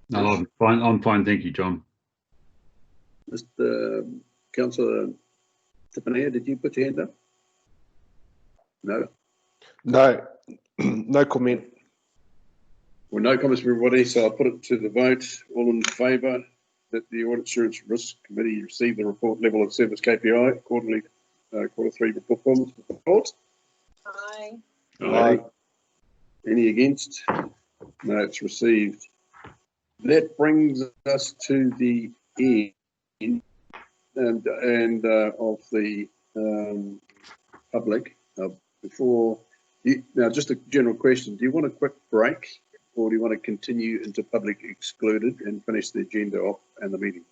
no, I'm fine, thank you, John. Mr. Councillor Tipanea, did you put your hand up? No. No, no comment. Well, no comments from everybody, so I'll put it to the vote. All in favour that the Audit Assurance Risk Committee receive the report level of service KPI quarterly Q3 performance report? Aye. Aye. Any against? No, it's received. That brings us to the end and of the public. Now, just a general question: do you want a quick break, or do you want to continue into public excluded and finish the agenda off and the meeting?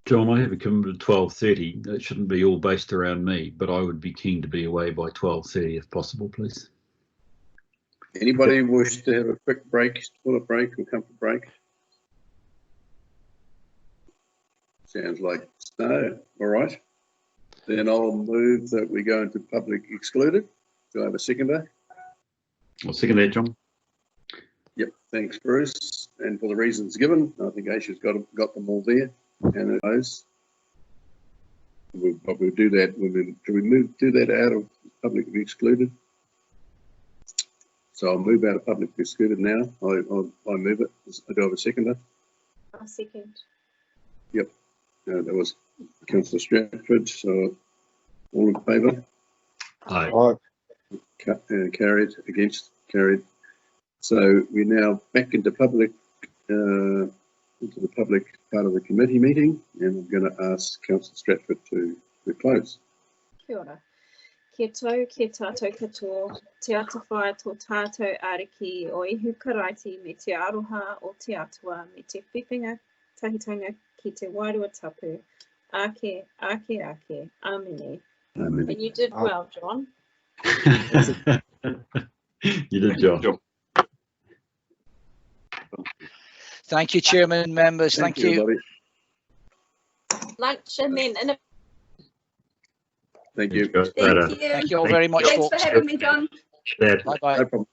John, I have a commitment at 12:30. That shouldn't be all based around me, but I would be keen to be away by 12:30 if possible, please. Anybody wish to have a quick break, toilet break or comfort break? Sounds like no. All right. Then I'll move that we go into public excluded. Do I have a seconder? I'll second that, John. Yep. Thanks, Bruce. And for the reasons given, I think Aisha's got them all there. And those. We'll do that. Do we do that out of public excluded? So I'll move out of public excluded now. I move it. I do have a seconder. I'll second. Yep. That was Councillor Stratford. So all in favour? Aye. Aye. Carried. Against? Carried. So we're now back into public. Into the public part of the committee meeting, and I'm going to ask Councillor Stratford to close. Kia ora. Kia tau, kia tātou katoa, te atawhai tō tātou ariki o ihu karaiti me te aroha o te atua me te whiwhinga tahitanga ki te wairua tapu. Ake, ake, ake. Amene. Amen. And you did well, John. You did, John. Thank you, Chairman, members. Thank you. Everybody. Lunch and then in a Thank you. Thank you. Thank you all very much, Thanks folks. for having me, John. Bye bye. No problem.